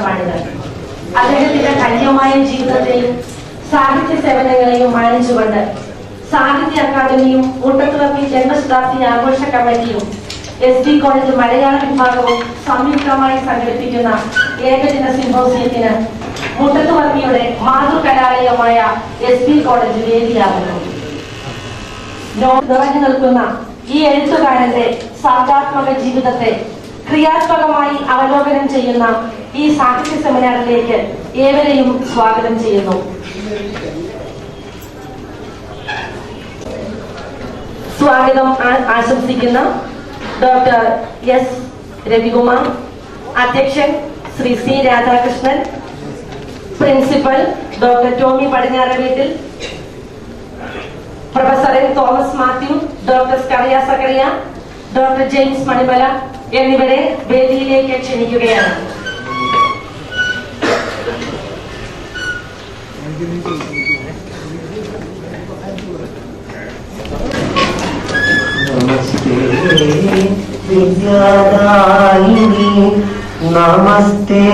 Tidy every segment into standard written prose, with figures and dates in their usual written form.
ദിവസമാണിത്. അദ്ദേഹത്തിന്റെ ധന്യമായ ജീവിതത്തെയും സാഹിത്യ സേവനങ്ങളെയും മാനിച്ചുകൊണ്ട് സാഹിത്യ അക്കാദമിയും കൂട്ടത്തുവർത്തി ജന്മശതാബ്ദി ആഘോഷ കമ്മിറ്റിയും SD കോളേജ് മലയാള വിഭാഗവും സംയുക്തമായി സംഘടിപ്പിക്കുന്ന ഏകദിന സിംപോസിയത്തിന് മുട്ടത്തുവർത്തിയുടെ മാതൃകലാലയമായ SD കോളേജ് വേദിയാകുന്നു. നിറഞ്ഞു നിൽക്കുന്ന ഈ എഴുത്തുകാരന്റെ സർഗാത്മക ജീവിതത്തെ ക്രിയാത്മകമായി അവലോകനം ചെയ്യുന്ന ഈ സാഹിത്യ സെമിനാറിലേക്ക് ഏവരെയും സ്വാഗതം ചെയ്യുന്നു. സ്വാഗതം ആശംസിക്കുന്ന ഡോക്ടർ S. രവികുമാർ, അധ്യക്ഷൻ Shri C. Radhakrishnan, principal doctor Tomy Padinjaraveettil, professor N. Thomas Mathew, doctor Skaria Zacharia, doctor James Manimala എന്നിവരെ വേദിയിലേക്ക് ക്ഷണിക്കുകയാണ്. വിദ്യാദായിനി നമസ്തേ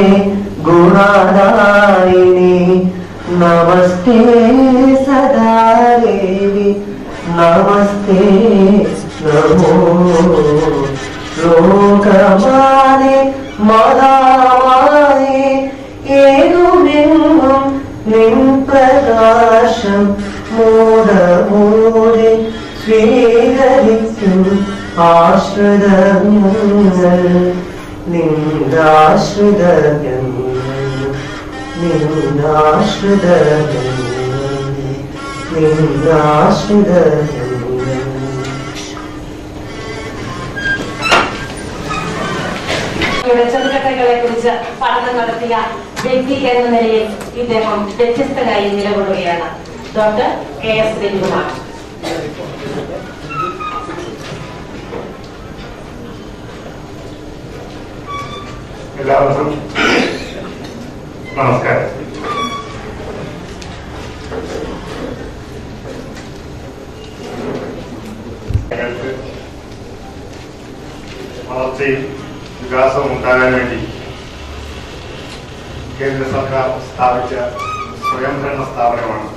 ഗുണദായിനി നമസ്തേ സദാദേവി നമസ്തേ നമോ ലോകമാനേ മദാവാനേ ഏതുമെങ്ങും നിൻ പ്രകാശം മോദമോടെ സ്വീകരിക്കും ആശ്രിതങ്ങൾ നിന്ദാശ്രിതങ്ങൾ നിന്ദാശ്രിതങ്ങൾ നിന്ദാശ്രിതങ്ങൾ. ചെറുകഥകളെ കുറിച്ച് പഠനം നടത്തിയ വ്യക്തി എന്ന നിലയിൽ ഇദ്ദേഹം വ്യത്യസ്തനായി നിലകൊള്ളുകയാണ്. Doctor KS Ravikumar. എല്ലാവർക്കും നമസ്കാരം. വളർച്ചയും വികാസവും ഉണ്ടാകാൻ വേണ്ടി കേന്ദ്ര സർക്കാർ സ്ഥാപിച്ച സ്വയംഭരണ സ്ഥാപനമാണ്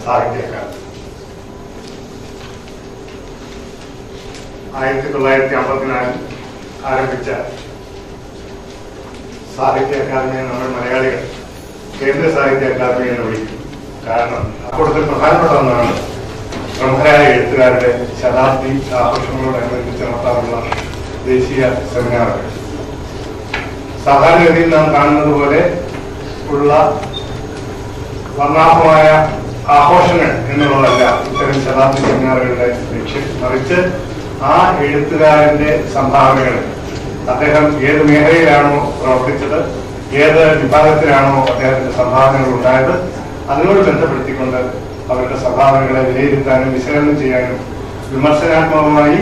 സാഹിത്യ അക്കാദമി. 1954 ആരംഭിച്ച സാഹിത്യ അക്കാദമിയെ നമ്മൾ മലയാളികൾ കേന്ദ്ര സാഹിത്യ അക്കാദമി എന്ന് വിളിക്കും. കാരണം അക്കൂട്ടത്തിൽ പ്രധാനപ്പെട്ട ഒന്നാണ് പ്രമുഖരായ എഴുത്തുകാരുടെ ശതാബ്ദി ആഘോഷങ്ങളോടനുബന്ധിച്ച് നടത്താറുള്ള ദേശീയ സെമിനാറുകൾ. സാധാരണഗതിയിൽ നാം കാണുന്നത് പോലെ ഉള്ള വർണ്ണാഭമായ ആഘോഷങ്ങൾ എന്നുള്ളതല്ല ഇത്തരം ശതാബ്ദി സെമിനാറുകളുടെ ലക്ഷ്യം. മറിച്ച് ആ എഴുത്തുകാരന്റെ സംഭാവനകൾ, അദ്ദേഹം ഏത് മേഖലയിലാണോ പ്രവർത്തിച്ചത്, ഏത് വിഭാഗത്തിലാണോ അദ്ദേഹത്തിന്റെ സംഭാവനകൾ ഉണ്ടായത്, അതിനോട് ബന്ധപ്പെടുത്തിക്കൊണ്ട് അവരുടെ സംഭാവനകളെ വിലയിരുത്താനും വിശകലനം ചെയ്യാനും വിമർശനാത്മകമായി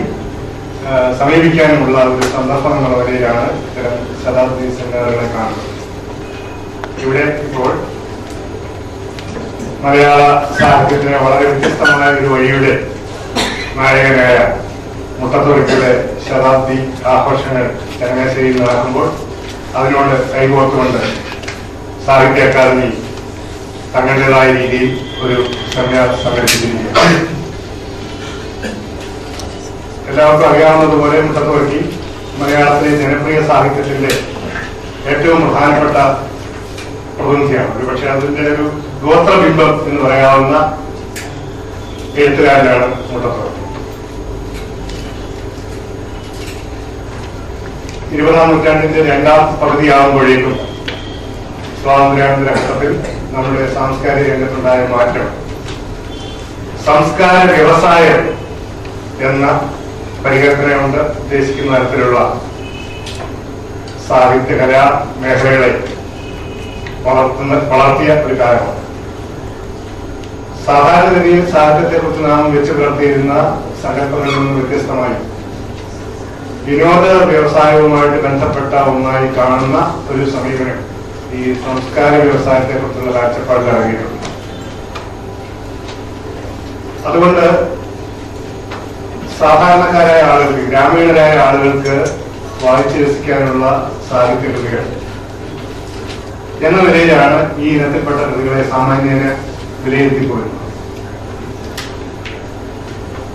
സമീപിക്കാനുമുള്ള ഒരു സന്ദർഭം എന്നുള്ള നിലയിലാണ് ഇത്തരം ശതാബ്ദി സെമിനാറുകളെ കാണുന്നത്. ഇവിടെ ഇപ്പോൾ മലയാള സാഹിത്യത്തിന് വളരെ വ്യത്യസ്തമായ ഒരു വഴിയുടെ നായകനായ മുട്ടത്തുവർത്തിയുടെ ശതാബ്ദി ആഘോഷങ്ങൾ ചങ്ങനാശ്ശേരിയിൽ നടക്കുമ്പോൾ അതിനോട് കൈകോർത്തുകൊണ്ട് സാഹിത്യ അക്കാദമി തങ്ങളുടേതായ രീതിയിൽ ഒരു സെമിനാർ സംഘടിപ്പിച്ചിരിക്കുകയാണ്. എല്ലാവർക്കും അറിയാവുന്നതുപോലെ മുട്ടത്തുവർത്തി മലയാളത്തിലെ ജനപ്രിയ സാഹിത്യത്തിന്റെ ഏറ്റവും പ്രധാനപ്പെട്ട പ്രതിനിധിയാണ്. ഒരു പക്ഷെ അതിന്റെ ഒരു ഗോത്രബിംബം എന്ന് പറയാവുന്ന എഴുത്തുകാരനാണ് മുട്ടത്തുവർത്തി. 20ാം നൂറ്റാണ്ടിന്റെ രണ്ടാം പകുതിയാകുമ്പോഴേക്കും സ്വാതന്ത്ര്യാനന്തര ഘട്ടത്തിൽ നമ്മുടെ സാംസ്കാരിക രംഗത്തുണ്ടായ മാറ്റം സംസ്കാര വ്യവസായം എന്ന പരികല്പന കൊണ്ട് ഉദ്ദേശിക്കുന്ന തരത്തിലുള്ള സാഹിത്യകലാ മേഖലകളെ വളർത്തിയ ഒരു കാലമാണ്. സാധാരണഗതിയിൽ സാഹിത്യത്തെക്കുറിച്ച് നാം വെച്ച് പുലർത്തിയിരുന്ന സങ്കല്പങ്ങളിൽ നിന്ന് വ്യത്യസ്തമായി വിനോദ വ്യവസായവുമായിട്ട് ബന്ധപ്പെട്ട ഒന്നായി കാണുന്ന ഒരു സമീപനം ഈ സംസ്കാര വ്യവസായത്തെ കുറിച്ചുള്ള കാഴ്ചപ്പാടിൽ ഇറങ്ങിയിട്ടുണ്ട്. അതുകൊണ്ട് സാധാരണക്കാരായ ആളുകൾക്ക്, ഗ്രാമീണരായ ആളുകൾക്ക് വായിച്ചു രസിക്കാനുള്ള സാഹിത്യകൃതികൾ എന്ന നിലയിലാണ് ഈ ഇനത്തിൽപ്പെട്ട കൃതികളെ സാമാന്യന് വിലയിരുത്തിപ്പോരുന്നത്.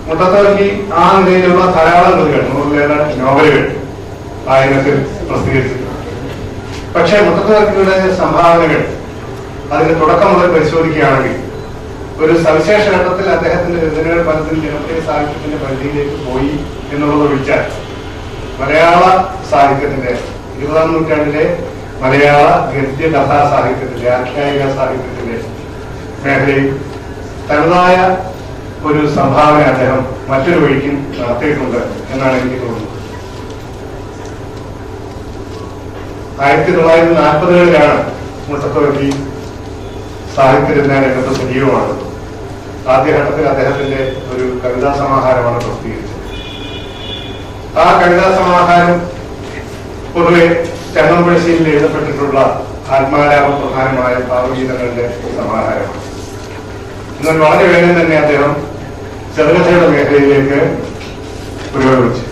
മുട്ടത്തുവർക്കി ആ നിലയിലുള്ള ധാരാളം കൃതികൾ, 100-ലേറെ നോവലുകൾ ആ ഇനത്തിൽ പ്രസിദ്ധീകരിച്ചിട്ടുണ്ട്. പക്ഷേ മുട്ടത്തുവർക്കിയുടെ സംഭാവനകൾ അതിന്റെ തുടക്കം മുതൽ പരിശോധിക്കുകയാണെങ്കിൽ ഒരു സവിശേഷ ഘട്ടത്തിൽ അദ്ദേഹത്തിന്റെ രചനകൾ പലതിനും ജനപ്രിയ സാഹിത്യത്തിന്റെ പരിധിയിലേക്ക് പോയി എന്നുള്ളത് ഒഴിച്ചാൽ മലയാള സാഹിത്യത്തിന്റെ 20-ാം നൂറ്റാണ്ടിലെ മലയാള ഗദ്യ കഥാ സാഹിത്യത്തിന്റെ ആഖ്യായിക സാഹിത്യത്തിന്റെ മേഖലയിൽ തനതായ ഒരു സംഭാവന അദ്ദേഹം മറ്റൊരു വഴിക്കും നടത്തിയിട്ടുണ്ട് എന്നാണ് എനിക്ക് തോന്നുന്നത്. 1940-കളിലാണ് മുട്ടത്തുവർക്കി സാഹിത്യരചനാ രംഗത്ത് സജീവമാണ്. ആദ്യഘട്ടത്തിൽ അദ്ദേഹത്തിന്റെ ഒരു കവിതാ സമാഹാരമാണ് പ്രസിദ്ധീകരിച്ചത്. ആ കവിതാ സമാഹാരം പൊതുവെ ചങ്ങമ്പുഴശ്ശേരിയിൽ എഴുതപ്പെട്ടിട്ടുള്ള ആത്മാലാപം പ്രധാനമായ ഭാവഗീതങ്ങളുടെ സമാഹാരമാണ്. എന്നാൽ വളരെ വേഗം തന്നെ അദ്ദേഹം ചെറുകഥയുടെ മേഖലയിലേക്ക് പുരോഗമിച്ചു.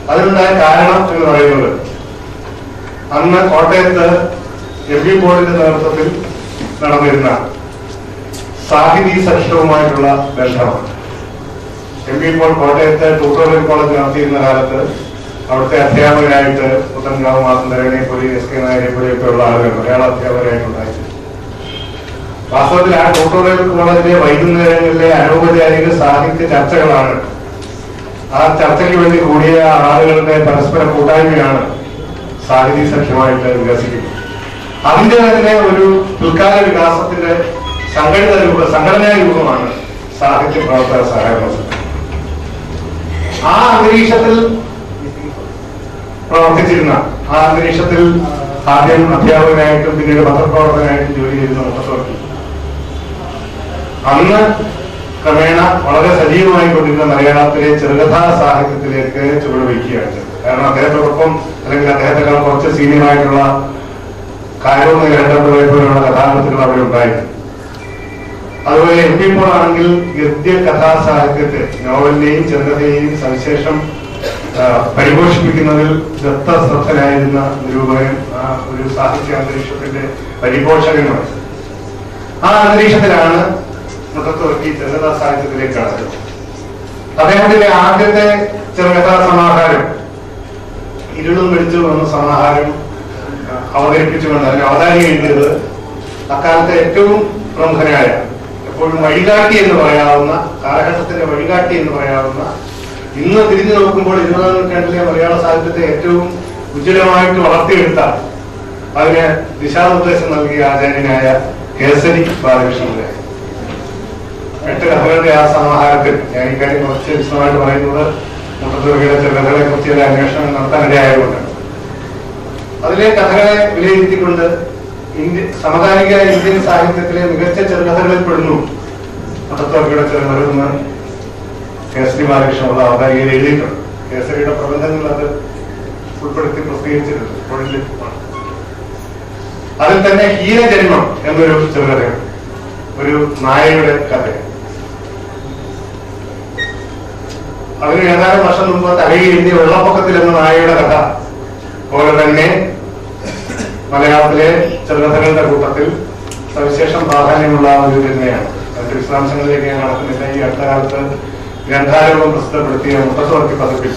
അതിനുണ്ടായ കാരണം എന്ന് പറയുന്നത് അന്ന് കോട്ടയത്ത് MP ബോർഡിന്റെ നേതൃത്വത്തിൽ നടന്നിരുന്ന സാഹിതി സഖ്യവുമായിട്ടുള്ള ബന്ധമാണ്. MP ബോർഡ് കോട്ടയത്ത് ട്യൂട്ടോറിയൽ കോളേജ് നടത്തിയിരുന്ന കാലത്ത് അവിടുത്തെ അധ്യാപകരായിട്ട് പുത്തൻകാവ് മാസന്തരനെ പോലെ SK നായരെ പോലെയൊക്കെയുള്ള ആളുകൾ മലയാള അധ്യാപകരായിട്ടുണ്ടായിരുന്നു. വാസ്തവത്തിൽ ആ ട്യൂട്ടോറിയൽ കോളേജിലെ വൈകുന്നേരങ്ങളിലെ അനൗപചാരിക സാഹിത്യ ചർച്ചകളാണ്, ആ ചർച്ചയ്ക്ക് വേണ്ടി കൂടിയ ആളുകളുടെ പരസ്പര കൂട്ടായ്മയാണ് സാഹിതി സഖ്യമായിട്ട് വികസിക്കുന്നത്. അതിന്റെ തന്നെ ഒരു പിൽക്കാല വികാസത്തിന്റെ സംഘടനാ രൂപമാണ് സാഹിത്യ പ്രവർത്തക സഹകരണ സംഘം. ആ അന്തരീക്ഷത്തിൽ പ്രവർത്തിച്ചിരുന്ന, ആ അന്തരീക്ഷത്തിൽ ആദ്യം അധ്യാപകനായിട്ടും പിന്നീട് പത്രപ്രവർത്തകനായിട്ടും ജോലി ചെയ്തിരുന്ന മുട്ടത്തുവർക്കി അന്ന് ക്രമേണ വളരെ സജീവമായി കൊണ്ടിരുന്ന മലയാളത്തിലെ ചെറുകഥാ സാഹിത്യത്തിലേക്ക് ചുവടുവയ്ക്കുകയാണ്. കാരണം അദ്ദേഹത്തോടൊപ്പം അല്ലെങ്കിൽ അദ്ദേഹത്തെക്കാൾ കുറച്ച് സീനിയറായിട്ടുള്ള കാരൂർ നീലകണ്ഠപിള്ളയെ പോലുള്ള കഥാകൃത്തുക്കൾ അവിടെ ഉണ്ടായിരുന്നു. അതുപോലെ MP ബോർഡാണെങ്കിൽ ഗദ്യ കഥാസാഹിത്യത്തെ, നോവലിനെയും ചെറുകഥയെയും സവിശേഷം പരിപോഷിപ്പിക്കുന്നതിൽ ദത്തശ്രദ്ധനായിരുന്ന നിരൂപകൻ, ആ ഒരു സാഹിത്യ അന്തരീക്ഷത്തിന്റെ പരിപോഷകനുമാണ്. ആ അന്തരീക്ഷത്തിലാണ് മുട്ടത്തുവർക്കി ചെറുകഥാ സാഹിത്യത്തിലേക്ക് കടന്നത്. അദ്ദേഹത്തിന്റെ ആദ്യത്തെ ചെറുകഥാ സമാഹാരം ഇരുളും വെളിച്ചവും എന്ന സമാഹാരം അവതരിപ്പിച്ചുകൊണ്ട് അതിന് അവതാരിക എഴുതിയത് അക്കാലത്തെ ഏറ്റവും പ്രമുഖനായ, എപ്പോഴും വഴികാട്ടി എന്ന് പറയാവുന്ന, കാലഘട്ടത്തിന്റെ വഴികാട്ടി എന്ന് പറയാവുന്ന, ഇന്ന് തിരിഞ്ഞു നോക്കുമ്പോൾ 20-ാം നൂറ്റാണ്ടിലെ മലയാള സാഹിത്യത്തെ ഏറ്റവും ഉജ്ജ്വലമായിട്ട് വളർത്തിയെടുത്ത, അതിന് ദിശാനിർദ്ദേശം നൽകിയ ആചാര്യനായ കേസരി ബാലകൃഷ്ണന്റെ 8 കഥകളുടെ ആ സമാഹാരത്തിൽ, ഞാൻ ഇക്കാര്യം കുറച്ച് വിശദമായിട്ട് പറയുന്നത് മുട്ടത്തുവർക്കിയുടെ ചെറുകഥകളെ കുറിച്ച് ചില അന്വേഷണം നടത്താനിടയായതുകൊണ്ടാണ്. അതിലെ കഥകളെ വിലയിരുത്തിക്കൊണ്ട് സമകാലിക ഇന്ത്യൻ സാഹിത്യത്തിലെ മികച്ച ചെറുകഥകളിൽ പെടുന്നു മുട്ടത്തുവർക്കിയുടെ ചെറുകഥകളെന്ന് കേസരി ബാലകൃഷ്ണനുള്ള അവതാരികയിൽ എഴുതിയിട്ടുണ്ട്. കേസരിയുടെ പ്രബന്ധങ്ങൾ അത് ഉൾപ്പെടുത്തി പ്രസിദ്ധീകരിച്ചിട്ടുണ്ട്. അതിൽ തന്നെ ഹീനജന്മം എന്നൊരു ചെറുകഥയാണ്, ഒരു നായയുടെ കഥ. അതിന് ഏതാനും വർഷം മുമ്പ് തലയിൽ എഴുതിയ വെള്ളപ്പൊക്കത്തിൽ എന്ന നായയുടെ കഥ പോലെ തന്നെ മലയാളത്തിലെ ചെറുകഥകളുടെ കൂട്ടത്തിൽ സവിശേഷം പ്രാധാന്യമുള്ള ഒരു രചനയാണ്. അതിന്റെ വിശദാംശങ്ങളിലേക്ക് ഞാൻ നടക്കുന്നില്ല. ഈ അടുത്ത കാലത്ത് ഗ്രന്ഥാരൂപം പ്രസിദ്ധപ്പെടുത്തിയ മുട്ടത്തുവർക്കി പതിപ്പിൽ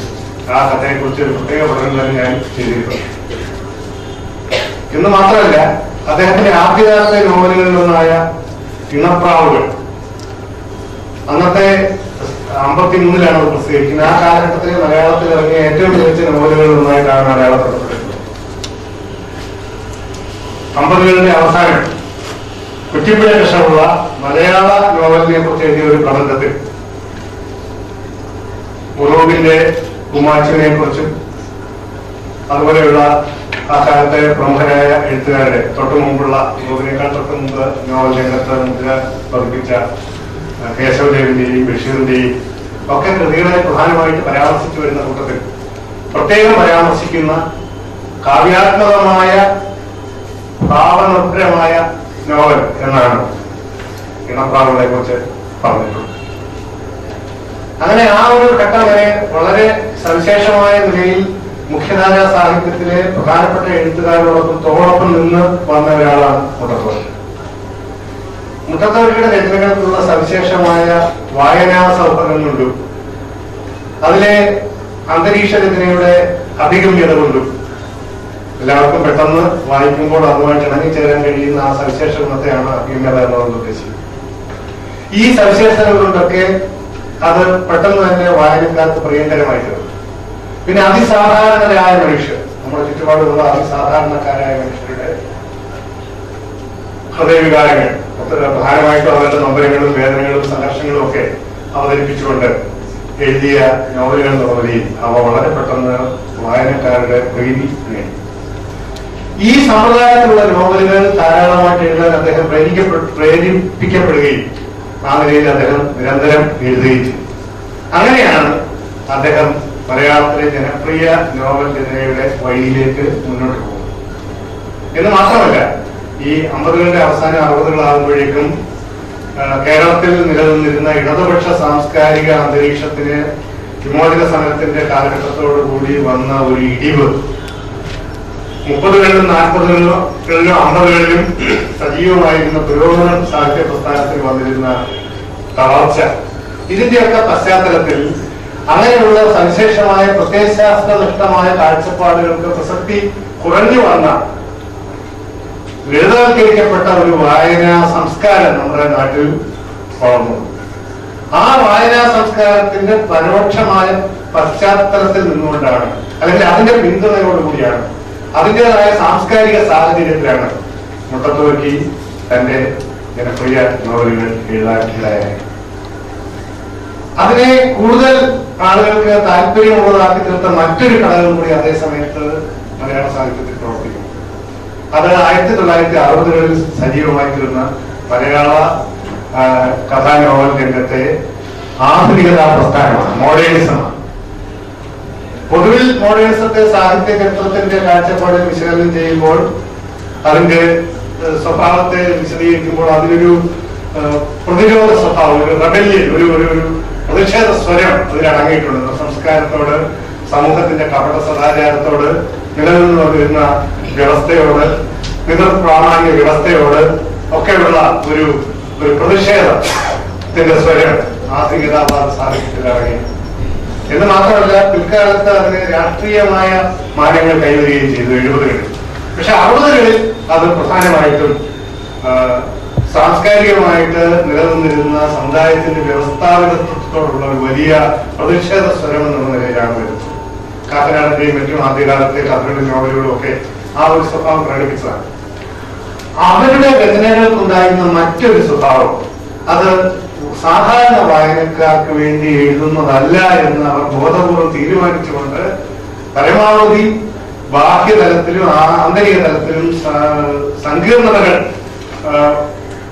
ആ കഥയെക്കുറിച്ച് ഒരു പ്രത്യേക പഠനം തന്നെ ഞാൻ ചെയ്തിട്ടുണ്ട്. എന്ന് മാത്രമല്ല, അദ്ദേഹത്തിന്റെ ആദ്യകാലത്തെ നോവലുകളിലൊന്നായ ഇണപ്രാവുകൾ അന്നത്തെ 53-ലാണ് അത് പ്രസിദ്ധീകരിക്കുന്നത്. ആ കാലഘട്ടത്തിലെ മലയാളത്തിൽ ഇറങ്ങിയ ഏറ്റവും മികച്ച നോവലുകളിലൊന്നായിട്ടാണ് മലയാളത്തിൽപ്പെടുന്നത്. 50-കളുടെ അവസാനം കുറ്റിപ്പുഴ കൃഷ്ണപിള്ള മലയാള നോവലിനെ കുറിച്ച് എഴുതിയ ഒരു പ്രബന്ധത്തിൽ ഉറൂബിന്റെ ഉമാച്ചുവിനെ കുറിച്ചും അതുപോലെയുള്ള ആ കാലത്തെ പ്രമുഖരായ എഴുത്തുകാരുടെ തൊട്ടു മുമ്പുള്ള ഉറൂബിനേക്കാൾ തൊട്ടു മുമ്പ് നോവൽ രംഗത്ത് മുദ്ര പതിപ്പിച്ച കേശവദേവിന്റെയും ബഷീറിന്റെയും ഒക്കെ കൃതികളെ പ്രധാനമായിട്ട് പരാമർശിച്ചു വരുന്ന കൂട്ടത്തിൽ പ്രത്യേകം പരാമർശിക്കുന്ന കാവ്യാത്മകമായ ഭാവനിർഭരമായ നോവൽ എന്നാണ് ഇണപ്രാവുകളെ കുറിച്ച് പറഞ്ഞിട്ടുള്ളത്. അങ്ങനെ ആ ഒരു ഘട്ടം വരെ വളരെ സവിശേഷമായ നിലയിൽ മുഖ്യധാര സാഹിത്യത്തിലെ പ്രധാനപ്പെട്ട എഴുത്തുകാരോടൊപ്പം നിന്ന് വന്ന ഒരാളാണ് മുട്ടത്തോഴി. മുട്ടത്തോഴിയുടെ രചനകൾക്കുള്ള സവിശേഷമായ വായനാ സൗകര്യങ്ങളുണ്ടും അതിലെ അന്തരീക്ഷ രചനയുടെ അഭിഗമ്യത കൊണ്ടും എല്ലാവർക്കും പെട്ടെന്ന് വായിക്കുമ്പോൾ അതുമായിട്ട് ഇണങ്ങിച്ചേരാൻ കഴിയുന്ന ആ സവിശേഷ ഗുണത്തെയാണ് അഭിഗമ്യത എന്നുള്ളത് ഉദ്ദേശിക്കുന്നത്. ഈ സവിശേഷതകൾ കൊണ്ടൊക്കെ അത് പെട്ടെന്ന് തന്നെ വായനക്കാർക്ക് പ്രിയങ്കരമായി തീർന്നു. പിന്നെ അതിസാധാരണരായ മനുഷ്യർ, നമ്മുടെ ചുറ്റുപാടുള്ള അതിസാധാരണക്കാരായ മനുഷ്യരുടെ ഹൃദയവികാരങ്ങൾ പ്രധാനമായിട്ടും അവരുടെ നൊമ്പരങ്ങളും വേദനകളും സംഘർഷങ്ങളും ഒക്കെ അവതരിപ്പിച്ചുകൊണ്ട് എഴുതിയ നോവലുകൾ എന്നുള്ള നിലയിൽ അവ വളരെ പെട്ടെന്ന് വായനക്കാരുടെ പ്രീതി നേടി. ഈ സമ്പ്രദായത്തിലുള്ള നോവലുകൾ ധാരാളമായിട്ട് എഴുതാൻ അദ്ദേഹം പ്രേരിപ്പിക്കപ്പെടുകയും ആ നിലയിൽ അദ്ദേഹം നിരന്തരം എഴുതുകയും ചെയ്തു. അങ്ങനെയാണ് അദ്ദേഹം മലയാളത്തിലെ ജനപ്രിയ നോവൽ രചനയുടെ വഴിയിലേക്ക് മുന്നോട്ട് പോകുന്നത്. എന്ന് മാത്രമല്ല, ഈ 50കളുടെ അവസാനം 60കളാകുമ്പോഴേക്കും കേരളത്തിൽ നിലനിന്നിരുന്ന ഇടതുപക്ഷ സാംസ്കാരിക അന്തരീക്ഷത്തിന് വിമോചന സമരത്തിന്റെ കാലഘട്ടത്തോടുകൂടി വന്ന ഒരു ഇടിവ് 30കളിലും 40കളിലും 50കളിലും സജീവമായിരുന്ന പുരോഗമന സാഹിത്യ പ്രസ്ഥാനത്തിൽ വന്നിരുന്ന തളർച്ച, ഇതിന്റെയൊക്കെ പശ്ചാത്തലത്തിൽ അങ്ങനെയുള്ള സവിശേഷമായ പ്രത്യയശാസ്ത്രനിഷ്ഠമായ കാഴ്ചപ്പാടുകൾക്ക് പ്രസക്തി കുറഞ്ഞു വന്ന ലളിതവൽക്കരിക്കപ്പെട്ട ഒരു വായനാ സംസ്കാരം നമ്മുടെ നാട്ടിൽ വളർന്നു. ആ വായനാ സംസ്കാരത്തിന്റെ പരോക്ഷമായ പശ്ചാത്തലത്തിൽ നിന്നുകൊണ്ടാണ്, അല്ലെങ്കിൽ അതിന്റെ പിന്തുണയോടുകൂടിയാണ്, അതിൻ്റെതായ സാംസ്കാരിക സാഹചര്യത്തിലാണ് മുട്ടത്തോഴി തന്റെ ജനപ്രിയ നോവലുകൾ എഴുതാനിടയായത്. അതിനെ കൂടുതൽ ആളുകൾക്ക് താല്പര്യമുള്ളതാക്കി തീർത്ത മറ്റൊരു ഘടകം കൂടി അതേ സമയത്ത് മലയാള സാഹിത്യത്തിൽ പ്രവർത്തിക്കുന്നു. അത് 1960കളിൽ സജീവമായി തീർന്ന മലയാള കഥാ നോവൽ രംഗത്തെ ആധുനികതാ പ്രസ്ഥാനമാണ്, മോഡേണിസമാണ്. പൊതുവിൽ മോഡേണിസത്തെ സാഹിത്യ ചരിത്രത്തിന്റെ കാഴ്ചപ്പാടിൽ വിശകലനം ചെയ്യുമ്പോൾ, അതിന്റെ സ്വഭാവത്തെ വിശദീകരിക്കുമ്പോൾ അതിലൊരു പ്രതിരോധ സ്വഭാവം, ഒരു റെബല്യൻ, ഒരു പ്രതിഷേധ സ്വരം അതിലടങ്ങിയിട്ടുണ്ട്. സംസ്കാരത്തോട്, സമൂഹത്തിന്റെ കപട സദാചാരത്തോട്, നിലനിന്നുകൊണ്ടിരുന്ന വ്യവസ്ഥയോട്, പിതൃപ്രാമാണ്യ വ്യവസ്ഥയോട് ഒക്കെയുള്ള ഒരു പ്രതിഷേധത്തിന്റെ സ്വരം ആധുനികതാവാദ സാഹിത്യത്തിൽ ഇറങ്ങി. എന്ന് മാത്രമല്ല, പിൽക്കാലത്ത് അതിന് രാഷ്ട്രീയമായ മാനങ്ങൾ കൈവരികയും ചെയ്തു 70കളിൽ. പക്ഷെ 60കളിൽ അത് പ്രധാനമായിട്ടും സാംസ്കാരികമായിട്ട് നിലനിന്നിരുന്ന സമുദായത്തിന്റെ വ്യവസ്ഥാപിതത്വത്തോടുള്ള ഒരു വലിയ പ്രതിഷേധ സ്വരം എന്നുള്ള നിലയിലാണ് വരുന്നത്. കാക്കനാടിന്റെയും മറ്റും ആദ്യകാലത്തെ കഥകളും നോവലുകളും ഒക്കെ ആ ഒരു സ്വഭാവം പ്രകടിപ്പിച്ചതാണ്. അവരുടെ രചനകൾക്കുണ്ടായിരുന്ന മറ്റൊരു സ്വഭാവം, അത് സാധാരണ വായനക്കാർക്ക് വേണ്ടി എഴുതുന്നതല്ല എന്ന് അവർ ബോധപൂർവ്വം തീരുമാനിച്ചുകൊണ്ട് പരമാവധി ബാഹ്യതലത്തിലും ആന്തരിക തലത്തിലും സങ്കീർണതകൾ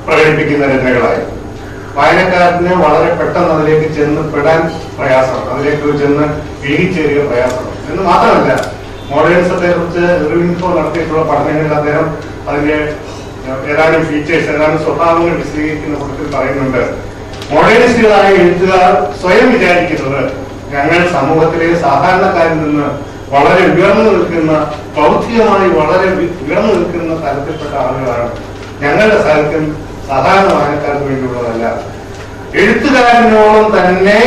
പ്രകടിപ്പിക്കുന്ന രചനകളായി. വായനക്കാരന് വളരെ പെട്ടെന്ന് അതിലേക്ക് ചെന്ന് പെടാൻ പ്രയാസമാണ്, അതിലേക്ക് ചെന്ന് ഇഴുകിച്ചേരുക പ്രയാസമാണ്. എന്ന് മാത്രമല്ല, മോഡേണിസത്തെ കുറിച്ച് ഇർവിൻഫോ നടത്തിയിട്ടുള്ള പഠനങ്ങളിൽ അദ്ദേഹം അതിന്റെ ഏതാനും ഫീച്ചേഴ്സ്, ഏതാനും സ്വഭാവങ്ങൾ വിശദീകരിക്കുന്ന കൂട്ടത്തിൽ പറയുന്നുണ്ട്. മോഡേണിസ്റ്റുകളായ എഴുത്തുകാർ സ്വയം വിചാരിക്കുന്നത് ഞങ്ങൾ സമൂഹത്തിലെ സാധാരണക്കാരിൽ നിന്ന് വളരെ ഉയർന്നു നിൽക്കുന്ന, ബൗദ്ധികമായി വളരെ ഉയർന്നു നിൽക്കുന്ന തലത്തിൽപ്പെട്ട ആളുകളാണ്. ഞങ്ങളുടെ സാഹിത്യം സാധാരണ വായനക്കാർക്ക് വേണ്ടിയുള്ളതല്ല. എഴുത്തുകാരനോളം തന്നെ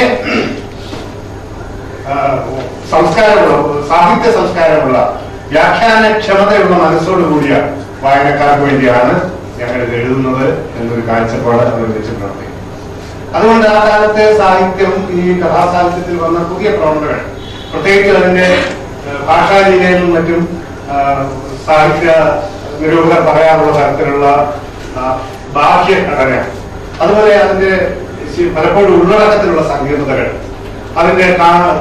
സംസ്കാരമുള്ള, സാഹിത്യ സംസ്കാരമുള്ള, വ്യാഖ്യാനക്ഷമതയുള്ള മനസ്സോടുകൂടിയ വായനക്കാർക്ക് വേണ്ടിയാണ് ഞങ്ങൾ ഇത് എഴുതുന്നത് എന്നൊരു കാഴ്ചപ്പാട് അവർ വെച്ചിട്ടുണ്ട്. അതുകൊണ്ട് ആ കാലത്തെ സാഹിത്യം, ഈ കഥാസാഹിത്യത്തിൽ വന്ന പുതിയ പ്രവണതകൾ, പ്രത്യേകിച്ച് അതിന്റെ ഭാഷാരീതിയിലും മറ്റും സാഹിത്യ നിരൂപകർ പറയാനുള്ള തരത്തിലുള്ള ബാഹ്യഘടന, അതുപോലെ അതിന്റെ പലപ്പോഴും ഉള്ളടക്കത്തിലുള്ള സങ്കീർണതകൾ, അതിന്റെ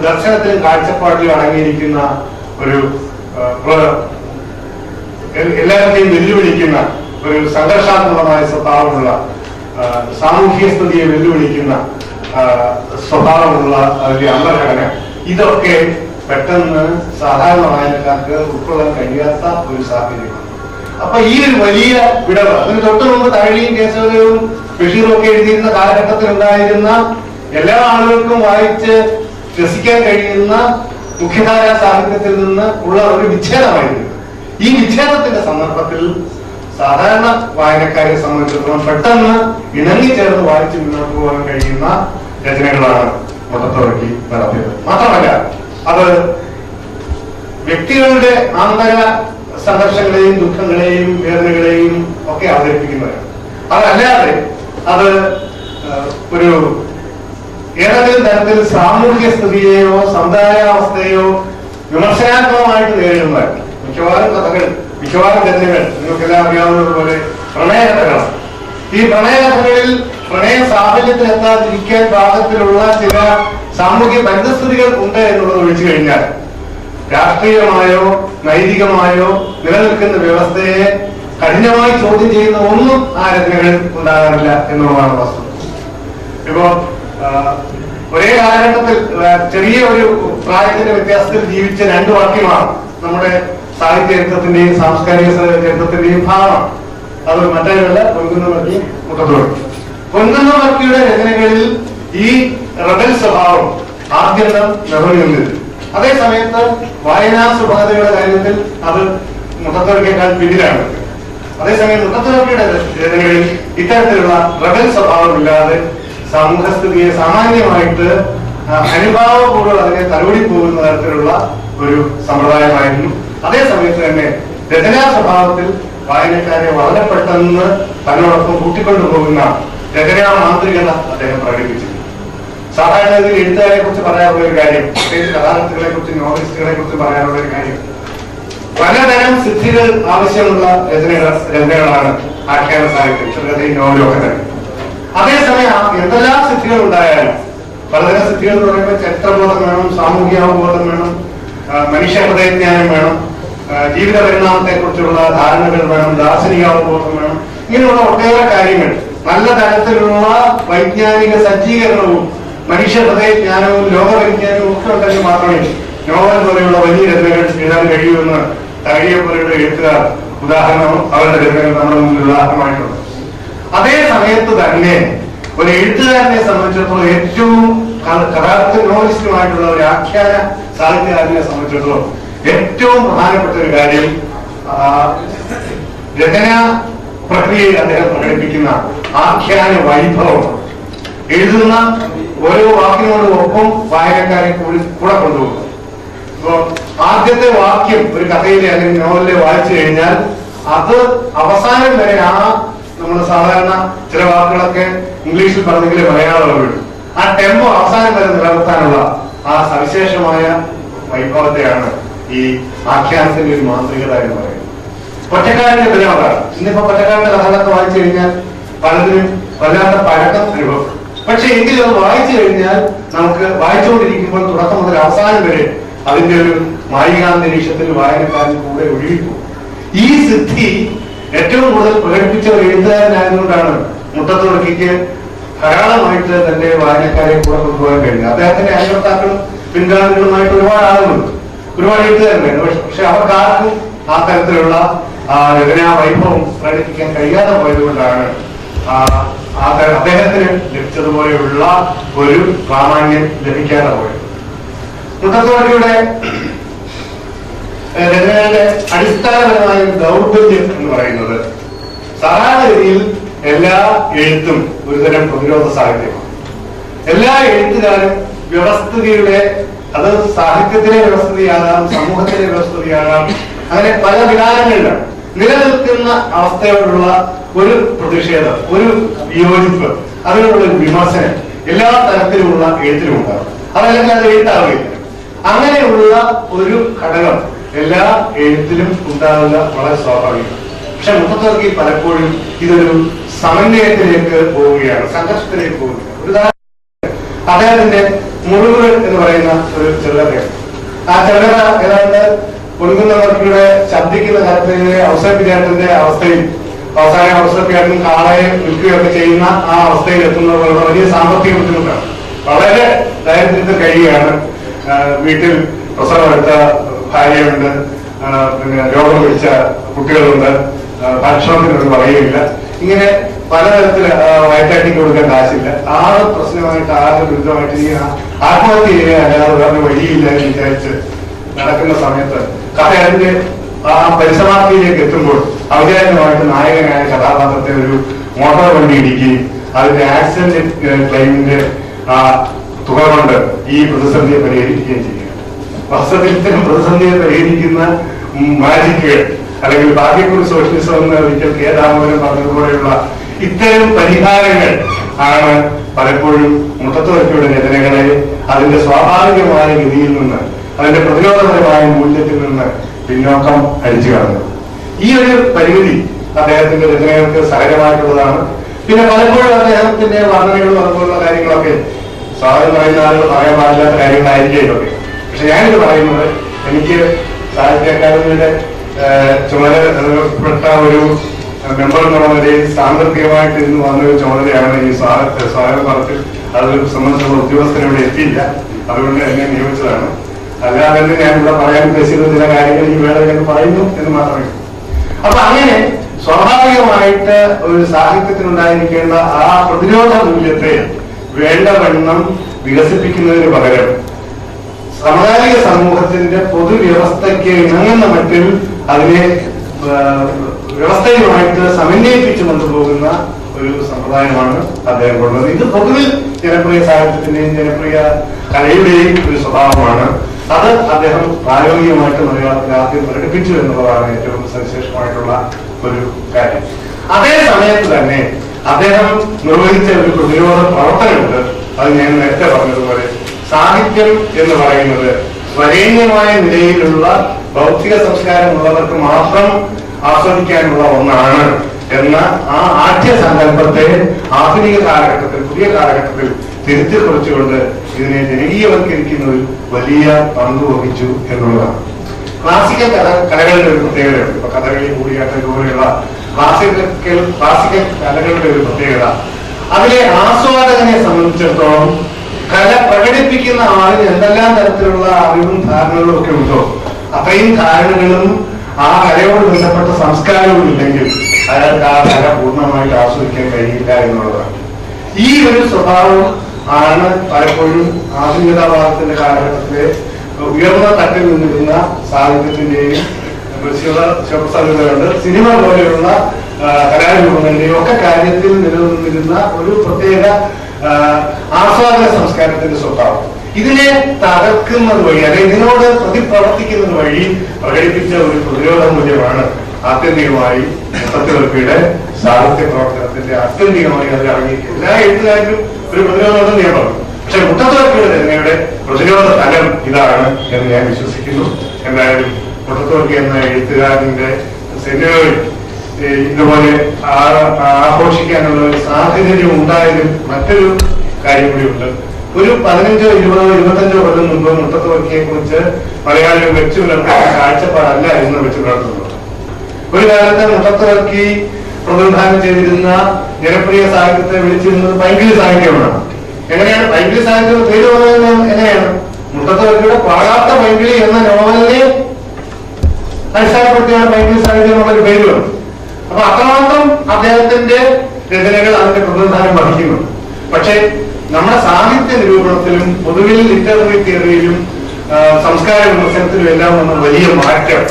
ദർശനത്തിലും കാഴ്ചപ്പാടിലും അടങ്ങിയിരിക്കുന്ന ഒരു എല്ലാവരെയും വെല്ലുവിളിക്കുന്ന ഒരു സംഘർഷാത്മകമായ സ്വഭാവമുള്ള, സാമൂഹ്യ സ്ഥിതിയെ വെല്ലുവിളിക്കുന്ന സ്വഭാവമുള്ള അതിന്റെ അന്തർഘടന, ഇതൊക്കെ പെട്ടെന്ന് സാധാരണ വായനക്കാർക്ക് ഉൾക്കൊള്ളാൻ കഴിയാത്ത ഒരു സാഹചര്യമാണ്. അപ്പൊ ഈ ഒരു വലിയ വിടവ്, അതിന് തൊട്ട് മുമ്പ് തകഴിയും കേശവദേവും ബഷീറും ഒക്കെ എഴുതിയിരുന്ന കാലഘട്ടത്തിൽ ഉണ്ടായിരുന്ന എല്ലാ ആളുകൾക്കും വായിച്ച് രസിക്കാൻ കഴിയുന്ന മുഖ്യധാര സാഹിത്യത്തിൽ നിന്ന് ഉള്ള ഒരു വിച്ഛേദമായിരുന്നു. ഈ വിച്ഛേദത്തിന്റെ സന്ദർഭത്തിൽ സാധാരണ വായനക്കാരെ സംബന്ധിച്ചിടത്തോളം പെട്ടെന്ന് ഇണങ്ങിച്ചേർന്ന് വായിച്ച് മുന്നോട്ട് പോകാൻ കഴിയുന്ന രചനകളാണ് മുട്ടത്തുവർക്കി നടത്തിയത്. മാത്രമല്ല അത് വ്യക്തികളുടെ ആന്തര സംഘർഷങ്ങളെയും ദുഃഖങ്ങളെയും വേദനകളെയും ഒക്കെ അവതരിപ്പിക്കുന്നവരാണ്. അതല്ലാതെ അത് ഒരു ഏതെങ്കിലും തരത്തിൽ സാമൂഹ്യ സ്ഥിതിയെയോ സമുദായാവസ്ഥയെയോ വിമർശനാത്മകമായിട്ട് നേരിടുന്നവരാണ്. മിക്കവാറും കഥകൾ, മിക്കവാറും രചനകൾ നിങ്ങൾക്കെല്ലാം അറിയാവുന്നതുപോലെ പ്രണയകഥകളാണ്. ഈ പ്രണയകഥകളിൽ പ്രണയ സാഫല്യത്തിലെത്താതിരിക്കാൻ പാകത്തിലുള്ള ചില സാമൂഹ്യ പരിതസ്ഥിതികൾ ഉണ്ട് എന്നുള്ളത് ഒഴിച്ചു കഴിഞ്ഞാൽ രാഷ്ട്രീയമായോ നൈതികമായോ നിലനിൽക്കുന്ന വ്യവസ്ഥയെ കഠിനമായി ചോദ്യം ചെയ്യുന്ന ഒന്നും ആ രചനകളിൽ ഉണ്ടാകാറില്ല എന്നുള്ളതാണ് വസ്തുത. ഇപ്പോ ഒരേ കാലഘട്ടത്തിൽ ചെറിയ ഒരു പ്രായത്തിന്റെ വ്യത്യാസത്തിൽ ജീവിച്ച രണ്ടു വാക്യമാണ് നമ്മുടെ സാഹിത്യ ചരിത്രത്തിന്റെയും സാംസ്കാരിക ചരിത്രത്തിന്റെയും ഭാഗമാണ്. അത് മറ്റൊരുമല്ല, പൊൻകുന്നവർക്കി മുട്ടത്തുവർക്കി. പൊൻകുന്നവർക്കിയുടെ രചനകളിൽ ഈ റബൽ സ്വഭാവം ആദ്യം നിറഞ്ഞിരുന്നത്. അതേ സമയത്ത് വായനാ സ്വഭാവതയുടെ കാര്യത്തിൽ അത് മുട്ടത്തുവർക്കിയേക്കാൾ പിന്നിലാണ്. അതേസമയം മുട്ടത്തുവർക്കിയുടെ രചനകളിൽ ഇത്തരത്തിലുള്ള റബൽ സ്വഭാവമില്ലാതെ സമൂഹസ്ഥിതിയെ സാമാന്യമായിട്ട് അനുഭാവപൂർവ്വം അതിനെ തലോടി പോകുന്ന തരത്തിലുള്ള ഒരു സമ്പ്രദായമായിരുന്നു. അതേസമയത്ത് തന്നെ രചനാ സ്വഭാവത്തിൽ വായനക്കാരെ വളരെ പെട്ടെന്ന് തന്നോടൊപ്പം കൂട്ടിക്കൊണ്ടുപോകുന്ന രചനാ മാന്ത്രികത അദ്ദേഹം പ്രകടിപ്പിച്ചിരുന്നു. സാധാരണഗതിയിൽ എഴുത്തുകാരെ കുറിച്ച് പറയാനുള്ള ഒരു കാര്യം, പ്രത്യേകിച്ച് കഥാകൃത്തുകളെ കുറിച്ച്, നോവലിസ്റ്റുകളെ കുറിച്ച് പറയാനുള്ള ഒരു കാര്യം, പലതരം സിദ്ധികൾ ആവശ്യമുള്ള രചനകളാണ് ആഖ്യാന സാഹിത്യം, ചെറുകഥയും നോവലും ഒക്കെ തന്നെ. അതേസമയം എന്തെല്ലാം സിദ്ധികൾ ഉണ്ടായാലും, പലതരം സിദ്ധികൾ എന്ന് പറയുമ്പോൾ ചരിത്രബോധം വേണം, സാമൂഹികാവബോധം വേണം, മനുഷ്യ ഹൃദയജ്ഞാനം വേണം, ജീവിത പരിണാമത്തെ കുറിച്ചുള്ള ധാരണകൾ വേണം, ദാർശനികാവബോധം വേണം, ഇങ്ങനെയുള്ള ഒട്ടേറെ കാര്യങ്ങൾ, നല്ല തരത്തിലുള്ള വൈജ്ഞാനിക സജ്ജീകരണവും മനുഷ്യ ഹൃദയജ്ഞാനവും ലോകവിജ്ഞാനവും ഒക്കെ ഉണ്ടെങ്കിൽ മാത്രമേ നോവൽ പോലെയുള്ള വലിയ രചനകൾ എഴുതാൻ കഴിയുമെന്ന് തകഴിയെ പോലെയുള്ള എഴുത്തുകാർ ഉദാഹരണം, അവരുടെ രചനകൾ നമ്മുടെ മുന്നിൽ ഉദാഹരണമായിട്ടുണ്ട്. അതേ സമയത്ത് തന്നെ ഒരു എഴുത്തുകാരനെ സംബന്ധിച്ചിടത്തോളം, ഏറ്റവും കഥാകൃത്ത് നോവലിസ്റ്റുമായിട്ടുള്ള ഒരു ആഖ്യാന സാഹിത്യകാരനെ സംബന്ധിച്ചിടത്തോളം ഏറ്റവും പ്രധാനപ്പെട്ട ഒരു കാര്യം രചനാ പ്രക്രിയയിൽ അദ്ദേഹം പ്രകടിപ്പിക്കുന്ന ആഖ്യാന വൈഭവം. എഴുതുന്ന ഓരോ വാക്കിനോടൊപ്പം വായനക്കാരെ കൂടെ കൊണ്ടുപോകും. ഇപ്പോ ആദ്യത്തെ വാക്യം ഒരു കഥയിലെ അല്ലെങ്കിൽ നോവലിലെ വായിച്ചു കഴിഞ്ഞാൽ അത് അവസാനം വരെ നമ്മൾ സാധാരണ ചില വാക്കുകളൊക്കെ ഇംഗ്ലീഷിൽ പറഞ്ഞെങ്കിൽ മലയാളം വിടും. ആ ടെമ്പോ അവസാനം വരെ നിലനിർത്താനുള്ള ആ സവിശേഷമായ വൈഭവത്തെയാണ് ഈ ആഖ്യാനത്തിന്റെ ഒരു മാന്ത്രികത എന്ന് പറയുന്നത്. ഒറ്റക്കാരന്റെ ബലമാണ്. ഇന്നിപ്പോ ഒറ്റക്കാരന്റെ കഥകളൊക്കെ വായിച്ചു കഴിഞ്ഞാൽ പലതിനും വല്ലാത്ത പഴക്കം അനുഭവം. പക്ഷെ എങ്കിലും അത് വായിച്ചു കഴിഞ്ഞാൽ നമുക്ക് വായിച്ചുകൊണ്ടിരിക്കുമ്പോൾ തുടക്കം മുതൽ അവസാനം വരെ അതിന്റെ ഒരു മായികാന്തരീക്ഷത്തിൽ വായനക്കാരൻ കൂടെ ഒഴുകിപ്പോകും. ഈ സിദ്ധി ഏറ്റവും കൂടുതൽ പ്രകടിപ്പിച്ച ഒരു എഴുത്തുകാരനായതുകൊണ്ടാണ് മുട്ടത്തുവർക്കിക്ക് ധാരാളമായിട്ട് തന്റെ വായനക്കാരെ കൂടെ കൊണ്ടുപോകാൻ കഴിഞ്ഞത്. അദ്ദേഹത്തിന്റെ അയൽവക്താക്കളും പിൻഗാമികളുമായിട്ട് ഒരുപാട് ആളുകളുണ്ട്, ഒരുപാട് എഴുത്തുകാരുണ്ടായിരുന്നു. പക്ഷെ അവർക്കാർക്കും ആ തരത്തിലുള്ള രചനാ വൈഭവം പ്രകടിപ്പിക്കാൻ കഴിയാതെ പോയതുകൊണ്ടാണ് അദ്ദേഹത്തിന് ലഭിച്ചതുപോലെയുള്ള ഒരു പ്രാമാണ്യം ലഭിക്കാതെ പോയത്. മുട്ടത്തുവർക്കിയുടെ രചനയുടെ അടിസ്ഥാനപരമായ ദൗർബല്യം എന്ന് പറയുന്നത് സാധാരണഗതിയിൽ എല്ലാ എഴുത്തും ഒരുതരം പ്രതിരോധ സാഹിത്യമാണ്. എല്ലാ എഴുത്തുകാരും വ്യവസ്ഥിതിയുടെ, അത് സാഹിത്യത്തിലെ വ്യവസ്ഥിതിയാകാം, സമൂഹത്തിലെ വ്യവസ്ഥിതിയാകാം, അങ്ങനെ പല വികാരങ്ങളിലാണ് നിലനിൽക്കുന്ന അവസ്ഥയോടുള്ള ഒരു പ്രതിഷേധം, ഒരു വിയോജിപ്പ്, അതിനുള്ള ഒരു വിമർശനം എല്ലാ തരത്തിലുമുള്ള എഴുത്തിലും ഉണ്ടാകും. അതല്ലെങ്കിൽ അത് എഴുത്താവുകയില്ല. അങ്ങനെയുള്ള ഒരു ഘടകം എല്ലാ എഴുത്തിലും ഉണ്ടാവുക വളരെ സ്വാഭാവികം. പക്ഷെ മുട്ടത്തുവർക്കി പലപ്പോഴും ഇതൊരു സമന്വയത്തിലേക്ക് പോവുകയാണ്, സംഘർഷത്തിലേക്ക് പോവുകയാണ്. ഒരു അദ്ദേഹത്തിന്റെ മുറിവുകൾ എന്ന് പറയുന്ന ഒരു ചെറുകഥയാണ്. ആ ചെറുകഥ ഏതാണ്ട് പൊൻകുന്നവർക്കിയുടെ ശബ്ദിക്കുന്ന തരത്തിലെ ഔസേപ്പിചേട്ടന്റെ അവസ്ഥയിൽ അവസാനം ഔസേപ്പിചേട്ടൻ കാളയെ വിൽക്കുകയൊക്കെ ചെയ്യുന്ന ആ അവസ്ഥയിൽ എത്തുന്നത് പോലുള്ള വലിയ സാമ്പത്തിക ബുദ്ധിമുട്ടാണ്. വളരെ ദാരിദ്ര്യത്തിൽ കഴിയുകയാണ്. വീട്ടിൽ പ്രസവമെടുത്ത ഭാര്യയുണ്ട്, പിന്നെ രോഗം പിടിച്ച കുട്ടികളുണ്ട്, ഭക്ഷണത്തിനൊന്നും പറയുകയില്ല. ഇങ്ങനെ പലതരത്തിൽ വയറ്റാട്ടിക്ക് കൊടുക്കാൻ കാശില്ല. ആകെ പ്രശ്നമായിട്ട്, ആകെ ദുരിതമായിട്ട് ഈ ആത്മഹത്യ ചെയ്യുക അല്ലാതെ വേറെ വഴിയില്ല എന്ന് വിചാരിച്ച് നടക്കുന്ന സമയത്ത് കഥ അതിന്റെ ആ പരിസമാപ്തിയിലേക്ക് എത്തുമ്പോൾ ഔദ്യോഗികമായിട്ട് നായകനായ കഥാപാത്രത്തെ ഒരു മോട്ടോർ വണ്ടി ഇടിക്കുകയും അതിന്റെ ആക്സിഡന്റ് ക്ലെയിമിന്റെ ആ തുക കൊണ്ട് ഈ പ്രതിസന്ധിയെ പരിഹരിക്കുകയും ചെയ്യുക. വാസ്തവത്തിൽ ഇത്തരം പ്രതിസന്ധിയെ പരിഹരിക്കുന്ന മാജിക്കുകൾ അല്ലെങ്കിൽ ഭാഗ്യക്കുറി സോഷ്യലിസം എന്ന് ഒരിക്കൽ കെ രാമപുരം പറഞ്ഞതുപോലെയുള്ള ഇത്തരം പരിഹാരങ്ങൾ ആണ് പലപ്പോഴും മുട്ടത്തുവർക്കിയുടെ രചനകളെ അതിന്റെ സ്വാഭാവികമായ ഗതിയിൽ നിന്ന് അതിന്റെ പ്രതിരോധപരമായ മൂല്യത്തിൽ നിന്ന് പിന്നോക്കം അടിച്ചു കളഞ്ഞത്. ഈ ഒരു പരിമിതി അദ്ദേഹത്തിന്റെ രചനകൾക്ക് സഹജമായിട്ടുള്ളതാണ്. പിന്നെ പലപ്പോഴും അദ്ദേഹത്തിന്റെ വർണ്ണനകളും അതുപോലുള്ള കാര്യങ്ങളൊക്കെ സ്വാഗതം പറയുന്ന ആളുകൾ പറയാൻ പാടില്ലാത്ത കാര്യങ്ങളായിരിക്കും ഇതൊക്കെ. പക്ഷെ ഞാനിത് പറയുന്നത് എനിക്ക് സാഹിത്യ അക്കാദമിയുടെ ചുമതലപ്പെട്ട ഒരു മെമ്പർ എന്നുള്ള നിലയിൽ സാങ്കേതികമായിട്ട് ഇന്ന് വന്നൊരു ചുമതലയാണ് ഈ സ്വാഗത പറത്തിൽ. അത് സംബന്ധിച്ചുള്ള ഉദ്യോഗസ്ഥൻ ഇവിടെ എത്തിയില്ല, അതുകൊണ്ട് എന്നെ നിയമിച്ചതാണ്. അല്ലാതെ തന്നെ ഞാൻ ഇവിടെ പറയാൻ ഉദ്ദേശിക്കുന്ന ചില കാര്യങ്ങൾ ഈ വേളയിൽ ഞാൻ പറയുന്നു എന്ന് മാത്രമേ. അപ്പൊ അങ്ങനെ സ്വാഭാവികമായിട്ട് ഒരു സാഹിത്യത്തിനുണ്ടായിരിക്കേണ്ട ആ പ്രതിരോധ മൂല്യത്തെ വേണ്ടവണ്ണം വികസിപ്പിക്കുന്നതിന് പകരം സമകാലിക സമൂഹത്തിന്റെ പൊതുവ്യവസ്ഥയ്ക്ക് ഇണങ്ങുന്ന മട്ടിൽ അതിനെ വ്യവസ്ഥയുമായിട്ട് സമന്വയിപ്പിച്ചു കൊണ്ടുപോകുന്ന ഒരു സമ്പ്രദായമാണ് അദ്ദേഹം കൊണ്ടുവന്നത്. ഇത് പൊതുവിൽ ജനപ്രിയ സാഹിത്യത്തിന്റെയും ജനപ്രിയ കലയുടെയും ഒരു സ്വഭാവമാണ്. അത് അദ്ദേഹം പ്രായോഗികമായിട്ട് മലയാളത്തിൽ ആദ്യം പ്രകടിപ്പിച്ചു എന്നുള്ളതാണ് ഏറ്റവും സവിശേഷമായിട്ടുള്ള ഒരു കാര്യം. അതേ സമയത്ത് തന്നെ അദ്ദേഹം നിർവഹിച്ച ഒരു പ്രതിരോധ പ്രവർത്തനമുണ്ട്. അത് ഞാൻ നേരത്തെ പറഞ്ഞതുപോലെ സാഹിത്യം എന്ന് പറയുന്നത് വരേണ്യമായ നിലയിലുള്ള ഭൗതിക സംസ്കാരമുള്ളവർക്ക് മാത്രം ആസ്വദിക്കാനുള്ള ഒന്നാണ് എന്ന ആ ആദ്യ സങ്കല്പത്തെ ആധുനിക കാലഘട്ടത്തിൽ പുതിയ കാലഘട്ടത്തിൽ തിരുത്തി കുറിച്ചുകൊണ്ട് ഇതിനെ ജനകീയവൽക്കരിക്കുന്നതിൽ വലിയ പങ്ക് വഹിച്ചു എന്നുള്ളതാണ്. ക്ലാസിക്കൽ കലകളുടെ ഒരു പ്രത്യേകതയുണ്ട്. ഇപ്പൊ കഥകളി, കൂടിയാട്ടം ഇതുപോലെയുള്ള ക്ലാസിക്കൽ കലകളുടെ ഒരു പ്രത്യേകത, അതിലെ ആസ്വാദകനെ സംബന്ധിച്ചിടത്തോളം കല പ്രകടിപ്പിക്കുന്ന ആളിന് എന്തെല്ലാം തരത്തിലുള്ള അറിവും ധാരണകളും ഒക്കെ ഉണ്ടോ അത്രയും ധാരണകളും ആ കലയോട് ബന്ധപ്പെട്ട സംസ്കാരവും ഇല്ലെങ്കിൽ അയാൾക്ക് ആ കല പൂർണ്ണമായിട്ട് ആസ്വദിക്കാൻ കഴിയില്ല എന്നുള്ളതാണ്. ഈ ഒരു സ്വഭാവം ആണ് പലപ്പോഴും ആധുനികതാവാദത്തിന്റെ കാലഘട്ടത്തിലെ ഉയർന്ന തട്ടിൽ നിന്നിരുന്ന സാഹിത്യത്തിന്റെയും ശിവപ്രസാദുകളുണ്ട് സിനിമ പോലെയുള്ള കലാരൂപങ്ങളുടെയും ഒക്കെ കാര്യത്തിൽ നിലനിന്നിരുന്ന ഒരു പ്രത്യേക ആസ്വാദന സംസ്കാരത്തിന്റെ സ്വഭാവം. ഇതിനെ തകർക്കുന്നത് വഴി അല്ലെങ്കിൽ ഇതിനോട് പ്രതിപ്രവർത്തിക്കുന്നത് വഴി പ്രകടിപ്പിച്ച ഒരു പ്രതിരോധ മൂല്യമാണ് ആത്യന്തികമായി മുട്ടത്തുവർക്കിയുടെ സാഹിത്യ പ്രവർത്തനത്തിന്റെ ആത്യന്തികമായി അത് ഇറങ്ങി. എല്ലാ എഴുത്തുകാരിലും ഒരു പ്രതിരോധം ഞാൻ പറഞ്ഞു. പക്ഷെ മുട്ടത്തുവർക്കിയുടെ രചനയുടെ പ്രതിരോധ തലം ഇതാണ് എന്ന് ഞാൻ വിശ്വസിക്കുന്നു. എന്തായാലും മുട്ടത്തുവർക്കി എന്ന എഴുത്തുകാരന്റെ സിനിമകളിൽ ഇതുപോലെ ആഘോഷിക്കാനുള്ള ഒരു സാഹചര്യം ഉണ്ടായതിൽ മറ്റൊരു കാര്യം കൂടിയുണ്ട്. ഒരു 15, 20, 25 കൊല്ലം മുമ്പ് മുട്ടത്തുവർക്കിയെ കുറിച്ച് മലയാളികൾ വെച്ചു പുലർത്തുന്ന കാഴ്ചപ്പാടല്ല ഇന്ന് വെച്ചു പുലർത്തുന്നത്. ഒരു കാലത്ത് മുട്ടത്തുവർക്കി പ്രതിനിധാനം ചെയ്തിരുന്ന ജനപ്രിയ സാഹിത്യത്തെ വിളിച്ചിരുന്നത് പൈങ്കിളി സാഹിത്യമാണ്. എങ്ങനെയാണ് പൈങ്കിളി സാഹിത്യം പേര് പറയുന്നത്? എങ്ങനെയാണ്? മുട്ടത്തുവർക്കിയുടെ പാടാത്ത പൈങ്കിളി എന്ന നോവലിനെ അടിസ്ഥാനപ്പെടുത്തിയാണ് പൈങ്കിളി സാഹിത്യം എന്നുള്ളൊരു പേര് വന്നത്. അപ്പൊ അത്രമാത്രം അദ്ദേഹത്തിന്റെ രചനകൾ അതിന്റെ പ്രതിനിധാനം വഹിക്കുന്നു. പക്ഷെ നമ്മുടെ സാഹിത്യ നിരൂപണത്തിലും പൊതുവിൽ ലിറ്റററി തിയറിയിലും സംസ്കാര വിമർശനത്തിലും എല്ലാം വന്ന വലിയ മാറ്റം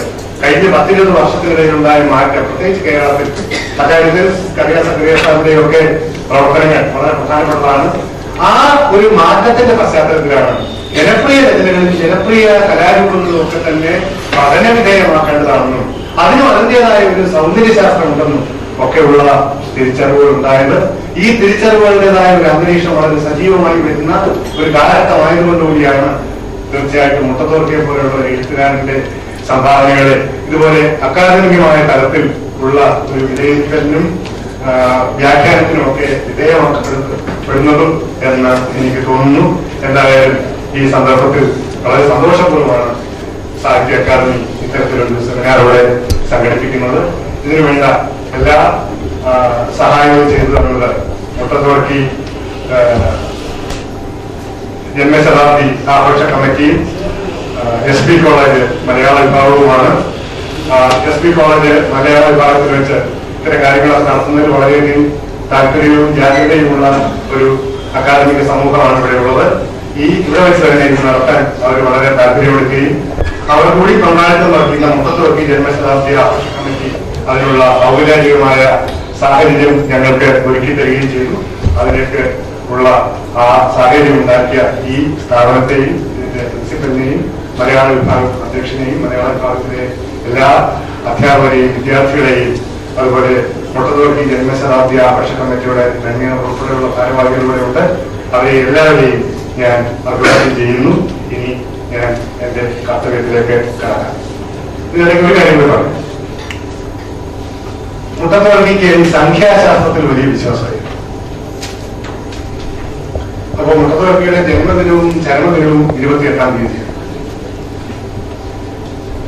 കഴിഞ്ഞ 10-20 വർഷത്തിനിടയിലുണ്ടായ മാറ്റം, പ്രത്യേകിച്ച് കേരളത്തിൽ അക്കാര്യത്തിൽ കവിയ സക്രിയസാറിന്റെയും ഒക്കെ പ്രവർത്തനങ്ങൾ വളരെ പ്രധാനപ്പെട്ടതാണ്. ആ ഒരു മാറ്റത്തിന്റെ പശ്ചാത്തലത്തിലാണ് ജനപ്രിയ രചനകളിൽ ജനപ്രിയ കലാരൂപങ്ങളും ഒക്കെ തന്നെ പഠന വിധേയമാക്കേണ്ടതാണെന്നും അതിനും അതിൻ്റെതായ ഒരു സൗന്ദര്യശാസ്ത്രം ഉണ്ടെന്നും ഒക്കെയുള്ള തിരിച്ചറിവുകൾ ഉണ്ടായത്. ഈ തിരിച്ചറിവുകളുടേതായ ഒരു അന്തരീക്ഷം വളരെ സജീവമായി വരുന്ന ഒരു കാലഘട്ടമായതുകൊണ്ടുകൂടിയാണ് തീർച്ചയായിട്ടും മുട്ടത്തുവർക്കിയെ പോലെയുള്ള ഒരു എഴുത്തുകാരന്റെ സംഭാവനകളെ ഇതുപോലെ അക്കാദമികമായ തലത്തിൽ ഉള്ള ഒരു വിലയിരുത്തലിനും വ്യാഖ്യാനത്തിനും ഒക്കെ വിധേയമാക്കപ്പെടുന്നതും എന്ന് എനിക്ക് തോന്നുന്നു. എന്തായാലും ഈ സന്ദർഭത്തിൽ വളരെ സന്തോഷപൂർവ്വമാണ് സാഹിത്യ അക്കാദമി ഇത്തരത്തിലൊരു സെമിനാർ ഇവിടെ സംഘടിപ്പിക്കുന്നത്. ഇതിനുവേണ്ട എല്ലാ സഹായങ്ങളും ചെയ്തു തന്നത് മുട്ടത്തുവർക്കി ജന്മശതാബ്ദി ആഘോഷ കമ്മിറ്റിയും SP കോളേജ് മലയാള വിഭാഗവുമാണ്. SP കോളേജ് മലയാള വിഭാഗത്തിൽ വെച്ച് ഇത്തരം കാര്യങ്ങളൊക്കെ നടത്തുന്നതിൽ വളരെയധികം താല്പര്യവും ജാഗ്രതയുമുള്ള ഒരു അക്കാദമിക സമൂഹമാണ് ഇവിടെ ഉള്ളത്. ഈ ഇവിടെ വെച്ച് തന്നെ ഇത് നടത്താൻ അവർ വളരെ താല്പര്യമെടുക്കുകയും അവർ കൂടി പങ്കാളിത്തം വഹിക്കുന്ന മുട്ടത്തുവർക്കി ജന്മശതാബ്ദി ആഘോഷ കമ്മിറ്റി അതിനുള്ള ഔപചാരികമായ സാഹചര്യം ഞങ്ങൾക്ക് ഒരുക്കി തരികയും ചെയ്തു. അതിലേക്ക് ഉള്ള ആ സാഹചര്യം ഉണ്ടാക്കിയ ഈ സ്ഥാപനത്തെയും ഇതിന്റെ പ്രിൻസിപ്പലിനെയും മലയാള വിഭാഗം അധ്യക്ഷനെയും മലയാള വിഭാഗത്തിലെ എല്ലാ അധ്യാപകരെയും വിദ്യാർത്ഥികളെയും അതുപോലെ മുട്ടത്തുവർക്കി ജന്മശതാബ്ദി ആഘോഷ കമ്മിറ്റിയുടെ ധന്യ ഉൾപ്പെടെയുള്ള ഭാരവാഹികളിലൂടെ ഉണ്ട്. അവരെ എല്ലാവരെയും ഞാൻ അഭിവാദ്യം ചെയ്യുന്നു. ഇനി ഞാൻ എന്റെ കർത്തവ്യത്തിലേക്ക് കടക്കാം. ഇതിനിടയ്ക്ക് ഒരു കാര്യം കൂടി പറഞ്ഞു. മുട്ടത്തുവർക്കിക്ക് സംഖ്യാശാസ്ത്രത്തിൽ വലിയ വിശ്വാസമായിരുന്നു. അപ്പൊ മുട്ടത്തുവർക്കിയുടെ ജന്മദിനവും ചരമദിനവും 28-ാം തീയതിയാണ്.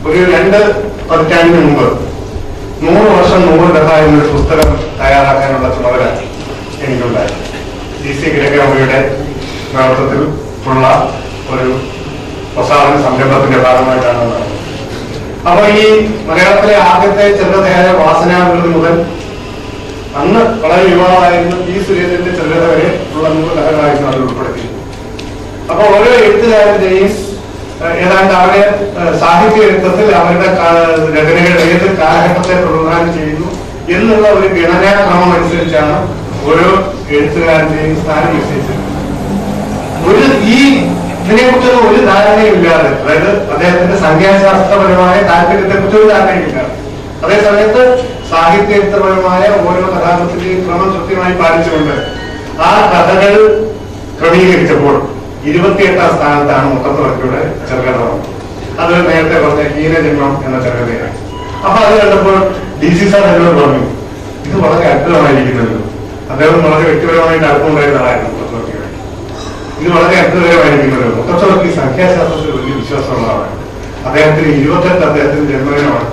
ഒരു 2 പതിറ്റാണ്ടിന് മുമ്പ് 100 വർഷം 100 കഥ എന്നൊരു പുസ്തകം തയ്യാറാക്കാനുള്ള ചുമതല എനിക്കുണ്ടായി. DC ഗ്രഹയുടെ നേതൃത്വത്തിൽ ഉള്ള ഒരു പ്രസാദന സംരംഭത്തിന്റെ ഭാഗമായിട്ടാണ് നടന്നത്. അപ്പൊ ഈ മലയാളത്തിലെ ആദ്യത്തെ ചെറുകഥയായ വാസനാവിരുത് മുതൽ അന്ന് വളരെ യുവാവായിരുന്നു P. സുരേന്ദ്രന്റെ ചെറുകഥ വരെ ഉള്ള 100 കഥകളായിരുന്നു അതിൽ ഉൾപ്പെടുത്തിയത്. അപ്പൊ ഓരോ എഴുത്തുകാരന്റെയും ഏതാണ്ട് അവരെ സാഹിത്യ എഴുത്തത്തിൽ അവരുടെ രചനകൾ ഏത് കാലഘട്ടത്തെ പ്രതിനിധാനം ചെയ്യുന്നു എന്നുള്ള ഒരു ഗണനാക്രമം അനുസരിച്ചാണ് ഓരോ എഴുത്തുകാരന്റെയും സ്ഥാനം നിശ്ചയിച്ചത്. ഈ ഇതിനെക്കുറിച്ചൊന്നും ഒരു ധാരണയുമില്ലാതെ, അതായത് അദ്ദേഹത്തിന്റെ സംഖ്യാശാസ്ത്രപരമായ താല്പര്യത്തെക്കുറിച്ച് ഒരു ധാരണയുമില്ലാതെ, അതേസമയത്ത് സാഹിത്യപരമായ ഓരോ കഥാകൃത്തിന്റെയും ക്രമം കൃത്യമായി പാലിച്ചുകൊണ്ട് ആ കഥകൾ ക്രമീകരിച്ചപ്പോൾ 28-ാം സ്ഥാനത്താണ് മുട്ടത്തുവർക്കിയുടെ ചെറുകഥ. അത് നേരത്തെ പറഞ്ഞ ഹീനജന്മം എന്ന ചെറുകഥയാണ്. അപ്പൊ അത് കണ്ടപ്പോൾ DC സാർ എന്നോട് പറഞ്ഞു, ഇത് വളരെ അത്ഭുതമായിരിക്കുന്നല്ലോ. അദ്ദേഹം വളരെ വ്യക്തിപരമായിട്ട് അടുപ്പമുണ്ടായിരുന്ന ആളായിരുന്നു മുട്ടത്തുവർക്കിയുടെ. ഇത് വളരെ അത്ഭുതകരമായിരിക്കുന്നല്ലോ. മുട്ടത്തുവർക്കി സംഖ്യാശാസ്ത്രത്തിൽ വലിയ വിശ്വാസമുള്ള ആളാണ്. അദ്ദേഹത്തിന് 28 അദ്ദേഹത്തിന്റെ ജന്മദിനമാണ്.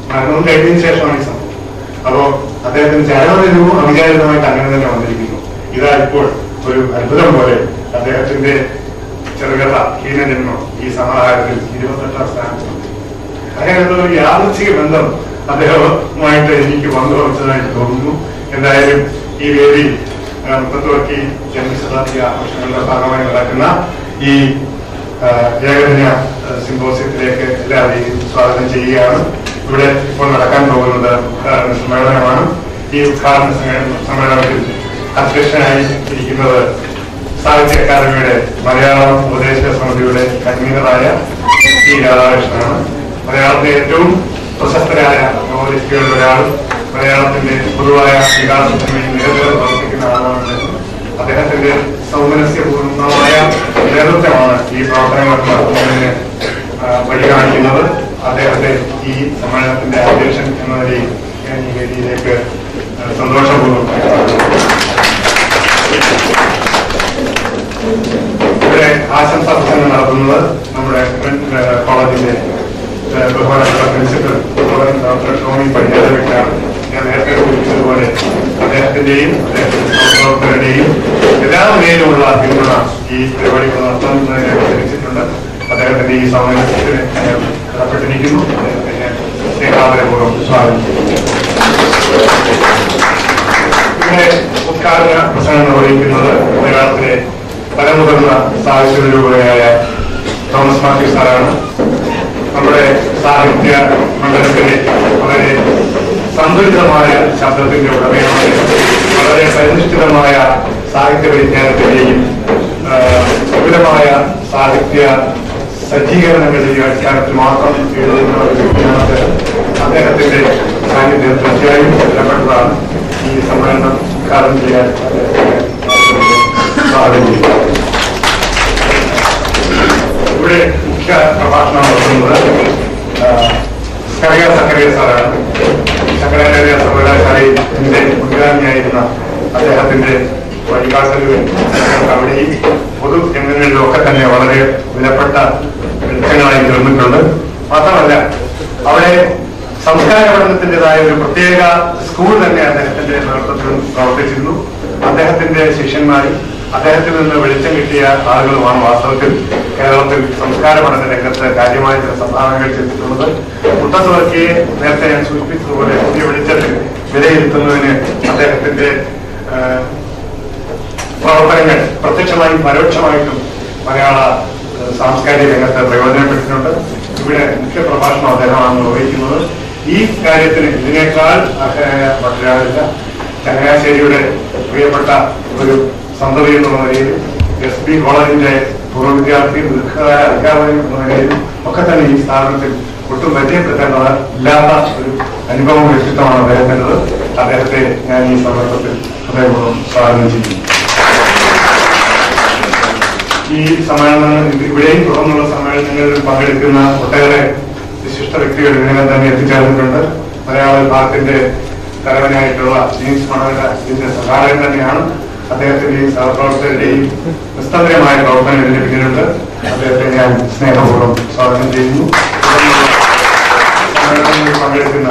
മരണം കഴിഞ്ഞതിന് ശേഷമാണ് ഈ സംഭവം. അപ്പോ അദ്ദേഹത്തിന് ചരമദിനവും അവിചാരിതമായിട്ട് അങ്ങനെ തന്നെ വന്നിരിക്കുന്നു. ഇതാ ഇപ്പോൾ ഒരു അത്ഭുതം പോലെ അദ്ദേഹത്തിന്റെ ചെറുകഥ ഹീനജന്മം ഈ സമാഹാരത്തിൽ 28-ാം സ്ഥാനത്ത്. അങ്ങനെയുള്ള ഒരു യാദൃച്ഛിക ബന്ധം അദ്ദേഹവുമായിട്ട് എനിക്ക് പങ്കുവച്ചതായിട്ട് തോന്നുന്നു. എന്തായാലും ഈ വേദി മുട്ടത്തുവർക്കി ജന്മശതാബ്ദി ആഘോഷങ്ങളുടെ ഭാഗമായി നടക്കുന്ന ഈ ഏകദിന സിമ്പോസിയത്തിലേക്ക് എല്ലാവരെയും സ്വാഗതം ചെയ്യുകയാണ്. ഇവിടെ ഇപ്പോൾ നടക്കാൻ പോകുന്നത് ഉദ്ഘാടന സമ്മേളനമാണ്. ഈ ഉദ്ഘാടന സമ്മേളനത്തിൽ അധ്യക്ഷനായി ഇരിക്കുന്നത് സാഹിത്യ അക്കാദമിയുടെ മലയാളം ഉപദേശക സമിതിയുടെ കൺവീനറായ P. രാധാകൃഷ്ണനാണ്. മലയാളത്തിലെ ഏറ്റവും പ്രശസ്തരായ നോവലിസ്റ്റുകളിൽ ഒരാൾ, മലയാളത്തിന്റെ പൊതുവായ വികാസത്തിന് വേണ്ടി നിരന്തരം പ്രവർത്തിക്കുന്ന ആളാണ്. അദ്ദേഹത്തിന്റെ സൗമനസ്യപൂർണമായ നേതൃത്വമാണ് ഈ പ്രവർത്തനങ്ങൾ നടത്തുന്നതിന് വഴി കാണിക്കുന്നത്. അദ്ദേഹത്തെ ഈ സമ്മേളനത്തിന്റെ അധ്യക്ഷൻ എന്ന നിലയിൽ ഞാൻ ഈ വേദിയിലേക്ക് സന്തോഷപൂർവ്വം ഇവിടെ ആശംസാ പ്രസംഗം നടത്തുന്നത് നമ്മുടെ കോളേജിന്റെ ബഹുമാനപ്പെട്ട പ്രിൻസിപ്പൽ ഡോക്ടർ ടോമി പടിഞ്ഞാറേക്കാണ്. ഞാൻ നേരത്തെ സൂചിപ്പിച്ചതുപോലെ അദ്ദേഹത്തിന്റെയും അദ്ദേഹത്തിന്റെ സഹപ്രവർത്തകരുടെയും എല്ലാ നിലയിലുമുള്ള പിന്തുണ ഈ പരിപാടികൾ നടത്തുന്നതിനെ ലഭിച്ചിട്ടുണ്ട്. അദ്ദേഹത്തിന്റെ ഈ സമ്മേളനത്തിന് കടപ്പെട്ടിരിക്കുന്നു. അദ്ദേഹത്തെ ഞാൻ സ്നേഹാദരപൂർവ്വം സ്വാഗതം ചെയ്യുന്നു. ഇവിടെ ഉദ്ഘാടന പ്രസംഗം നിർവഹിക്കുന്നത് മലയാളത്തിലെ പരമുതിർന്ന സാഹിത്യരൂപയായ തോമസ് മാത്യു സാറാണ്. നമ്മുടെ സാഹിത്യ മണ്ഡലത്തിലെ വളരെ സന്തുലിതമായ ശബ്ദത്തിന്റെ ഉടമയാണ്. വളരെ പരിനിഷ്ഠിതമായ സാഹിത്യ പരിജ്ഞാനത്തിന്റെയും വിപുലമായ സാഹിത്യ സജ്ജീകരണങ്ങളുടെയും അടിസ്ഥാനത്തിൽ മാത്രം എഴുതുന്ന ഒരു വ്യക്തിയാണ് അദ്ദേഹത്തിന്റെ സാന്നിധ്യം തീർച്ചയായും ബലപ്പെട്ടതാണ്. ഈ സമ്മേളനം ഉദ്ഘാടനം ചെയ്യാൻ സ്വാഗതം ചെയ്തു. ഇവിടെ മുഖ്യ പ്രഭാഷണം നടത്തുന്നത് സ്കറിയ സക്കറിയ സാറാണ്. ശങ്കരാചാര്യ സർവകലാശാലയിൽ എന്റെ മുൻഗാമിയായിരുന്ന അദ്ദേഹത്തിന്റെ വഴികാട്ടലുകൾ അവിടെയും പൊതു രംഗങ്ങളിലും ഒക്കെ തന്നെ വളരെ വിലപ്പെട്ട വെളിച്ചങ്ങളായി തീർന്നിട്ടുണ്ട്. മാത്രമല്ല അവിടെ സംസ്കാര പഠനത്തിൻ്റെതായ ഒരു പ്രത്യേക സ്കൂൾ തന്നെ അദ്ദേഹത്തിന്റെ നേതൃത്വത്തിൽ പ്രവർത്തിച്ചിരുന്നു. അദ്ദേഹത്തിന്റെ ശിഷ്യന്മാരും അദ്ദേഹത്തിൽ നിന്ന് വെളിച്ചം കിട്ടിയ ആളുകളുമാണ് വാസ്തവത്തിൽ കേരളത്തിൽ സംസ്കാര പഠന രംഗത്ത് കാര്യമായ ചില സംഭാവനകൾ ചെയ്തിട്ടുള്ളത്. മുട്ടത്തുവർക്കിയെ നേരത്തെ ഞാൻ സൂചിപ്പിച്ചതുപോലെ പുതിയ വെളിച്ചത്തിൽ വിലയിരുത്തുന്നതിന് അദ്ദേഹത്തിന്റെ പ്രവർത്തനങ്ങൾ പ്രത്യക്ഷമായും പരോക്ഷമായിട്ടും മലയാള സാംസ്കാരിക രംഗത്ത് പ്രയോജനപ്പെട്ടിട്ടുണ്ട്. ഇവിടെ മുഖ്യ പ്രഭാഷണം അദ്ദേഹമാണ് നിർവഹിക്കുന്നത്. ഈ കാര്യത്തിന് ഇതിനേക്കാൾ അർഹനായ മറ്റൊരാളില്ല. ചങ്ങനാശ്ശേരിയുടെ പ്രിയപ്പെട്ട ഒരു സന്തതി എന്നുള്ള നിലയിൽ, SB കോളേജിന്റെ പൂർവ്വ വിദ്യാർത്ഥി, ദീർഘകാല അധ്യാപകൻ എന്ന നിലയിൽ ഒക്കെ തന്നെ ഈ സ്ഥാപനത്തിൽ ഒട്ടും പരിചയപ്പെടുത്തേണ്ടത് ഇല്ലാത്ത ഒരു അനുഭവം വ്യക്തിത്വമാണ് അദ്ദേഹത്തിൻ്റെത്. അദ്ദേഹത്തെ ഞാൻ ഈ സന്ദർഭത്തിൽ ഹൃദയപൂർവ്വം സ്വാഗതം ചെയ്യുന്നു. ഈ സമ്മേളനം ഇവിടെയും തുടർന്നുള്ള സമ്മേളനങ്ങളിൽ പങ്കെടുക്കുന്ന ഒട്ടേറെ വിശിഷ്ട വ്യക്തികൾ ഇതിനകം തന്നെ എത്തിച്ചേർന്നിട്ടുണ്ട്. മലയാള വിഭാഗത്തിന്റെ തലവനായിട്ടുള്ള ജെയിംസ് മണവര ഇതിന്റെ സഹായം തന്നെയാണ്. അദ്ദേഹത്തിന്റെയും സഹപ്രവർത്തകരുടെയും നിസ്തന്ത്രമായ പ്രവർത്തനം ഇതിന് പിന്നിലുണ്ട്. അദ്ദേഹത്തെ ഞാൻ സ്നേഹപൂർവ്വം സ്വാഗതം ചെയ്യുന്നു. സമ്മേളനങ്ങളിൽ പങ്കെടുക്കുന്ന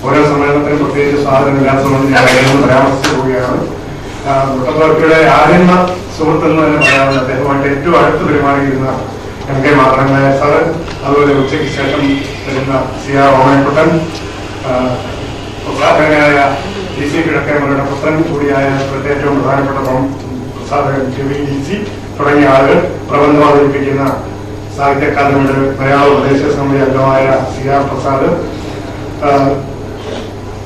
ഓരോ സമ്മേളനത്തിനും പ്രത്യേകിച്ച് സ്വാഗതമില്ലാത്തതുകൊണ്ട് ഞാൻ അതിനൊന്ന് പരാമർശിച്ചു പോവുകയാണ്. മുട്ടത്തോർക്കിയുടെ ആദ്യമ സുഹൃത്ത് എന്ന് തന്നെ പറയാവുന്ന, അദ്ദേഹമായിട്ട് ഏറ്റവും അടുത്ത് പെരുമാറിയിരുന്ന MK മാത്രമല്ല സാറ്, അതുപോലെ ഉച്ചയ്ക്ക് ശേഷം വരുന്ന CR ഓമനക്കുട്ടൻ, പ്രസാധകനായ DC കിഴക്കേമലയുടെ പുത്രൻ കൂടിയായ ഏറ്റവും പ്രധാനപ്പെട്ട പ്രസാധകൻ KVDC തുടങ്ങിയ ആളുകൾ, പ്രബന്ധം അവതരിപ്പിക്കുന്ന സാഹിത്യ അക്കാദമിയുടെ മലയാള ഉപദേശക സമിതി അംഗമായ CR പ്രസാദ്,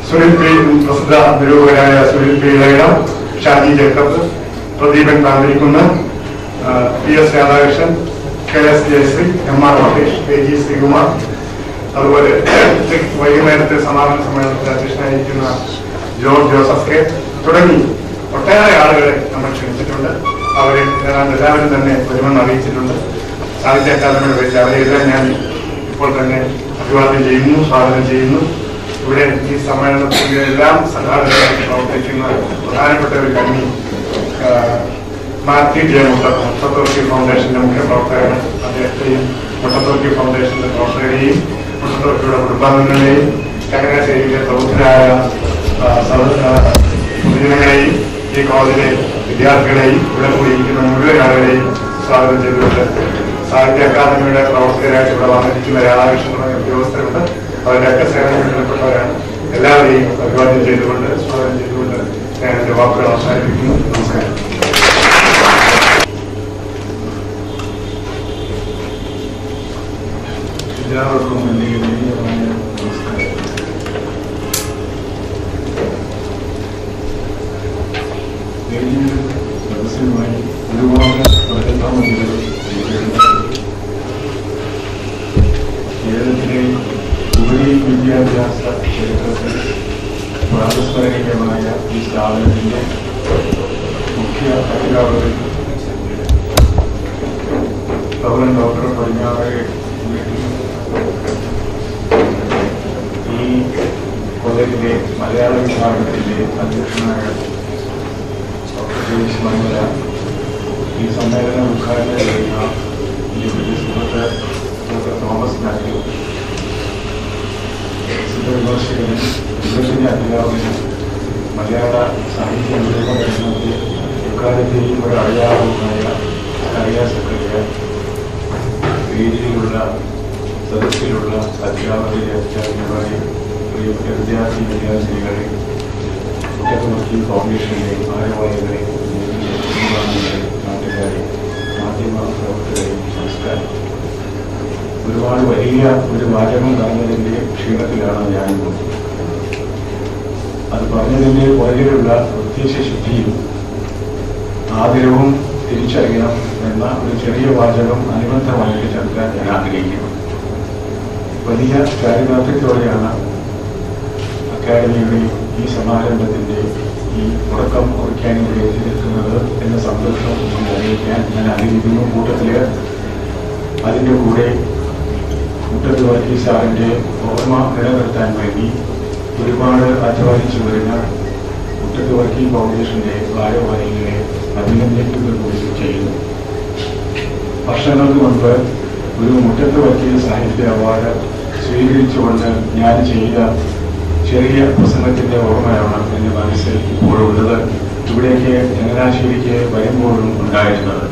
സുനിൽ പി, പ്രസിദ്ധ നിരൂപകരായ Sunil P Ilayidam, Shaji Jacob, Pradeepan Thamarikkunnu, PS Radhakrishnan, KS Jayasree, MR Mahesh, AG Sreekumar, അതുപോലെ വൈകുന്നേരത്തെ സമാപന സമ്മേളനത്തിൽ അധ്യക്ഷനായിരിക്കുന്ന ജോർജ് ജോസഫ് കെ തുടങ്ങി ഒട്ടേറെ ആളുകളെ നമ്മൾ ക്ഷണിച്ചിട്ടുണ്ട്. അവരെ എല്ലാവരും തന്നെ വരുമെന്ന് അറിയിച്ചിട്ടുണ്ട്. സാഹിത്യ അക്കാദമിയുടെ പേരിൽ അവരെല്ലാം ഞാൻ ഇപ്പോൾ തന്നെ അഭിവാദ്യം ചെയ്യുന്നു, സ്വാഗതം ചെയ്യുന്നു. ഇവിടെ ഈ സമ്മേളനത്തിന്റെ എല്ലാം സംഘാടകരായി പ്രവർത്തിക്കുന്ന പ്രധാനപ്പെട്ട ഒരു കണ്ണി മാത്യു ജെ മുട്ടത്തോർക്കി ഫൗണ്ടേഷന്റെ മുഖ്യ പ്രവർത്തകരാണ്. അദ്ദേഹത്തെയും മുട്ടത്തോർക്കി ഫൗണ്ടേഷന്റെ പ്രവർത്തകരെയും മുട്ടത്തോർക്കിയുടെ കുടുംബാംഗങ്ങളെയും ചങ്ങനാശ്ശേരിയിലെ പ്രമുഖരായ പൊതുജനങ്ങളെയും ഈ കോളേജിലെ വിദ്യാർത്ഥികളെയും ഇവിടെ കൂടിയിരിക്കുന്ന മുഴുവൻ ആളുകളെയും സ്വാഗതം ചെയ്തുകൊണ്ട് സാഹിത്യ അക്കാദമിയുടെ പ്രവർത്തകരായിട്ട് ഇവിടെ വന്നിരിക്കുന്ന രാധാകൃഷ്ണൻ തുടങ്ങിയ ഉദ്യോഗസ്ഥരുണ്ട്. അവരുടെയൊക്കെ സേവനത്തിൽ ബന്ധപ്പെട്ടവരാണ്. എല്ലാവരെയും അഭിവാദ്യം ചെയ്തുകൊണ്ട് സ്വാഗതം ചെയ്തുകൊണ്ട് ഞാൻ എന്റെ വാക്കുകൾ അവസാനിപ്പിക്കുന്നു. നമസ്കാരം. എല്ലാവർക്കും എൻ്റെ വിനീതമായ നമസ്കാരം. സദസ്യമായി ഒരുപാട് പ്രകടനങ്ങൾ കേരളത്തിലെ ഉപരി വിദ്യാഭ്യാസ ചരിത്രത്തിൽ പ്രാതസ്മരണീയമായ ഈ സ്ഥാപനത്തിൻ്റെ മുഖ്യ അധ്യാപകൻ പ്രൊഫസർ ഡോക്ടർ പടിഞ്ഞാറേ ഈ കോളേജിലെ മലയാള വിഭാഗത്തിൻ്റെ അധ്യക്ഷനായ ഡോക്ടർ ജെയിംസ് മണവര, ഈ സമ്മേളനം ഉദ്ഘാടനം ചെയ്യുന്ന ഈ സുഹൃത്ത് ഡോക്ടർ തോമസ് മാത്യു, വിമർശകനും വിമർശന അധ്യാപകനും മലയാള സാഹിത്യ രൂപകരണത്തിൽ എക്കാലത്തെയും ഒരു അടയാളവുമായ സെക്രട്ടറി, വേദിയിലുള്ള സദസ്സിലുള്ള അധ്യാപകരെ, അധ്യാപികമാരെ, പ്രിയപ്പെട്ട വിദ്യാർത്ഥിനികളെ, മുട്ടത്തോർക്കി ഫൗണ്ടേഷനിലെ ഭാരവാഹികളെ, നാട്ടുകാരെ, മാധ്യമ പ്രവർത്തകരെ, നമസ്കാരം. ഒരുപാട് വലിയ ഒരു വാചകം പറഞ്ഞതിൻ്റെ ക്ഷീണത്തിലാണ് ഞാനിപ്പോൾ. അത് പറഞ്ഞതിൻ്റെ പുറകിലുള്ള ഉദ്ദേശശുദ്ധിയും ആദരവും തിരിച്ചറിയണം എന്ന ഒരു ചെറിയ വാചകം അനുബന്ധമായിട്ട് ചേർക്കാൻ ഞാൻ ആഗ്രഹിക്കുന്നു. വലിയ ചാരിതാർത്ഥ്യത്തോടെയാണ് അക്കാദമിയുടെ ഈ സമാരംഭത്തിൻ്റെ ഈ തുടക്കം കുറിക്കാൻ ഇവിടെ എത്തിനിൽക്കുന്നത് എന്ന സന്തോഷം അറിയിക്കാൻ ഞാൻ ആഗ്രഹിക്കുന്നു. കൂട്ടത്തിൽ അതിൻ്റെ കൂടെ മുട്ടത്തോർക്കി സാറിൻ്റെ ഓർമ്മ നിലനിർത്താൻ വേണ്ടി ഒരുപാട് അധ്വാനിച്ചു വരുന്ന മുട്ടത്തോർക്കി ഫൗണ്ടേഷന്റെ ഭാരവാഹികളെ അഭിനന്ദിക്കുക കൂടി ചെയ്യുന്നു. വർഷങ്ങൾക്ക് മുൻപ് ഒരു മുട്ടത്തോർക്കി സാഹിത്യ അവാർഡ് സ്വീകരിച്ചുകൊണ്ട് ഞാൻ ചെയ്ത ചെറിയ പ്രസംഗത്തിന്റെ ഓർമ്മയാണ് എൻ്റെ മനസ്സിൽ ഇപ്പോഴുള്ളത്. ഇവിടേക്ക് ചങ്ങനാശ്ശേരിക്ക് വരുമ്പോഴും ഉണ്ടായിരുന്നത്.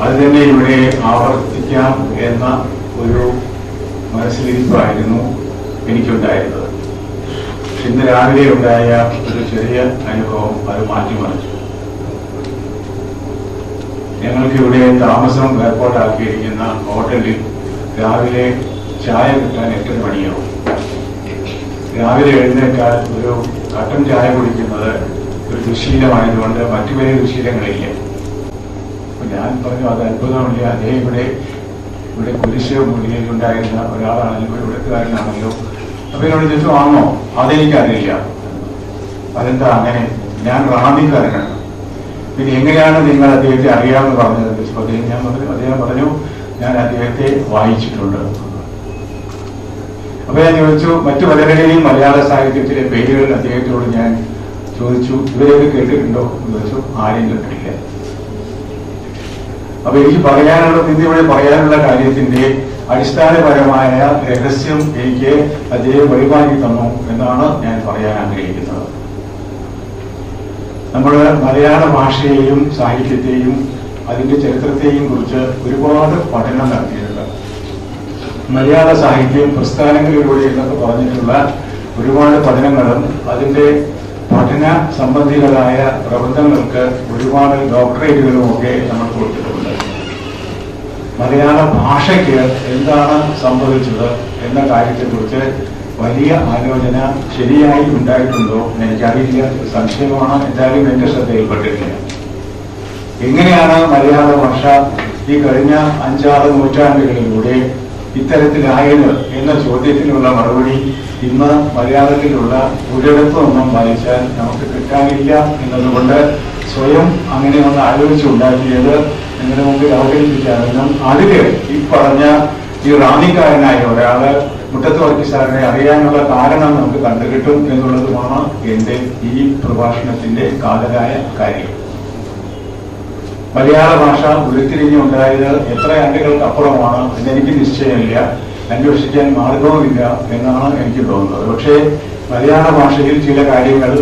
അത് തന്നെ ഇവിടെ ആവർത്തിക്കാം എന്ന ഒരു മനസ്സിലിരിപ്പായിരുന്നു എനിക്കുണ്ടായിരുന്നത്. ഇന്ന് രാവിലെ ഉണ്ടായ ഒരു ചെറിയ അനുഭവം അത് മാറ്റിമറിച്ചു. ഞങ്ങൾക്ക് ഇവിടെ താമസം ഏർപ്പാടാക്കിയിരിക്കുന്ന ഹോട്ടലിൽ രാവിലെ ചായ കിട്ടാൻ 8 മണിയാവും. രാവിലെ എഴുന്നേറ്റാൽ ഒരു കട്ടൻ ചായ കുടിക്കുന്നത് ഒരു ദുശീലമായതുകൊണ്ട് മറ്റു പേരെ ദുശീലങ്ങളില്ല. അപ്പൊ ഞാൻ പറഞ്ഞു അത് അത്ഭുതമില്ല, അതേ ഇവിടെ കുരിശ് മൂല്യയിലുണ്ടായിരുന്ന ഒരാളാണല്ലോ, ഇവിടുത്തുകാരനാണല്ലോ. അപ്പൊ എന്നോട് ചോദിച്ചു ആണോ? അതെനിക്കറിയില്ല. അതെന്താ അങ്ങനെ? ഞാൻ റാന്നിക്കാരനാണ്. പിന്നെ എങ്ങനെയാണ് നിങ്ങൾ അദ്ദേഹത്തെ അറിയാമെന്ന് പറഞ്ഞത്? അദ്ദേഹം പറഞ്ഞു ഞാൻ അദ്ദേഹത്തെ വായിച്ചിട്ടുണ്ട്. അപ്പൊ ഞാൻ ചോദിച്ചു മറ്റു പലരുടെയും മലയാള സാഹിത്യത്തിലെ പേരുകൾ അദ്ദേഹത്തോട് ഞാൻ ചോദിച്ചു, ഇവരെയൊക്കെ കേട്ടിട്ടുണ്ടോ എന്ന് ചോദിച്ചു. ആരെയും കേട്ടിട്ടില്ല. അപ്പൊ എനിക്ക് ഇവിടെ പറയാനുള്ള കാര്യത്തിന്റെ അടിസ്ഥാനപരമായ രഹസ്യം എനിക്ക് അദ്ദേഹം വെളിവാക്കി തന്നു എന്നാണ് ഞാൻ പറയാൻ ആഗ്രഹിക്കുന്നത്. നമ്മുടെ മലയാള ഭാഷയെയും സാഹിത്യത്തെയും അതിന്റെ ചരിത്രത്തെയും കുറിച്ച് ഒരുപാട് പഠനം നടത്തിയിട്ടുണ്ട്. മലയാള സാഹിത്യം പ്രസ്ഥാനങ്ങളിലൂടെ എന്നൊക്കെ പറഞ്ഞിട്ടുള്ള ഒരുപാട് പഠനങ്ങളും അതിന്റെ പഠന സംബന്ധികളായ പ്രബന്ധങ്ങൾക്ക് ഒരുപാട് ഡോക്ടറേറ്റുകളും ഒക്കെ നമ്മൾ കൊടുത്തിട്ടുണ്ട്. മലയാള ഭാഷയ്ക്ക് എന്താണ് സംഭവിച്ചത് എന്ന കാര്യത്തെക്കുറിച്ച് വലിയ ആലോചന ശരിയായി ഉണ്ടായിട്ടുണ്ടോ എനിക്കറിയില്ല, സംശയമാണ്. എന്തായാലും എന്റെ ശ്രദ്ധയിൽപ്പെട്ടിട്ടില്ല. എങ്ങനെയാണ് മലയാള ഭാഷ ഈ കഴിഞ്ഞ 5-6 നൂറ്റാണ്ടുകളിലൂടെ ഇത്തരത്തിലായത് എന്ന ചോദ്യത്തിനുള്ള മറുപടി ഇന്ന് മലയാളത്തിലുള്ള ഒരിടത്തുനിന്നും വായിച്ചാൽ നമുക്ക് കിട്ടാനില്ല എന്നതുകൊണ്ട് സ്വയം അങ്ങനെ ഒന്ന് ആലോചിച്ചുണ്ടാക്കിയത് നിങ്ങളുടെ മുമ്പിൽ അവതരിപ്പിക്കാമെന്നും അതില് ഈ പറഞ്ഞ ഈ റാന്നിക്കാരനായ ഒരാള് മുട്ടത്ത് വർഗീസ് സാറിനെ അറിയാനുള്ള കാരണം നമുക്ക് കണ്ടുകിട്ടും എന്നുള്ളതുമാണ് എന്റെ ഈ പ്രഭാഷണത്തിന്റെ കാതലായ കാര്യം. മലയാള ഭാഷ ഉരുത്തിരിഞ്ഞുണ്ടായത് എത്ര ആണ്ടുകൾക്ക് അപ്പുറമാണ് എന്നെനിക്ക് നിശ്ചയമില്ല, അന്വേഷിക്കാൻ മാർഗവുമില്ല എന്നാണ് എനിക്ക് തോന്നുന്നത്. പക്ഷേ മലയാള ഭാഷയിൽ ചില കാര്യങ്ങൾ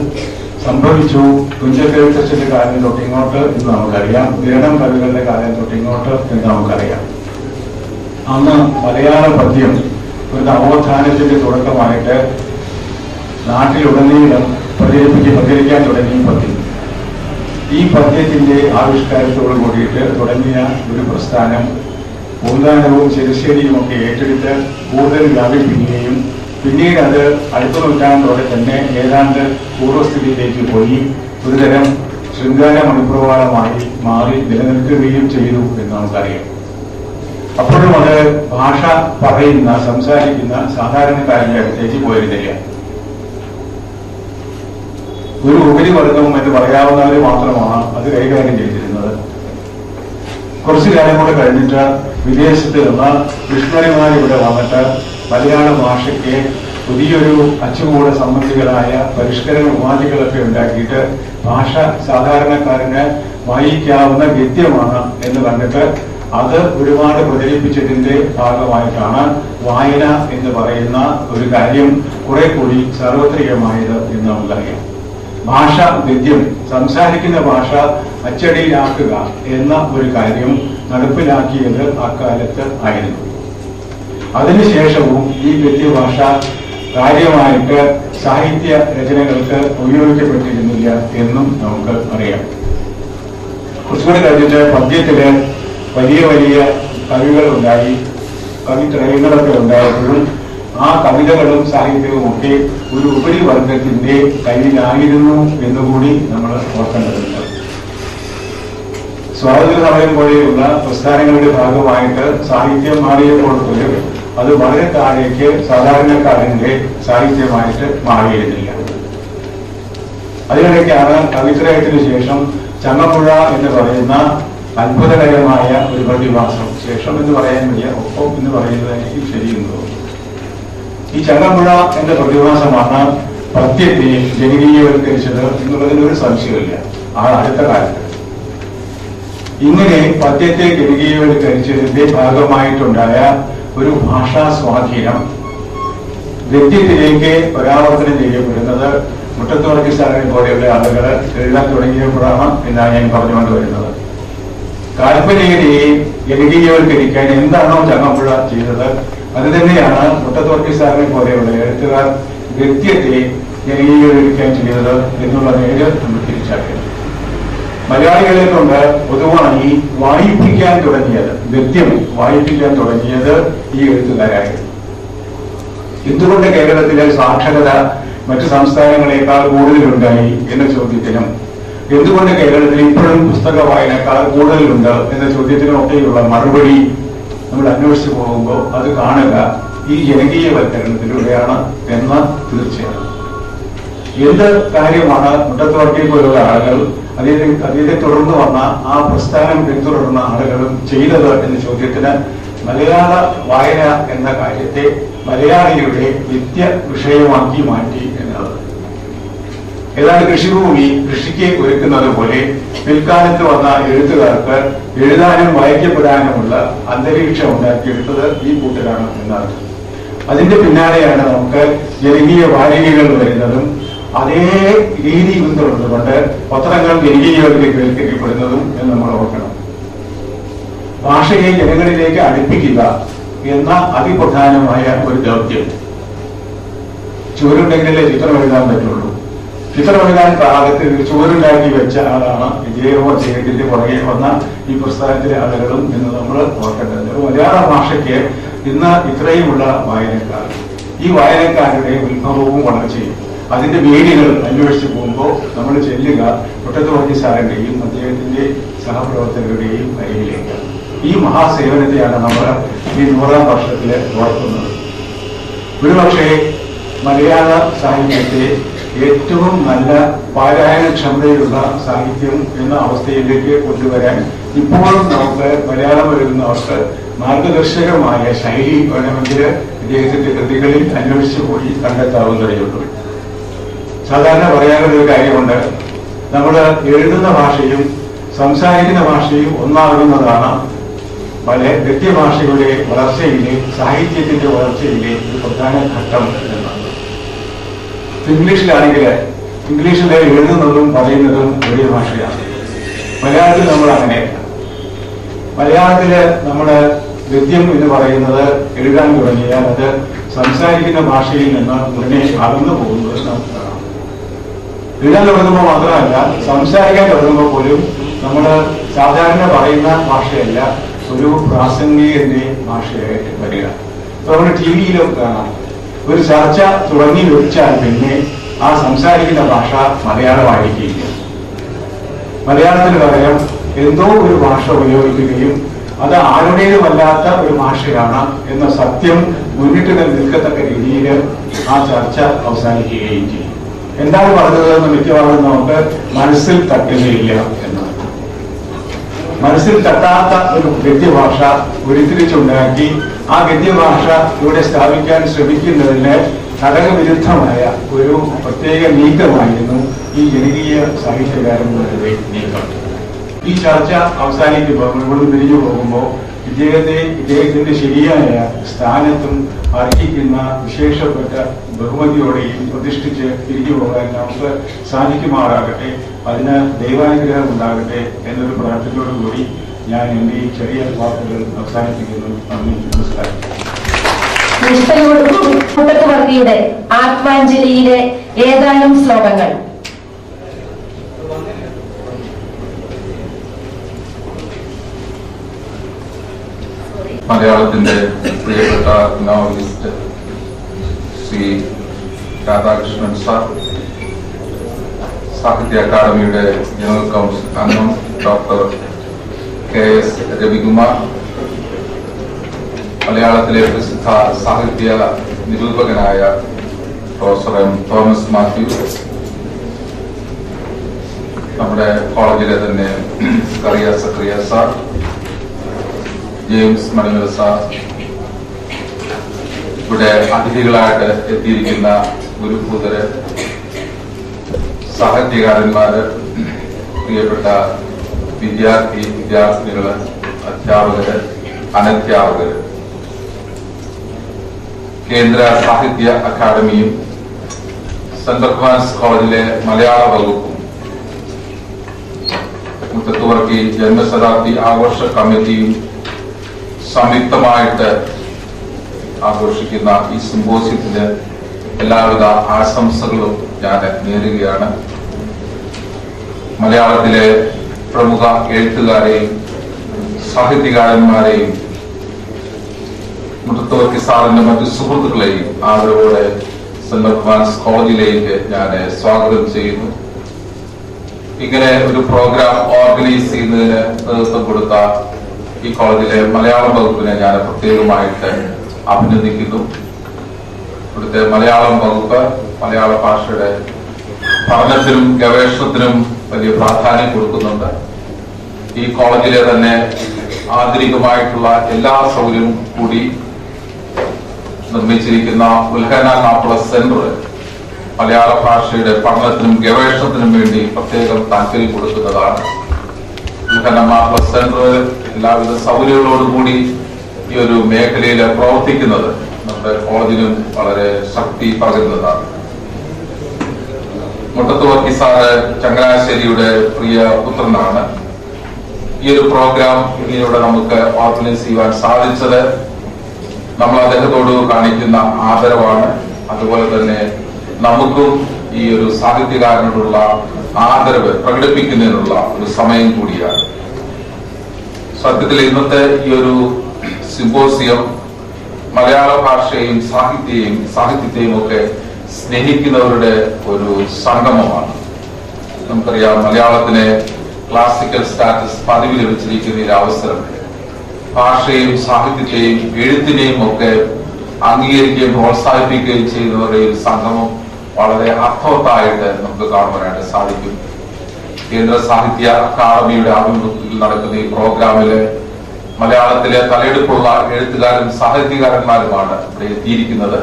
സംഭവിച്ചു. തുഞ്ചത്തെഴുത്തച്ഛന്റെ കാലം തൊട്ടിങ്ങോട്ട് എന്ന് നമുക്കറിയാം, ഗ്രഹണം കവികളുടെ കാലം തൊട്ടിങ്ങോട്ട് എന്ന് നമുക്കറിയാം. അന്ന് മലയാള പദ്യം ഒരു നവോത്ഥാനത്തിന്റെ തുടക്കമായിട്ട് നാട്ടിലുടനീളം പ്രചരിക്കാൻ തുടങ്ങിയ പദ്യം. ഈ പദ്യത്തിന്റെ ആവിഷ്കാരത്തോട് കൂടിയിട്ട് തുടങ്ങിയ ഒരു പ്രസ്ഥാനം പൂന്താനവും ചെറുശ്ശേരിയും ഒക്കെ ഏറ്റെടുത്ത് കൂടുതൽ വ്യാപിപ്പിക്കുകയും പിന്നീട് അത് അടുത്ത നൂറ്റാണ്ടോടെ തന്നെ ഏതാണ്ട് പൂർവ്വസ്ഥിതിയിലേക്ക് പോയി ഒരുതരം ശൃംഗാര മണിപ്രവാളമായി മാറി നിലനിൽക്കുകയും ചെയ്തു എന്ന് നമുക്കറിയാം. അപ്പോഴും അത് ഭാഷ പറയുന്ന സംസാരിക്കുന്ന സാധാരണക്കാരന്റെ അടുത്തേക്ക് പോയിരുന്നില്ല. ഒരു ഉപരിവർഗവും എന്ന് പറയാവുന്നവര് മാത്രമാണ് അത് കൈകാര്യം ചെയ്തിരുന്നത്. കുറച്ചു കാലം കൂടെ കഴിഞ്ഞിട്ട് വിദേശത്ത് നിന്ന് മിഷണറിമാർ ഇവിടെ വന്നിട്ട് മലയാള ഭാഷയ്ക്ക് പുതിയൊരു അച്ചുകൂട സംബന്ധികളായ പരിഷ്കരണ ഉപാധികളൊക്കെ ഉണ്ടാക്കിയിട്ട് ഭാഷ സാധാരണക്കാരന് വായിക്കാവുന്ന ഗദ്യമാണ് എന്ന് കണ്ടിട്ട് അത് ഒരുപാട് പ്രചരിപ്പിച്ചതിന്റെ ഭാഗമായിട്ടാണ് വായന എന്ന് പറയുന്ന ഒരു കാര്യം കുറെ കൂടി സാർവത്രികമായത് എന്ന് നമുക്കറിയാം. ഭാഷ ഗദ്യം, സംസാരിക്കുന്ന ഭാഷ അച്ചടിയിലാക്കുക എന്ന ഒരു കാര്യം നടപ്പിലാക്കിയത് അക്കാലത്ത് ആയിരുന്നു. അതിനുശേഷവും ഈ ഗദ്യഭാഷ കാര്യമായിട്ട് സാഹിത്യ രചനകൾക്ക് ഉപയോഗിക്കപ്പെട്ടിരുന്നില്ല എന്നും നമുക്ക് അറിയാം. കുറച്ചുകൂടി കഴിഞ്ഞിട്ട് പദ്യത്തില് വലിയ വലിയ കവികൾ ഉണ്ടായി, കവിത്രയങ്ങളൊക്കെ ഉണ്ടായപ്പോഴും ആ കവിതകളും സാഹിത്യവും ഒക്കെ ഒരു ഉപരിവർഗത്തിന്റെ കയ്യിലായിരുന്നു എന്നുകൂടി നമ്മൾ ഓർക്കേണ്ടതുണ്ട്. സ്വാതന്ത്ര്യ സമരം പോലെയുള്ള പ്രസ്ഥാനങ്ങളുടെ ഭാഗമായിട്ട് സാഹിത്യം മാറിയപ്പോൾ പോലും അത് വളരെ താഴേക്ക് സാധാരണക്കാരന്റെ സാഹിത്യമായിട്ട് മാറിയിരുന്നില്ല. അതിനിടയ്ക്കാണ് കവിത്രയത്തിന് ശേഷം ചങ്ങമ്പുഴ എന്ന് പറയുന്ന അത്ഭുതകരമായ ഒരു പ്രതിഭാസം, ശേഷം എന്ന് പറയാൻ വയ്യ, ഒപ്പം എന്ന് പറയുന്നതായിരിക്കും ശരിയെന്ന് തോന്നുന്നു. ഈ ചങ്ങമ്പുഴ എന്ന പ്രതിഭാസമാണ് പദ്യത്തെ ജനകീയവൽക്കരിച്ചത് എന്നുള്ളതിനൊരു സംശയമില്ല. ആ അടുത്ത കാലത്ത് ഇങ്ങനെ പദ്യത്തെ ജനകീയവൽക്കരിച്ചതിന്റെ ഭാഗമായിട്ടുണ്ടായ ഒരു ഭാഷാ സ്വാധീനം ഗദ്യത്തിലേക്ക് പരാവർത്തനം ചെയ്യപ്പെടുന്നത് മുട്ടത്ത് വർഗീസ് സാറിനെ പോലെയുള്ള ആളുകൾ എഴുതാൻ തുടങ്ങിയപ്പോഴാണ് എന്നാണ് ഞാൻ പറഞ്ഞുകൊണ്ട് വരുന്നത്. കാൽപ്പനികതയെ ജനകീയവൽക്കരിക്കാൻ എന്താണോ ചങ്ങമ്പുഴ ചെയ്തത് അത് തന്നെയാണ് മുട്ടത്ത് വർഗീസ് സാറിനെ പോലെയുള്ള എഴുത്തുകാർ ഗദ്യത്തെ ജനകീയവൽക്കരിക്കാൻ ചെയ്തത് എന്നുള്ള നേര് നമ്മൾ തിരിച്ചറിയണം. മലയാളികളെ കൊണ്ട് പൊതുവായി വായിപ്പിക്കാൻ തുടങ്ങിയത്, ഗദ്യം വായിപ്പിക്കാൻ തുടങ്ങിയത് ഈ എഴുത്തുകാരായിരുന്നു. എന്തുകൊണ്ട് കേരളത്തിലെ സാക്ഷരത മറ്റു സംസ്ഥാനങ്ങളെക്കാൾ കൂടുതലുണ്ടായി എന്ന ചോദ്യത്തിനും, എന്തുകൊണ്ട് കേരളത്തിൽ ഇപ്പോഴും പുസ്തക വായനക്കാർ കൂടുതലുണ്ട് എന്ന ചോദ്യത്തിനും ഒക്കെയുള്ള മറുപടി നമ്മൾ അന്വേഷിച്ചു പോകുമ്പോൾ അത് കാണുക ഈ ജനകീയവൽക്കരണത്തിലൂടെയാണ് എന്ന് തീർച്ചയാണ്. എന്ത് കാര്യമാണ് മുട്ടത്തുവർക്കി പോലുള്ള ആളുകൾ അദ്ദേഹത്തെ തുടർന്ന് വന്ന ആ പ്രസ്ഥാനം പിന്തുടർന്ന ആളുകളും ചെയ്തത് എന്ന ചോദ്യത്തിന് മലയാള വായന എന്ന കാര്യത്തെ മലയാളിയുടെ നിത്യ വിഷയമാക്കി മാറ്റി എന്നത്. ഏതാണ്ട് കൃഷിഭൂമി കൃഷിക്ക് ഒരുക്കുന്നത് പോലെ പിൽക്കാലത്ത് വന്ന എഴുത്തുകാർക്ക് എഴുതാനും വായിക്കപ്പെടാനുമുള്ള അന്തരീക്ഷം ഉണ്ടാക്കിയെടുത്തത് ഈ കൂട്ടരാണ് എന്നാണ്. അതിന്റെ പിന്നാലെയാണ് നമുക്ക് ജനകീയ വാരികകൾ വരുന്നതും അതേ രീതി പിന്തുടർന്നുകൊണ്ട് പത്രങ്ങൾ ജനകീയവൽക്കരിക്കപ്പെടുന്നതും എന്ന് നമ്മൾ ഓർക്കണം. ഭാഷയെ ജനങ്ങളിലേക്ക് അടുപ്പിക്കുക എന്ന അതിപ്രധാനമായ ഒരു ദൗത്യം. ചുവരുണ്ടെങ്കിലേ ചിത്രം എഴുതാൻ പറ്റുള്ളൂ. ചിത്രം എഴുതാൻ പാകത്തിൽ ചുവരുണ്ടാക്കി വെച്ച ആളാണ് അദ്ദേഹത്തിന്റെ പുറകെ വന്ന ഈ പ്രസ്ഥാനത്തിലെ ആളുകളും എന്ന് നമ്മൾ ഓർക്കേണ്ടത്. മലയാള ഭാഷയ്ക്ക് ഇന്ന് ഇത്രയുമുള്ള വായനക്കാർ, ഈ വായനക്കാരുടെ ഉത്ഭവവും വളർച്ചയും അതിന്റെ വേദികൾ അന്വേഷിച്ചു പോകുമ്പോൾ നമ്മൾ ചെല്ലുക മുട്ടത്തുവർക്കി സാറിന്റെയും അദ്ദേഹത്തിന്റെ സഹപ്രവർത്തകരുടെയും അരികിലേക്ക്. ഈ മഹാസേവനത്തെയാണ് നമ്മൾ ഈ 100ാം വർഷത്തില് ഓർക്കുന്നത്. ഒരുപക്ഷെ മലയാള സാഹിത്യത്തെ ഏറ്റവും നല്ല പാരായണക്ഷമതയുള്ള സാഹിത്യം എന്ന അവസ്ഥയിലേക്ക് കൊണ്ടുവരാൻ ഇപ്പോഴും നമുക്ക് മലയാളം എഴുതുന്നവർക്ക് മാർഗദർശകമായ ശൈലി വേണമെങ്കിൽ ഇദ്ദേഹത്തിന്റെ കൃതികളിൽ അന്വേഷിച്ചു പോയി കണ്ടെത്താവുന്നതേയുള്ളൂ. സാധാരണ പറയാനുള്ളൊരു കാര്യമുണ്ട്, നമ്മൾ എഴുതുന്ന ഭാഷയും സംസാരിക്കുന്ന ഭാഷയും ഒന്നാകുന്നതാണ് പല ഗദ്യഭാഷയുടെ വളർച്ചയിലെ, സാഹിത്യത്തിന്റെ വളർച്ചയിലെ ഒരു പ്രധാന ഘട്ടം എന്നാണ്. ഇംഗ്ലീഷിലാണെങ്കിൽ ഇംഗ്ലീഷിൽ എഴുതുന്നതും പറയുന്നതും ഒരേ ഭാഷയാണ്. മലയാളത്തിൽ നമ്മൾ അങ്ങനെയല്ല. മലയാളത്തില് നമ്മള് ഗദ്യം എന്ന് പറയുന്നത് എഴുതാൻ തുടങ്ങിയാൽ അത് സംസാരിക്കുന്ന ഭാഷയിൽ നിന്ന് ഉടനെ അകന്നു പോകുന്നത് നമുക്ക് കാണാം. എഴുതാൻ തുടങ്ങുമ്പോൾ മാത്രമല്ല, സംസാരിക്കാൻ തുടങ്ങുമ്പോൾ പോലും നമ്മൾ സാധാരണ പറയുന്ന ഭാഷയല്ല, ഒരു പ്രാസംഗികന്റെ ഭാഷയായിട്ട് വരിക. നമ്മൾ ടി വിയിലും കാണാം, ഒരു ചർച്ച തുടങ്ങി വെച്ചാൽ പിന്നെ ആ സംസാരിക്കുന്ന ഭാഷ മലയാളമായിരിക്കില്ല. മലയാളത്തിന് പകരം എന്തോ ഒരു ഭാഷ ഉപയോഗിക്കുകയും അത് ആരുടേതുമല്ലാത്ത ഒരു ഭാഷയാണ് എന്ന സത്യം മുന്നിട്ട് നിൽക്കത്തക്ക രീതിയിൽ ആ ചർച്ച അവസാനിക്കുകയും ചെയ്യും. എന്താണ് പറഞ്ഞതെന്ന് മിക്കവാറും നമുക്ക് മനസ്സിൽ തട്ടുകയില്ല എന്നാണ്. മനസ്സിൽ തട്ടാത്ത ഒരു ഗദ്യഭാഷ ഉരുത്തിരിച്ചുണ്ടാക്കി ആ ഗദ്യഭാഷ ഇവിടെ സ്ഥാപിക്കാൻ ശ്രമിക്കുന്നതിന് ഘടകവിരുദ്ധമായ ഒരു പ്രത്യേക നീക്കമായിരുന്നു ഈ ജനകീയ സാഹിത്യകാരന്മാരുടെ നീക്കം. ഈ ചർച്ച അവസാനിക്കുമ്പോൾ, ഇവിടെ തിരിഞ്ഞു പോകുമ്പോൾ ഇദ്ദേഹത്തിന്റെ ശരിയായ സ്ഥാനത്തും അർഹിക്കുന്ന വിശേഷപ്പെട്ട ബഹുമതിയോടെയും പ്രതിഷ്ഠിച്ച് തിരിഞ്ഞു പോകാൻ നമുക്ക് സാധിക്കുമാറാകട്ടെ. അതിന് ദൈവാനുഗ്രഹം ഉണ്ടാകട്ടെ എന്നൊരു പ്രാർത്ഥനയോടുകൂടി ഞാൻ എന്റെ ഈ ചെറിയ വാക്കുകൾ അവസാനിപ്പിക്കുന്നു. നന്ദി, നമസ്കാരം. മുട്ടത്തുവർക്കിയുടെ ആത്മാഞ്ജലിയിലെ ഏതാനും ശ്ലോകങ്ങൾ. മലയാളത്തിന്റെ പ്രിയപ്പെട്ട നോവലിസ്റ്റ് ശ്രീ രാധാകൃഷ്ണൻ സാർ, സാഹിത്യ അക്കാദമിയുടെ ജനറൽ കൗൺസിൽ അംഗം ഡോക്ടർ KS രവികുമാർ, മലയാളത്തിലെ പ്രസിദ്ധ സാഹിത്യ നിരൂപകനായ പ്രൊഫസർ M തോമസ് മാത്യു, നമ്മുടെ കോളേജിലെ തന്നെ കറിയ സക്രിയ സാർ, ജെയിംസ് മണിമല സാർ, ഇവിടെ അതിഥികളായിട്ട് എത്തിയിരിക്കുന്ന ഗുരുഭൂതര്, സാഹിത്യകാരന്മാര്, പ്രിയപ്പെട്ട വിദ്യാർത്ഥിനികള്, അധ്യാപകര്, അനധ്യാപകര്, കേന്ദ്ര സാഹിത്യ അക്കാദമിയും സെന്റ് അൽഫോൻസ് കോളേജിലെ മലയാള വകുപ്പും മുട്ടത്തുവർക്കി ജന്മശതാബ്ദി ആഘോഷ കമ്മിറ്റിയും സംയുക്തമായിട്ട് ആഘോഷിക്കുന്ന ഈ സിംബോസിയത്തിന് എല്ലാവിധ ആശംസകളും ഞാൻ നേരുകയാണ്. മലയാളത്തിലെ പ്രമുഖ എഴുത്തുകാരെയും സാഹിത്യകാരന്മാരെയും മുട്ടത്തുവർക്കി സാറിന്റെ മറ്റു സുഹൃത്തുക്കളെയും ആദരവോടെ സെന്റ് ഫ്രാൻസിസ് കോളേജിലേക്ക് ഞാൻ സ്വാഗതം ചെയ്യുന്നു. ഇങ്ങനെ ഒരു പ്രോഗ്രാം ഓർഗനൈസ് ചെയ്യുന്നതിന് നേതൃത്വം കൊടുത്ത ഈ കോളേജിലെ മലയാളം വകുപ്പിനെ ഞാൻ പ്രത്യേകമായിട്ട് അഭിനന്ദിക്കുന്നു. ഇവിടുത്തെ മലയാളം വകുപ്പ് മലയാള ഭാഷയുടെ പഠനത്തിനും ഗവേഷണത്തിനും വലിയ പ്രാധാന്യം കൊടുക്കുന്നുണ്ട്. ഈ കോളേജിലെ തന്നെ ആധുനികമായിട്ടുള്ള എല്ലാ സൗകര്യവും കൂടി നിർമ്മിച്ചിരിക്കുന്ന ഉൽഹന മാപ്പിള സെന്റർ മലയാള ഭാഷയുടെ പഠനത്തിനും ഗവേഷണത്തിനും വേണ്ടി പ്രത്യേകം താല്പര്യം കൊടുക്കുന്നതാണ്. ഉൽഹന മാപ്പിള സെന്റർ എല്ലാവിധ സൗകര്യങ്ങളോടുകൂടി ഈ ഒരു മേഖലയിൽ പ്രവർത്തിക്കുന്നത് നമ്മുടെ കോളേജിനും വളരെ ശക്തി പകരുന്നതാണ്. മുട്ടത്തുവർക്കി സാറ് ചങ്ങനാശ്ശേരിയുടെ പ്രിയ പുത്രനാണ്. ഈ ഒരു പ്രോഗ്രാം ഇതിലൂടെ നമുക്ക് ഓർഗനൈസ് ചെയ്യുവാൻ സാധിച്ചത് നമ്മൾ അദ്ദേഹത്തോട് കാണിക്കുന്ന ആദരവാണ്. അതുപോലെ തന്നെ നമുക്കും ഈ ഒരു സാഹിത്യകാരനോടുള്ള ആദരവ് പ്രകടിപ്പിക്കുന്നതിനുള്ള ഒരു സമയം കൂടിയാണ്. സത്യത്തിൽ ഇന്നത്തെ ഈ ഒരു സിമ്പോസിയം മലയാള ഭാഷയെയും സാഹിത്യത്തെയും ഒക്കെ സ്നേഹിക്കുന്നവരുടെ ഒരു സംഗമമാണ്. നമുക്കറിയാം, മലയാളത്തിന് ക്ലാസിക്കൽ സ്റ്റാറ്റസ് പദവി ലഭിച്ചിരിക്കുന്ന ഈ അവസരം ഭാഷയെയും സാഹിത്യത്തെയും എഴുത്തിനെയും ഒക്കെ അംഗീകരിക്കുകയും പ്രോത്സാഹിപ്പിക്കുകയും ചെയ്യുന്നവരുടെ ഒരു സംഗമം വളരെ അർത്ഥവത്തായിട്ട് നമുക്ക് കാണുവാനായിട്ട് സാധിക്കും. കേന്ദ്ര സാഹിത്യ അക്കാദമിയുടെ ആഭിമുഖ്യത്തിൽ നടക്കുന്ന ഈ പ്രോഗ്രാമില് മലയാളത്തിലെ തലയെടുപ്പുള്ള എഴുത്തുകാരും സാഹിത്യകാരന്മാരുമാണ് ഇവിടെ എത്തിയിരിക്കുന്നത്.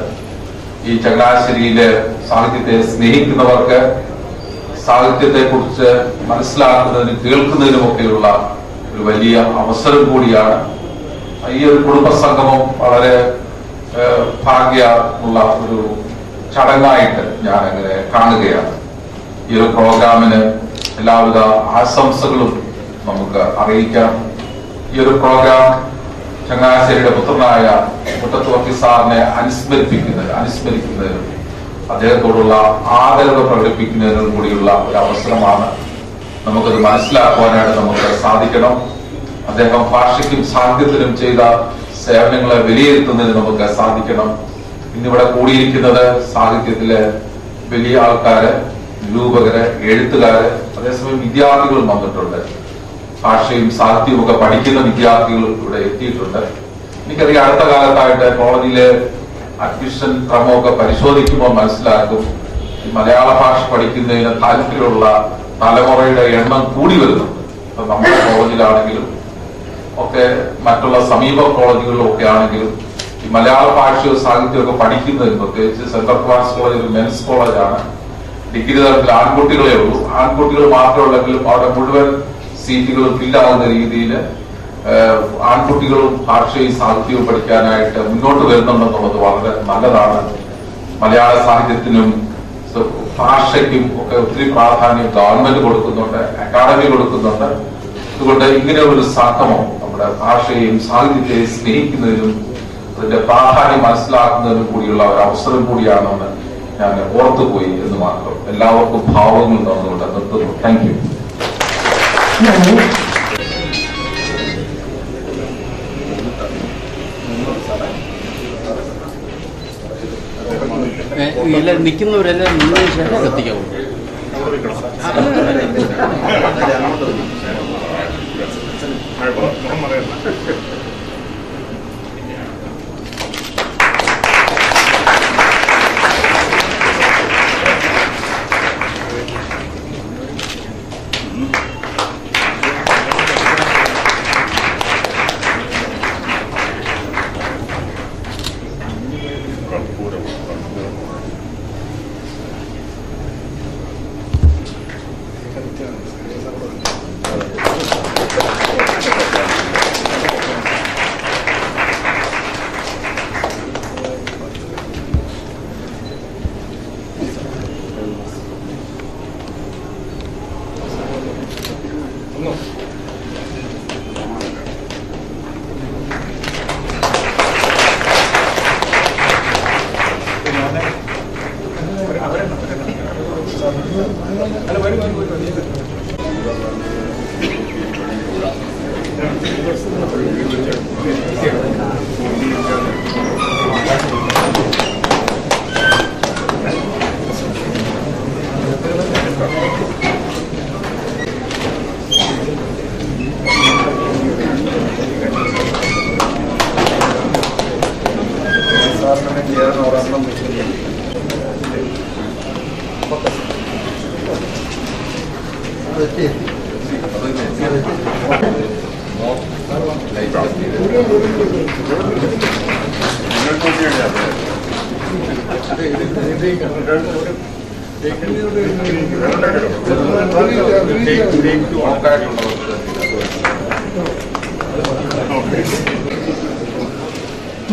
ഈ ചങ്ങനാശ്ശേരിയിലെ സാഹിത്യത്തെ സ്നേഹിക്കുന്നവർക്ക് സാഹിത്യത്തെ കുറിച്ച് മനസ്സിലാക്കുന്നതിനും കേൾക്കുന്നതിനുമൊക്കെയുള്ള ഒരു വലിയ അവസരം കൂടിയാണ്. ഈ ഒരു കുടുംബ സംഗമം വളരെ ഭാഗ്യമുള്ള ഒരു ചടങ്ങായിട്ട് ഞാൻ അങ്ങനെ കാണുകയാണ്. ഈ ഒരു പ്രോഗ്രാമിന് എല്ലാവിധ ആശംസകളും നമുക്ക് അറിയിക്കാം. ഈ ഒരു പ്രോഗ്രാം ചങ്ങനാശ്ശേരിയുടെ പുത്രനായ മുട്ടത്തുവർക്കി സാറിനെ അനുസ്മരിക്കുന്നതിനും അദ്ദേഹത്തോടുള്ള ആദരവ് പ്രകടിപ്പിക്കുന്നതിനും കൂടിയുള്ള ഒരു അവസരമാണ്. നമുക്കത് മനസ്സിലാക്കുവാനായിട്ട് നമുക്ക് സാധിക്കണം. അദ്ദേഹം ഭാഷയ്ക്കും സാഹിത്യത്തിനും ചെയ്ത സേവനങ്ങളെ വിലയിരുത്തുന്നതിന് നമുക്ക് സാധിക്കണം. ഇന്നിവിടെ കൂടിയിരിക്കുന്നത് സാഹിത്യത്തിലെ വലിയ ആൾക്കാര്, നിരൂപകര്, എഴുത്തുകാര്, അതേസമയം വിദ്യാർത്ഥികളും വന്നിട്ടുണ്ട്. ഭാഷയും സാഹിത്യവും ഒക്കെ പഠിക്കുന്ന വിദ്യാർത്ഥികൾ ഇവിടെ എത്തിയിട്ടുണ്ട്. എനിക്കറിയാം, അടുത്ത കാലത്തായിട്ട് കോളേജിലെ അഡ്മിഷൻ ക്രമമൊക്കെ പരിശോധിക്കുമ്പോൾ മനസ്സിലാക്കും, ഈ മലയാള ഭാഷ പഠിക്കുന്നതിന് താല്പര്യമുള്ള തലമുറയുടെ എണ്ണം കൂടി വരുന്നുണ്ട്. അപ്പൊ നമ്മുടെ കോളേജിലാണെങ്കിലും ഒക്കെ മറ്റുള്ള സമീപ കോളേജുകളിലും ഒക്കെ ആണെങ്കിലും ഈ മലയാള ഭാഷയോ സാഹിത്യമൊക്കെ പഠിക്കുന്നതിന്, പ്രത്യേകിച്ച് സെന്റ് ഫ്രാൻസിസ് കോളേജ് ഒരു മെൻസ് കോളേജാണ്. ഡിഗ്രി തലത്തിൽ ആൺകുട്ടികളെ ഉള്ളൂ. ആൺകുട്ടികൾ മാത്രമുള്ളെങ്കിലും അവിടെ മുഴുവൻ സീറ്റുകളും ഫില്ലാകുന്ന രീതിയിൽ ആൺകുട്ടികളും ഭാഷയും സാഹിത്യവും പഠിക്കാനായിട്ട് മുന്നോട്ട് വരുന്നുണ്ടെന്നുള്ളത് വളരെ നല്ലതാണ്. മലയാള സാഹിത്യത്തിനും ഭാഷയ്ക്കും ഒക്കെ ഒത്തിരി പ്രാധാന്യം ഗവൺമെന്റ് കൊടുക്കുന്നുണ്ട്, അക്കാദമി കൊടുക്കുന്നുണ്ട്. അതുകൊണ്ട് ഇങ്ങനെ ഒരു സംഗമം നമ്മുടെ ഭാഷയെയും സാഹിത്യത്തെയും സ്നേഹിക്കുന്നതിനും അതിന്റെ പ്രാധാന്യം മനസ്സിലാക്കുന്നതിനും കൂടിയുള്ള ഒരു അവസരം കൂടിയാണെന്ന് ഞാൻ ഓർത്തുപോയി എന്ന് മാത്രം. എല്ലാവർക്കും ഭാവങ്ങൾ തന്നുകൊണ്ട് നിർത്തുന്നു. Thank you. എല്ലാവരും നിൽക്കുന്നവരെല്ലാം നിന്നതിന് ശേഷം കത്തിക്കാവൂ.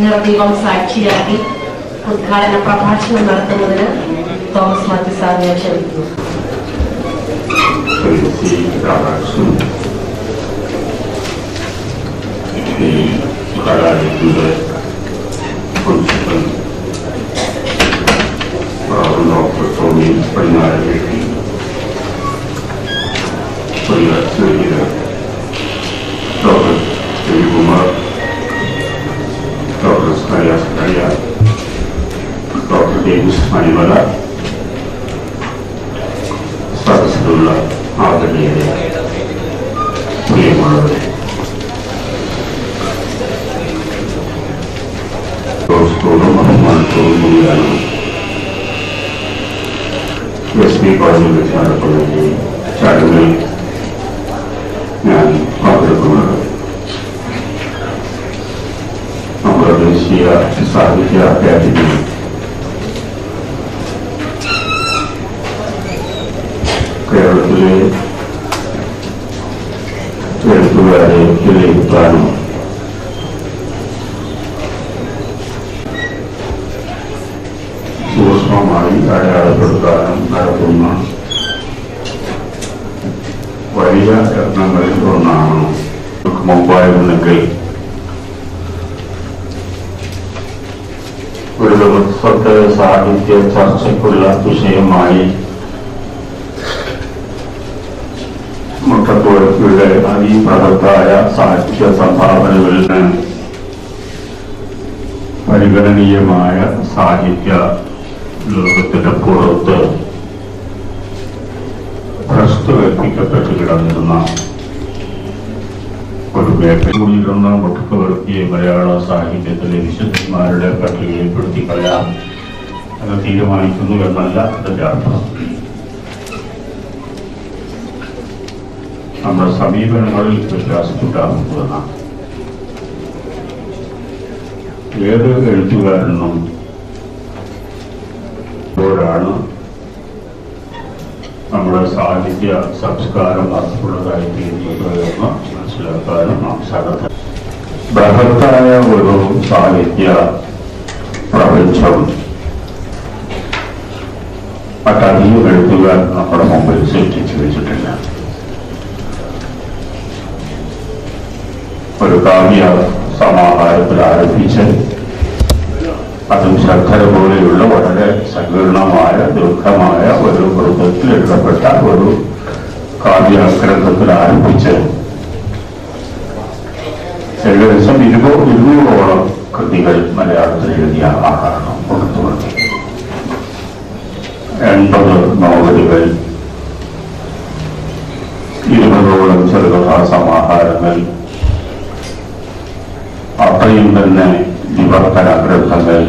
നിർദീപം സാക്ഷിയാക്കി ഉദ്ഘാടന പ്രഭാഷണം നടത്തുന്നതിന് തോമസ് മാത്യു സാറിനെ ക്ഷണിക്കുന്നു. Dr. Davis Manimala, സദസ്സിലുള്ള ആദരണീയരെ പ്രിയമുള്ളവരെ, ദോഷത്തോടും ബഹുമാനത്തോടും കൂടിയാണ് എസ് പി കോളേജിൽ വെച്ച് നടക്കുന്ന ഈ ചടങ്ങിൽ ഞാൻ പങ്കെടുക്കുന്നത്. നമ്മുടെ ദേശീയ സാഹിത്യ അക്കാദമി കേരളത്തിലെ എഴുത്തുകാരെ വിലയിരുത്താനും സൂക്ഷ്മമായി അടയാളപ്പെടുത്താനും നടത്തുന്ന വലിയ യത്നങ്ങളിൽ ഒന്നാണ്. മുമ്പായിരുന്നെങ്കിൽ ഒരു ദിവസത്തെ സാഹിത്യ ചർച്ചയ്ക്കുള്ള വിഷയമായി മുട്ടത്തുവഴക്കിയുടെ അതിപ്രഗത്ഭമായ സാഹിത്യ സംഭാവനകളിൽ പരിഗണനീയമായ സാഹിത്യ ലോകത്തിന്റെ പുറത്ത് ഭ്രഷ്ടുവൽപ്പിക്കപ്പെട്ട് കിടന്നിരുന്ന ഒരു മേഖലയിലിരുന്ന മുട്ടത്തുവഴക്കിയെ മലയാള സാഹിത്യത്തിലെ വിശുദ്ധന്മാരുടെ പട്ടികയിൽപ്പെടുത്തി കളയാം അത് തീരുമാനിക്കുന്നു എന്നല്ല അതിന്റെ അർത്ഥം. നമ്മുടെ സമീപനങ്ങളിൽ വ്യത്യാസപ്പെട്ടാകുന്നതാണ്. ഏത് എഴുത്തുകാരനും ാണ് നമ്മുടെ സാഹിത്യ സംസ്കാരം അർത്ഥമുള്ളതായി തീരുന്നത് എന്ന് മനസ്സിലാക്കാനും നാം സാധ്യത. ബൃഹത്തായ ഒരു സാഹിത്യ പ്രപഞ്ചം മറ്റധികം എഴുത്തുകാർ നമ്മുടെ മുമ്പിൽ സൃഷ്ടിച്ചു വെച്ചിട്ടില്ല. ഒരു കാവ്യ സമാഹാരത്തിൽ ആരംഭിച്ച് അതും ശർക്കര പോലെയുള്ള വളരെ സങ്കീർണമായ ദീർഘമായ ഒരു വൃത്തത്തിൽ എഴുതപ്പെട്ട ഒരു കാവ്യഗ്രന്ഥത്തിൽ ആരംഭിച്ച് ഏകദേശം 200ഓളം കൃതികൾ മലയാളത്തിൽ എഴുതിയ ആളാണ് പുറത്തുവന്നത്. 80 നോവലുകൾ, 20ഓളം ചെറുകഥാ സമാഹാരങ്ങൾ, അത്രയും തന്നെ വിവർത്തന ഗ്രന്ഥങ്ങൾ,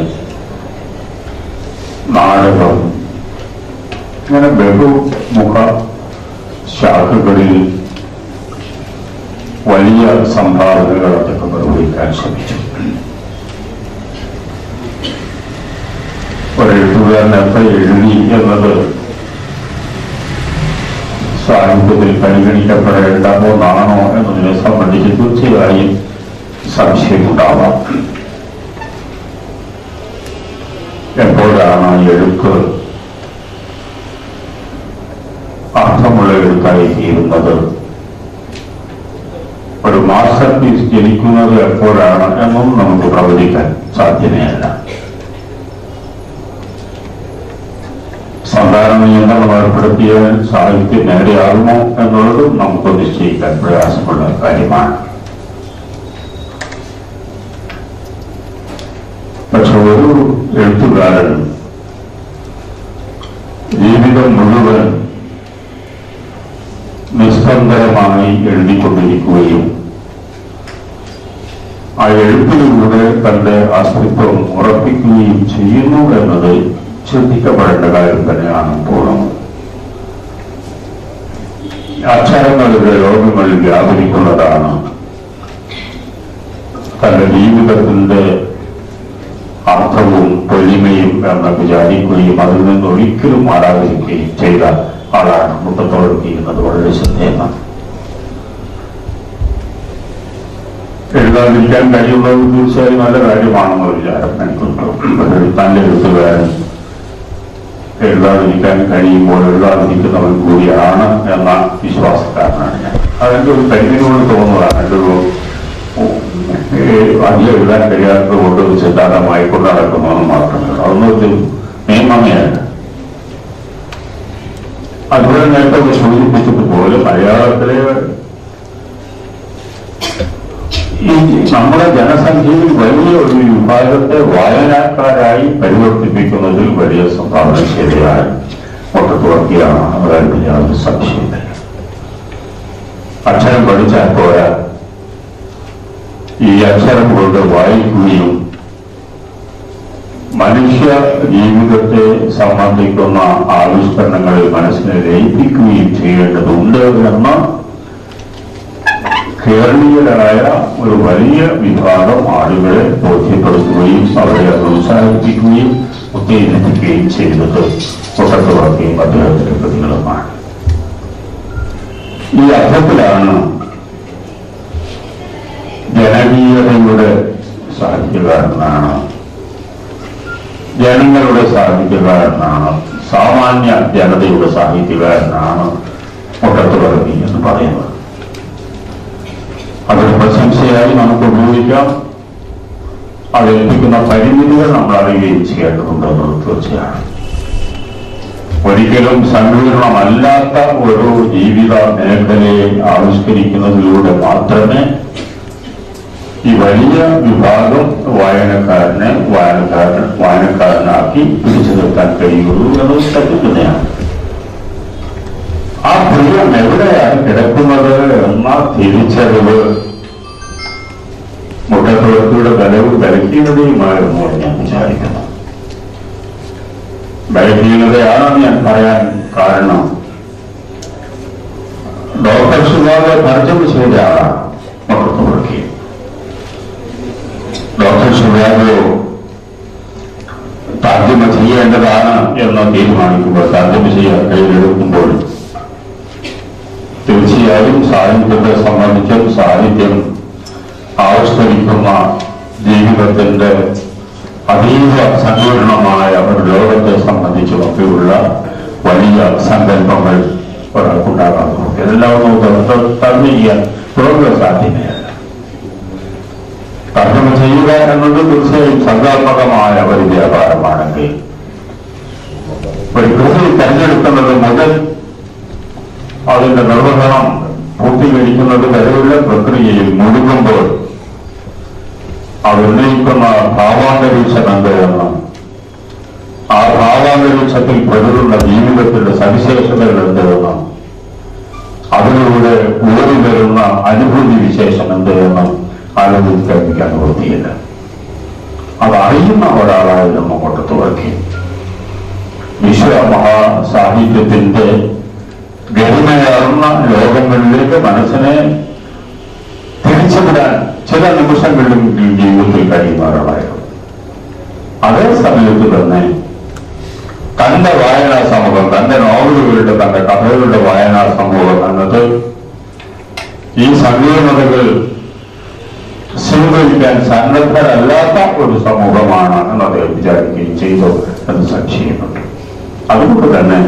നാടകം, ഇങ്ങനെ ബഹുമുഖ ശാഖകളിൽ വലിയ സംഭാവനകൾ അതൊക്കെ നിർവഹിക്കാൻ ശ്രമിച്ചു. ഒരെഴുത്തുകാരൻ എത്ര എഴുതി എന്നത് സാഹിത്യത്തിൽ പരിഗണിക്കപ്പെടേണ്ട ഒന്നാണോ എന്നതിനെ സംബന്ധിച്ച് തീർച്ചയായും സംശയമുണ്ടാവാം. എപ്പോഴാണ് എഴുത്ത് അർത്ഥമുള്ള എഴുത്തായി തീരുന്നത്, ഒരു മാസ്റ്റർ പീസ് ജനിക്കുന്നത് എപ്പോഴാണ് എന്നും നമുക്ക് പ്രവചിക്കാൻ സാധ്യമല്ല. സന്താന നിയന്ത്രണം ഏർപ്പെടുത്തിയ സാഹിത്യം നേരെയാകുമോ എന്നുള്ളതും നമുക്ക് നിശ്ചയിക്കാൻ പ്രയാസമുള്ള കാര്യമാണ്. പക്ഷെ ഒരു എഴുത്തുകാരൻ ജീവിതം മുഴുവൻ നിസ്തംഭരമായി എഴുതിക്കൊണ്ടിരിക്കുകയും ആ എഴുത്തിലൂടെ തന്റെ അസ്തിത്വം ഉറപ്പിക്കുകയും ആവിഷ്കരിക്കുകയും ചെയ്യുന്നു എന്നത് ശ്രദ്ധിക്കപ്പെടേണ്ട കാര്യം തന്നെയാണ് പൂർണ്ണം. അക്ഷരങ്ങളുടെ ലോകങ്ങളിൽ വ്യാപരിക്കുന്നതാണ് തന്റെ ജീവിതത്തിന്റെ അർത്ഥവും പൊലിമയും എന്ന് വിചാരിക്കുകയും അതിൽ നിന്ന് ഒരിക്കലും മാറാതിരിക്കുകയും ചെയ്ത ആളാണ് മുട്ടത്തോളം ചെയ്യുന്നത്. വളരെ ശ്രദ്ധേയമാണ്. എഴുതാതിരിക്കാൻ കഴിയുന്നത് തീർച്ചയായും നല്ല കാര്യമാണെന്ന് വിചാരം എനിക്കുണ്ട്. തന്റെ എഴുത്തുകാരൻ എഴുതാതിരിക്കാൻ കഴിയുമ്പോൾ എഴുതാതിരിക്കുന്നവൻ കൂടിയാണ് എന്ന വിശ്വാസക്കാരനാണ് ഞാൻ. അതെന്റെ ഒരു പരിമിതിയോട് തോന്നുന്നതാണ്. എൻ്റെ ഒരു അധികം എഴുതാൻ കഴിയാത്തത് കൊണ്ട് ഒരു സിദ്ധാന്തമായി കൊണ്ട് നടക്കുന്നതെന്ന് മാത്രമേ. അതൊന്നൊരു നിയമമേയല്ല. അതുപോലെ നേരത്തെ സൂചിപ്പിച്ചതുപോലെ മലയാളത്തിലെ ഈ നമ്മുടെ ജനസംഖ്യയിൽ വലിയ ഒരു വിഭാഗത്തെ വായനക്കാരായി പരിവർത്തിപ്പിക്കുന്നതിൽ വലിയ സംഭാവന ശരിയായ ഒട്ടത്തുവർക്കിയാണ്. അതായത് യാതൊരു സംശയമില്ല. അക്ഷരം പഠിച്ചാൽ പോരാ, ഈ അക്ഷരം കൊണ്ട് വായിക്കുകയും മനുഷ്യ ജീവിതത്തെ സംബന്ധിക്കുന്ന ആവിഷ്കരണങ്ങളിൽ മനസ്സിനെ ലയിപ്പിക്കുകയും ചെയ്യേണ്ടതുണ്ട് എന്ന് കേരളീയരായ ഒരു വലിയ വിഭാഗം ആളുകളെ ബോധ്യപ്പെടുത്തുകയും അവരെ പ്രോത്സാഹിപ്പിക്കുകയും ഉത്തേജിപ്പിക്കുകയും ചെയ്തത് ഒട്ടത്തുവർക്കിയും അദ്ദേഹത്തിന്റെ കൃതികളുമാണ്. ഈ അർത്ഥത്തിലാണ് ജനകീയതയുടെ സാഹിത്യകാരനാണ്, ജനങ്ങളുടെ സാഹിത്യകാരനാണ്, സാമാന്യ ജനതയുടെ സാഹിത്യകാരനാണ് മുട്ടത്തുവർക്കി എന്ന് പറയുന്നത്. അതൊരു പ്രശംസയായി നമുക്ക് ഉപയോഗിക്കാം. അതെത്തിക്കുന്ന പരിമിതികൾ നമ്മൾ അറിയുകയും ചെയ്യേണ്ടതുണ്ടെന്നത് തീർച്ചയാണ്. ഒരിക്കലും സങ്കീർണമല്ലാത്ത ഒരു ജീവിത മേഖലയെ ആവിഷ്കരിക്കുന്നതിലൂടെ മാത്രമേ ഈ വലിയ വിഭാഗം വായനക്കാരനാക്കി പിടിച്ചു നിർത്താൻ കഴിയുള്ളൂ എന്നത് സത്യതയാണ്. ആ പ്രിയം എവിടെയാണ് കിടക്കുന്നത് എന്ന തിരിച്ചറിവ് മുട്ടത്തുവർക്കിയുടെ ബലഹീനതയുമായിരുന്നു ഞാൻ വിചാരിക്കുന്നു. ബലഹീനതയാണെന്ന് ഞാൻ പറയാൻ കാരണം ഡോക്ടർ സുബാബെ തർജ്ജമ ചെയ്ത ആളാണ് മുട്ടത്തുവർക്കി. ഡോക്ടർ സുബാബെ തർജ്ജമ ചെയ്യേണ്ടതാണ് എന്ന് തീരുമാനിക്കുമ്പോൾ, തർജ്ജമ ചെയ്യാൻ കയ്യിലെടുക്കുമ്പോൾ തീർച്ചയായും സാഹിത്യത്തെ സംബന്ധിച്ചും സാഹിത്യം ആവിഷ്കരിക്കുന്ന ജീവിതത്തിന്റെ അതീവ സങ്കീർണമായ ഒരു ലോകത്തെ സംബന്ധിച്ചുമൊക്കെയുള്ള വലിയ സങ്കല്പങ്ങൾ ഒരാൾക്കുണ്ടാകാൻ നോക്കി. എല്ലാം തർജ്ജമ ചെയ്യാൻ തുടങ്ങുക സാധ്യമല്ല. തർജ്ജമ ചെയ്യുക എന്നത് തീർച്ചയായും സർഗാത്മകമായ ഒരു വ്യാപാരമാണെങ്കിൽ ഒരു കൃതി തെരഞ്ഞെടുക്കുന്നത് മുതൽ അതിന്റെ നിർവഹണം പൂർത്തീകരിക്കുന്നത് വരെയുള്ള പ്രക്രിയയിൽ മുഴുകുമ്പോൾ അത് ഉന്നയിക്കുന്ന ഭാവാന്തരീക്ഷം എന്തെന്ന്, ആ ഭാവാന്തരീക്ഷത്തിൽ പെടുന്ന ജീവിതത്തിന്റെ സവിശേഷതകൾ എന്തെന്ന്, അതിലൂടെ ഊറി വരുന്ന അനുഭൂതി വിശേഷം എന്തെന്ന് ആലോചിക്കാൻ വൃത്തിയില്ല. അതറിയുന്ന ഒരാളായിരുന്നു മുട്ടത്തുവർക്കി. വിശ്വമഹാസാഹിത്യത്തിന്റെ ഗരിമയാർന്ന ലോകങ്ങളിലേക്ക് മനസ്സിനെ തിരിച്ചുവിടാൻ ചില നിമിഷങ്ങളിലും ജീവിതത്തിൽ കഴിയുന്ന ഒരാളായിരുന്നു. അതേ സമയത്ത് തന്നെ തന്റെ വായനാ സമൂഹം, തന്റെ നോവലുകളുടെ, തന്റെ കഥകളുടെ വായനാ സമൂഹം എന്നത് ഈ സങ്കീർണതകൾ സ്വീകരിക്കാൻ സന്നദ്ധരല്ലാത്ത ഒരു സമൂഹമാണ് എന്ന് അദ്ദേഹം വിചാരിക്കുകയും ചെയ്തു എന്ന് സംശയമുണ്ട്. അതുകൊണ്ട് തന്നെ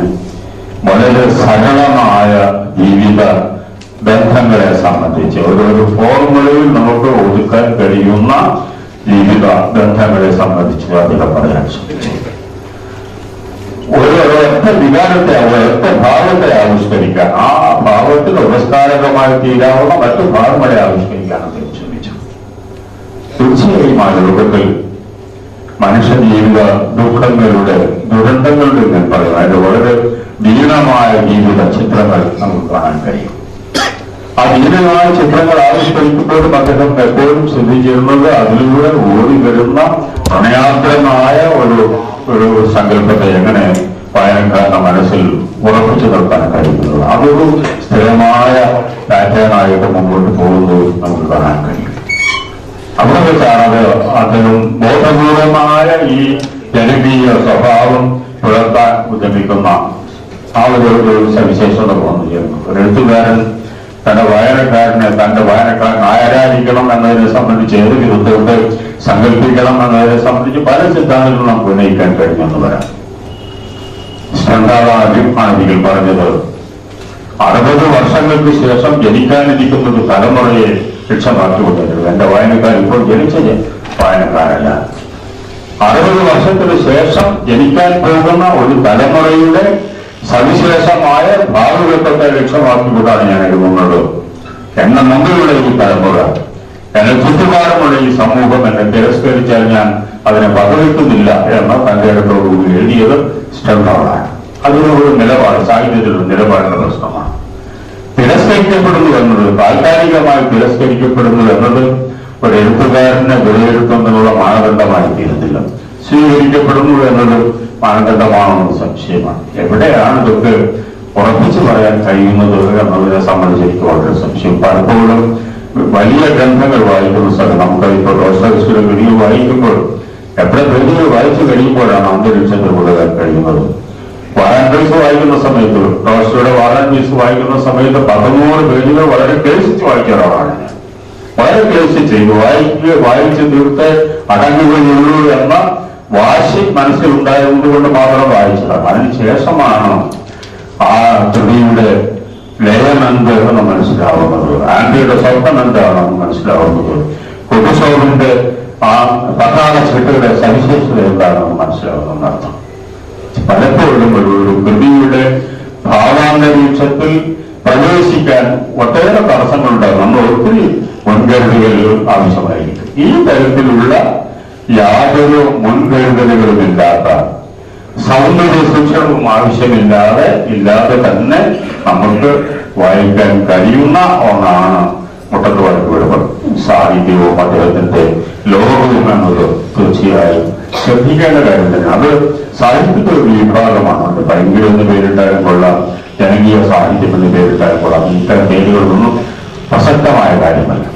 വളരെ സരളമായ ജീവിത ബന്ധങ്ങളെ സംബന്ധിച്ച് ഒരു ഫോർമുലയിൽ നമുക്ക് ഒതുക്കാൻ കഴിയുന്ന ജീവിത ബന്ധങ്ങളെ സംബന്ധിച്ച് അദ്ദേഹം പറയാൻ ശ്രമിച്ചു. ഒരൊറ്റ വികാരത്തെ, ഒരൊറ്റ ഭാവത്തെ ആവിഷ്കരിക്കാൻ, ആ ഭാവത്തിൽ ഉപസ്കാരകമായി തീരാവുന്ന മറ്റു ഭാവങ്ങളെ ആവിഷ്കരിക്കാൻ അദ്ദേഹം ശ്രമിച്ചു. തീർച്ചയായും ആ ലോകത്തിൽ മനുഷ്യ ജീവിത ദുഃഖങ്ങളുടെ, ദുരന്തങ്ങളുടെ ഞാൻ പറയും, അതിന്റെ വളരെ ദീനമായ ജീവിത ചിത്രങ്ങൾ നമുക്ക് കാണാൻ കഴിയും. ആ ധീരമായ ചിത്രങ്ങൾ ആവിഷ്കരിക്കുമ്പോഴും അദ്ദേഹം എപ്പോഴും ശ്രദ്ധിച്ചിരുന്നത് അതിലൂടെ ഓടി വരുന്ന പ്രണയാർദ്രമായ ഒരു സങ്കല്പത്തെ എങ്ങനെ വായനക്കാരുടെ മനസ്സിൽ ഉറപ്പിച്ചു നിർത്താൻ കഴിയുന്നത്. അതൊരു സ്ഥിരമായ പാറ്റേണായിട്ട് മുമ്പോട്ട് പോകുന്നത് നമുക്ക് കാണാൻ കഴിയും. അവിടെ വെച്ചാണ് അദ്ദേഹം ബോധപൂർവമായ ഈ ജനകീയ സ്വഭാവം പുലർത്താൻ ഉദ്യമിക്കുന്ന ആ ഒരു സവിശേഷത വന്നു ചേർന്നു. ഒരു എഴുത്തുകാരൻ തന്റെ വായനക്കാരൻ ആരാധിക്കണം എന്നതിനെ സംബന്ധിച്ച് ഏത് വിധത്തിലുണ്ട് സങ്കല്പിക്കണം എന്നതിനെ സംബന്ധിച്ച് പല സിദ്ധാന്തങ്ങളും നമുക്ക് ഉന്നയിക്കാൻ കഴിഞ്ഞെന്ന് വരാം. ആദ്യം പറഞ്ഞത് 60 വർഷങ്ങൾക്ക് ശേഷം ജനിക്കാനിരിക്കുന്ന ഒരു തലമുറയെ ലക്ഷ്യമാക്കിക്കൊണ്ടിരുന്നത്. എന്റെ വായനക്കാർ ഇപ്പോൾ ജനിച്ച വായനക്കാരല്ല, 60 വർഷത്തിന് ശേഷം ജനിക്കാൻ പോകുന്ന ഒരു തലമുറയുടെ സവിശേഷമായ ഭാവുകത്വത്തെ ലക്ഷ്യമാക്കിക്കൊണ്ടാണ് ഞാൻ എഴുതുന്നത്. എന്നെ മുമ്പിലുള്ള ഈ തലമുറ, എന്നെ ചുറ്റുപാടുമുള്ള ഈ സമൂഹം എന്നെ തിരസ്കരിച്ചാൽ ഞാൻ അതിനെ വകവെക്കുന്നില്ല എന്ന തന്റെ ഇടത്തോടുകൂടി എഴുതിയത് സ്റ്റെൻഡോളാണ്. അതിനൊരു നിലപാട്, സാഹിത്യത്തിലുള്ള നിലപാടിന്റെ പ്രശ്നമാണ്. തിരസ്കരിക്കപ്പെടുന്നു എന്നത്, താൽക്കാലികമായി തിരസ്കരിക്കപ്പെടുന്നു എന്നത് ഒരു എഴുത്തുകാരനെ വിലയിരുത്തുന്നതിനുള്ള മാനദണ്ഡമായി തീരുന്നില്ല. സ്വീകരിക്കപ്പെടുന്നു എന്നത് മാനദണ്ഡമാണെന്ന് സംശയമാണ്. എവിടെയാണ് ഇതൊക്കെ ഉറപ്പിച്ചു പറയാൻ കഴിയുന്നത് എന്നതിനെ സംബന്ധിച്ച് എനിക്ക് വളരെ സംശയം. പലപ്പോഴും വലിയ ഗ്രന്ഥങ്ങൾ വായിക്കുന്ന സ്ഥലം, നമുക്കതിപ്പോൾ ഡോസ്റ്റോവസ്കിയുടെ കൃതികൾ വായിക്കുമ്പോൾ എവിടെ കൃതികൾ വായിച്ചു കഴിയുമ്പോഴാണ് അന്തരീക്ഷത്തിൽ ഉള്ളതാൻ കഴിയുന്നത്. വാലന്റൈൻസ് വായിക്കുന്ന സമയത്ത്, ഡോസ്റ്റോയുടെ വാലന്റൈൻസ് വായിക്കുന്ന സമയത്ത് 13 പേജുകൾ വളരെ ക്ലേശിച്ച് വായിച്ച ഒരാളാണ് ഞാൻ. വളരെ ക്ലേശിച്ച് വായിച്ച് തീർത്ത് അടങ്ങുകയുള്ളൂ എന്ന വാശി മനസ്സിലുണ്ടായതുകൊണ്ട് മാത്രം വായിച്ചതാണ്. അതിനുശേഷമാണ് ആ കൃതിയുടെ ലയം എന്താണെന്ന് മനസ്സിലാവുന്നത്, ആൻഡിയുടെ സ്വപ്നം എന്താണെന്ന് മനസ്സിലാവുന്നത്, കുടുസോവിന്റെ ആ പതാക ചിട്ടയുടെ സവിശേഷത എന്താണെന്ന് മനസ്സിലാവുന്നതാണ്. പലപ്പോഴും ഒരു കൃതിയുടെ ഭാവാന്തരീക്ഷത്തിൽ പ്രവേശിക്കാൻ ഒട്ടേറെ തടസ്സങ്ങളുണ്ടാകും. നമ്മൾ ഒത്തിരി മുൻകരുതലുകൾ ആവശ്യമായിരിക്കും. ഈ തരത്തിലുള്ള യാതൊരു മുൻകരുതലുകളുമില്ലാത്ത, സൗന്ദര്യ സൂക്ഷണവും ഇല്ലാതെ തന്നെ നമുക്ക് വായിക്കാൻ കഴിയുന്ന ഒന്നാണ് മുട്ടത്ത് വടക്കുവെടുപ്പ്. സാഹിത്യവും അദ്ദേഹത്തിന്റെ ലോകവും എന്നത് തീർച്ചയായും ശ്രദ്ധിക്കേണ്ട കാര്യം തന്നെ. അത് സാഹിത്യത്തിന്റെ ഒരു വിഭാഗമാണ്. ഭയങ്കര എന്ന് പേരിട്ടാലും കൊള്ളാം, ജനകീയ സാഹിത്യം എന്ന് പേരിട്ടാലും കൊള്ളാം. ഇത്തരം പേരുകളൊന്നും പ്രസക്തമായ കാര്യമല്ല.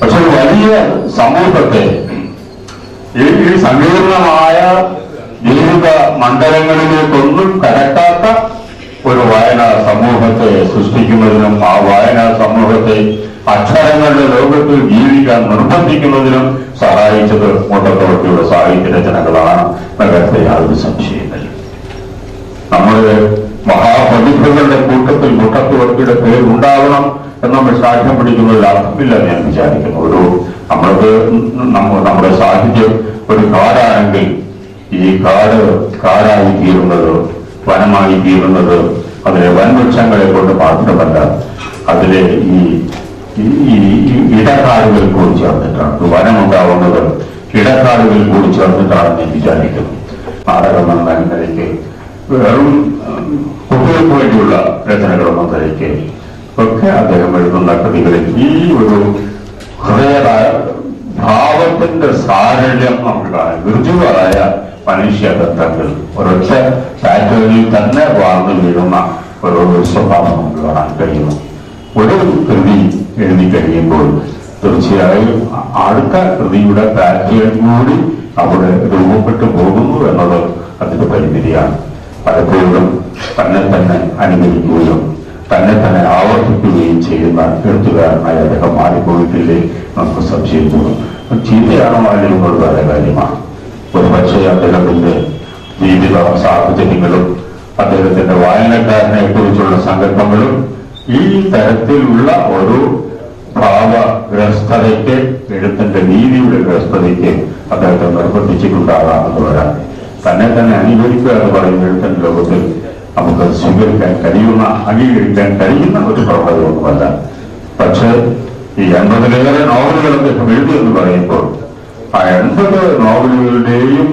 പക്ഷെ വലിയ സമൂഹത്തെ ഈ സങ്കീർണമായ ജീവിത മണ്ഡലങ്ങളിലേക്കൊന്നും കടക്കാത്ത ഒരു വായനാ സമൂഹത്തെ സൃഷ്ടിക്കുന്നതിനും ആ വായനാ സമൂഹത്തെ അക്ഷരങ്ങളുടെ ലോകത്തിൽ ജീവിക്കാൻ നിർബന്ധിക്കുന്നതിനും സഹായിച്ചത് മുട്ടത്തുവർക്കിയുടെ സാഹിത്യ രചനകളാണ് നഗരത്തെ യാതൊരു സംശയമില്ല. നമ്മുടെ മഹാപ്രതിഭകളുടെ കൂട്ടത്തിൽ മുട്ടത്തുവർക്കിയുടെ പേര് ഉണ്ടാവണം എന്ന് നമ്മൾ സാക്ഷ്യം പിടിക്കുന്നതിൽ അർത്ഥമില്ല ഞാൻ വിചാരിക്കുന്നു. നമ്മുടെ സാഹിത്യം ഒരു കാടാണെങ്കിൽ ഈ കാടായി തീരുന്നത്, വനമായി തീരുന്നത് അതിലെ വൻവൃക്ഷങ്ങളെ കൊണ്ട് മാത്രമല്ല, അതിലെ ഈ ഇടക്കാടുകൾ കൂടി ചേർന്നിട്ടാണ്. വനമുണ്ടാവുന്നത് ഇടക്കാടുകൾ കൂടി ചേർന്നിട്ടാണെന്ന് ഞാൻ വിചാരിക്കുന്നു. നാടകം എന്ന നിലയ്ക്ക് വെറും കുട്ടികൾക്ക് വേണ്ടിയുള്ള രചനകളെന്ന നിലയ്ക്ക് ഒക്കെ അദ്ദേഹം എഴുതുന്ന കൃതികളിൽ ഈ ഒരു ഹൃദയ ഭാവത്തിന്റെ സാരല്യം നമുക്ക് കാണാം. ഋജുവായ മനുഷ്യബന്ധങ്ങൾ ഒരൊറ്റ പാറ്റേണിൽ തന്നെ വാർന്നു വീഴുന്ന ഒരു സ്വഭാവം നമുക്ക് കാണാൻ കഴിയുന്നു. ഒരു കൃതി എഴുതി കഴിയുമ്പോൾ തീർച്ചയായും അടുത്ത കൃതിയുടെ പാറ്റേൺ കൂടി അവിടെ രൂപപ്പെട്ടു പോകുന്നു എന്നത് അതിന്റെ പരിമിതിയാണ്. പലപ്പോഴും തന്നെ അനുകരിക്കുകയും തന്നെ ആവർത്തിക്കുകയും ചെയ്യുന്ന എഴുത്തുകാരനായി അദ്ദേഹം മാറിപ്പോയിട്ടില്ലേ നമുക്ക് സംശയം തോന്നും. ചീത്തയാണോ അല്ലെങ്കിൽ വേറെ കാര്യമാണ്. ഒരു പക്ഷേ അദ്ദേഹത്തിന്റെ ജീവിത സാഹചര്യങ്ങളും അദ്ദേഹത്തിന്റെ വായനക്കാരനെ കുറിച്ചുള്ള സങ്കല്പങ്ങളും ഈ തരത്തിലുള്ള ഒരു ഭാവഗ്രസ്തതയ്ക്ക്, എഴുത്തിന്റെ രീതിയുടെ ഗ്രസ്തതയ്ക്ക് അദ്ദേഹത്തെ നിർബന്ധിച്ചിട്ടുണ്ടാകാമെന്ന് വരാം. തന്നെ അനുകരിക്കുക എന്ന് പറയുന്ന എഴുത്തിന്റെ ലോകത്തിൽ നമുക്ക് സ്വീകരിക്കാൻ കഴിയുന്ന, അംഗീകരിക്കാൻ കഴിയുന്ന ഒരു പ്രവണതയൊന്നുമല്ല. പക്ഷേ ഈ 80-ലേറെ നോവലുകൾ അദ്ദേഹം എഴുതിയെന്ന് പറയുമ്പോൾ ആ 80 നോവലുകളുടെയും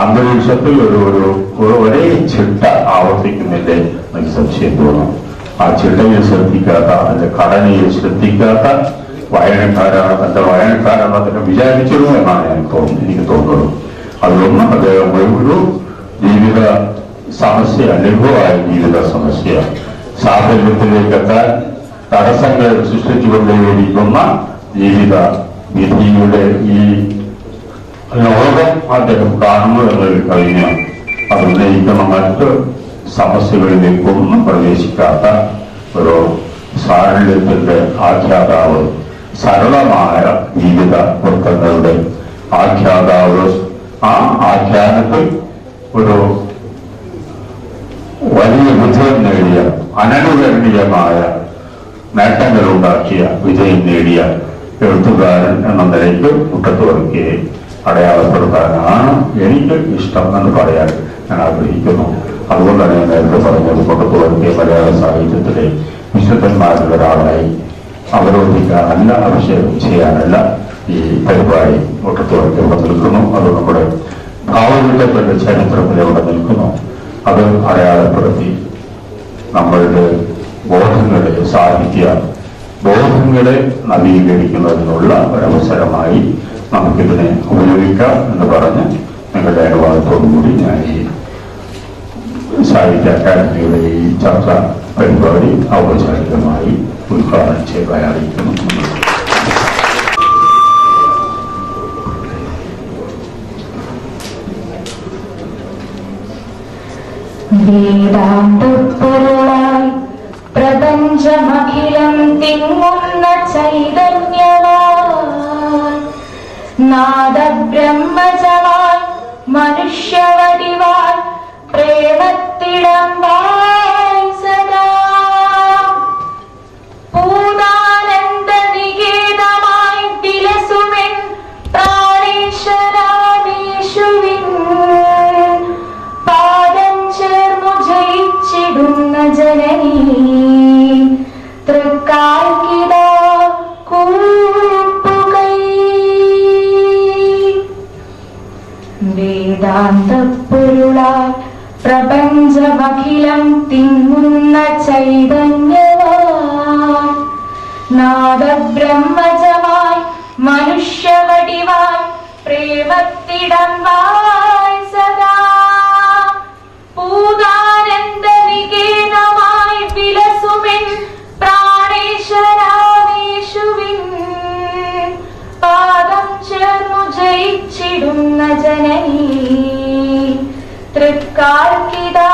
അന്തരീക്ഷത്തിൽ ഒരേ ചിട്ട ആവർത്തിക്കുന്നില്ലേ എനിക്ക് സംശയം തോന്നും. ആ ചിട്ടയെ ശ്രദ്ധിക്കാത്ത, അതിന്റെ ഘടനയെ ശ്രദ്ധിക്കാത്ത വായനക്കാരാണ്, തന്റെ വായനക്കാരാണ് അതിനെ വിചാരിച്ചിരുന്നു എന്നാണ് എനിക്ക് തോന്നുന്നത്. അതിലൊന്നും അദ്ദേഹം ഒരു ജീവിത സമസ്യ, ലഘുവായ ജീവിത സമസ്യ, സാഫല്യത്തിലേക്ക് എത്താൻ തടസ്സങ്ങൾ സൃഷ്ടിച്ചുകൊണ്ടേയിരിക്കുന്ന ജീവിത വിധിയുടെ ഈ ലോകം അദ്ദേഹം കാണുന്നു എന്നതിൽ കഴിഞ്ഞ് അത് ഉന്നയിക്കുന്ന മറ്റ് സമസ്യകളിലേക്കൊന്നും പ്രവേശിക്കാത്ത ഒരു സാരല്യത്തിന്റെ ആഖ്യാതാവ്, സരളമായ ജീവിത വൃത്തങ്ങളുടെ ആഖ്യാതാവ്, ആ ആഖ്യാനത്തിൽ ഒരു വലിയ വിജയം നേടിയ, അനനുകരണീയമായ നേട്ടങ്ങളുണ്ടാക്കിയ, വിജയം നേടിയ എഴുത്തുകാരൻ എന്ന നിലയ്ക്ക് മുട്ടത്ത് വർക്കിയെ അടയാളപ്പെടുത്താനാണ് എനിക്ക് ഇഷ്ടം എന്ന് പറയാൻ ഞാൻ ആഗ്രഹിക്കുന്നു. അതുകൊണ്ടാണ് ഞാൻ നേരത്തെ പറഞ്ഞത്, മുട്ടത്ത് വർക്കിയെ മലയാള സാഹിത്യത്തിലെ വിശുദ്ധന്മാരിൽ ഒരാളായി അവരോധിക്കാനല്ല, അഭിഷേകം ചെയ്യാനല്ല ഈ പരിപാടി മുട്ടത്ത് വർക്കി ഇവിടെ നിൽക്കുന്നു. അത് നമ്മുടെ ഭാവങ്ങളുടെ ചരിത്രത്തിൽ ഇവിടെ നിൽക്കുന്നു. അത് അടയാളപ്പെടുത്തി നമ്മളുടെ ബോധങ്ങളെ, സാഹിത്യ ബോധങ്ങളെ നവീകരിക്കുന്നതിനുള്ള ഒരവസരമായി നമുക്കിതിനെ ഉപയോഗിക്കാം എന്ന് പറഞ്ഞ് നിങ്ങളുടെ അനുവാദത്തോടുകൂടി ഞാൻ ഈ സാഹിത്യ അക്കാദമിയുടെ ഈ ചർച്ച പരിപാടി ഔപചാരികമായി ഉദ്ഘാടനം ചെയ്തതായി അറിയിക്കുന്നു. വേദാന്തപ്പൊരുളായി പ്രപഞ്ചമഖിലം തിങ്ങുന്ന ചൈതന്യവാൻ, നാദബ്രഹ്മജവാൻ മനുഷ്യവടിവാൻ, പ്രേമത്തിടമ്പായി സദാ പൂർണ്ണാനന്ദ നികേതമായി വിലസുമെൻ പ്രാണേശ്വരാമേശുവിൻ പാദം ചേർന്നു ജയിച്ചിടുന്ന ജനനീ തൃക്കാൽക്കിതാ കൂപ്പുകൈ. വേദാന്തപ്പൊരുളായി പ്രപഞ്ചമഖിലം തിങ്ങുന്ന ചൈതന്യവാൻ, നാദബ്രഹ്മജമായി മനുഷ്യവടിവായി, പ്രേമത്തിടമ്പായി സദാ പൂർണ്ണാനന്ദ നികേതമായി വിലസുമെൻ പ്രാണേശ്വരാമേശുവിൻ പാദം ചേർന്നു ജയിച്ചിടുന്ന ജനനീ തൃക്കാൽക്കിതാ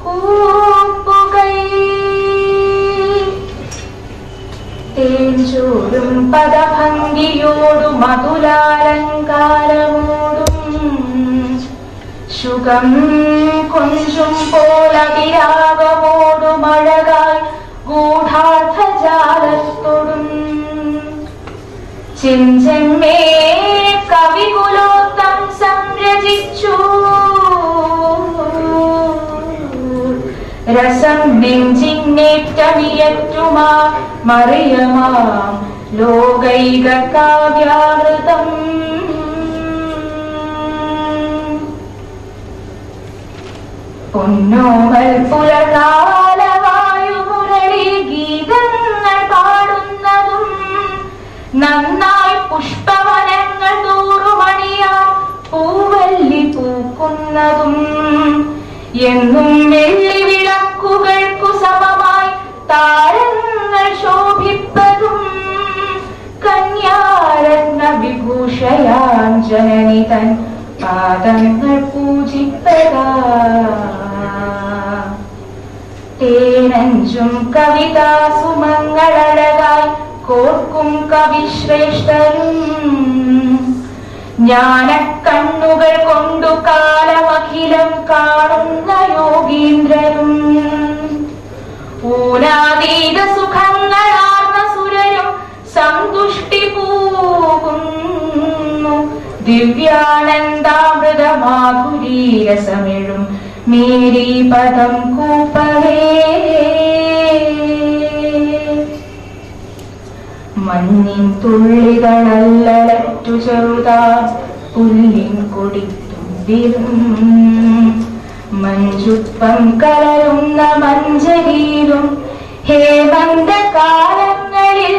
കൂപ്പുകൈ. തേഞ്ചൂടും പദഭംഗിയോടും മധുരാലങ്കാരമോടും ശുകം കൊഞ്ചും പോലതിരാഗമോടും അഴകായി ഗൂഢാർത്ഥജാലത്തോടും ചിഞ്ചമ്മേ കവികുലോത്തം സംരചിച്ചു രസം നെഞ്ചിന്നേറ്റമിയറ്റുമാ മറിയമാം ലോകൈക കാവ്യാമൃതം. പൊന്നോമൽ പുലകാലവായുമുരളി ഗീതങ്ങൾ പാടുന്നതും നന്നായി പുഷ്പവനങ്ങൾ നൂറുമണിയാൻ പൂവല്ലി പൂക്കുന്നതും എന്നും വെള്ളി വിളക്കുകൾക്കു സമമായി താരങ്ങൾ ശോഭിപ്പതും കന്യാരത്ന വിഭൂഷയാൻ ജനനി തൻ പാദങ്ങൾ പൂജിപ്പതാ. തേനഞ്ചും കവിതാ സുമങ്ങളഴകായി കോർക്കും കവിശ്രേഷ്ഠരും ജ്ഞാനക്കണ്ണുകൾ കൊണ്ടു കാലമഖിലം കാണുന്ന യോഗീന്ദ്രരും ഊനാതീത സുഖങ്ങളാർന്ന സുരരും സന്തുഷ്ടി പൂകുന്നു. ദിവ്യാനന്ദാമൃതമാധുരീരസമിഴും മേരീ പദം കൂപ്പവേ. മഞ്ഞിൻ തുള്ളികളല്ലലറ്റു ചെറുതാ പുല്ലിൻ കൊടിത്തുമ്പിലും മഞ്ജുത്വം കലരുന്ന മഞ്ചരിയിലും ഹേമന്തകാലങ്ങളിൽ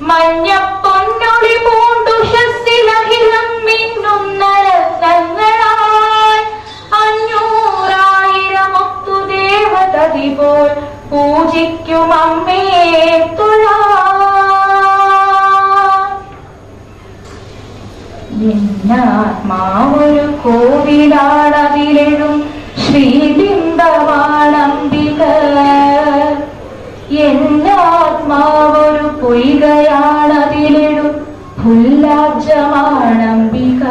മഞ്ഞപ്പൊന്നൊളി പൂണ്ടുഷസ്സിലഹിലം മിന്നുന്ന രത്നങ്ങളായി 500,000 ഒത്തുദേവതതി പോൽ പൂജിക്കും അമ്മയെ എന്നാത്മാവൊരു കോവിലാണതിലെഴും ശ്രീബിംബമാണംബിക. എന്നാത്മാവൊരു പൊയ്കയാണതിലെഴും പുല്ലാബ്ജമാണംബിക.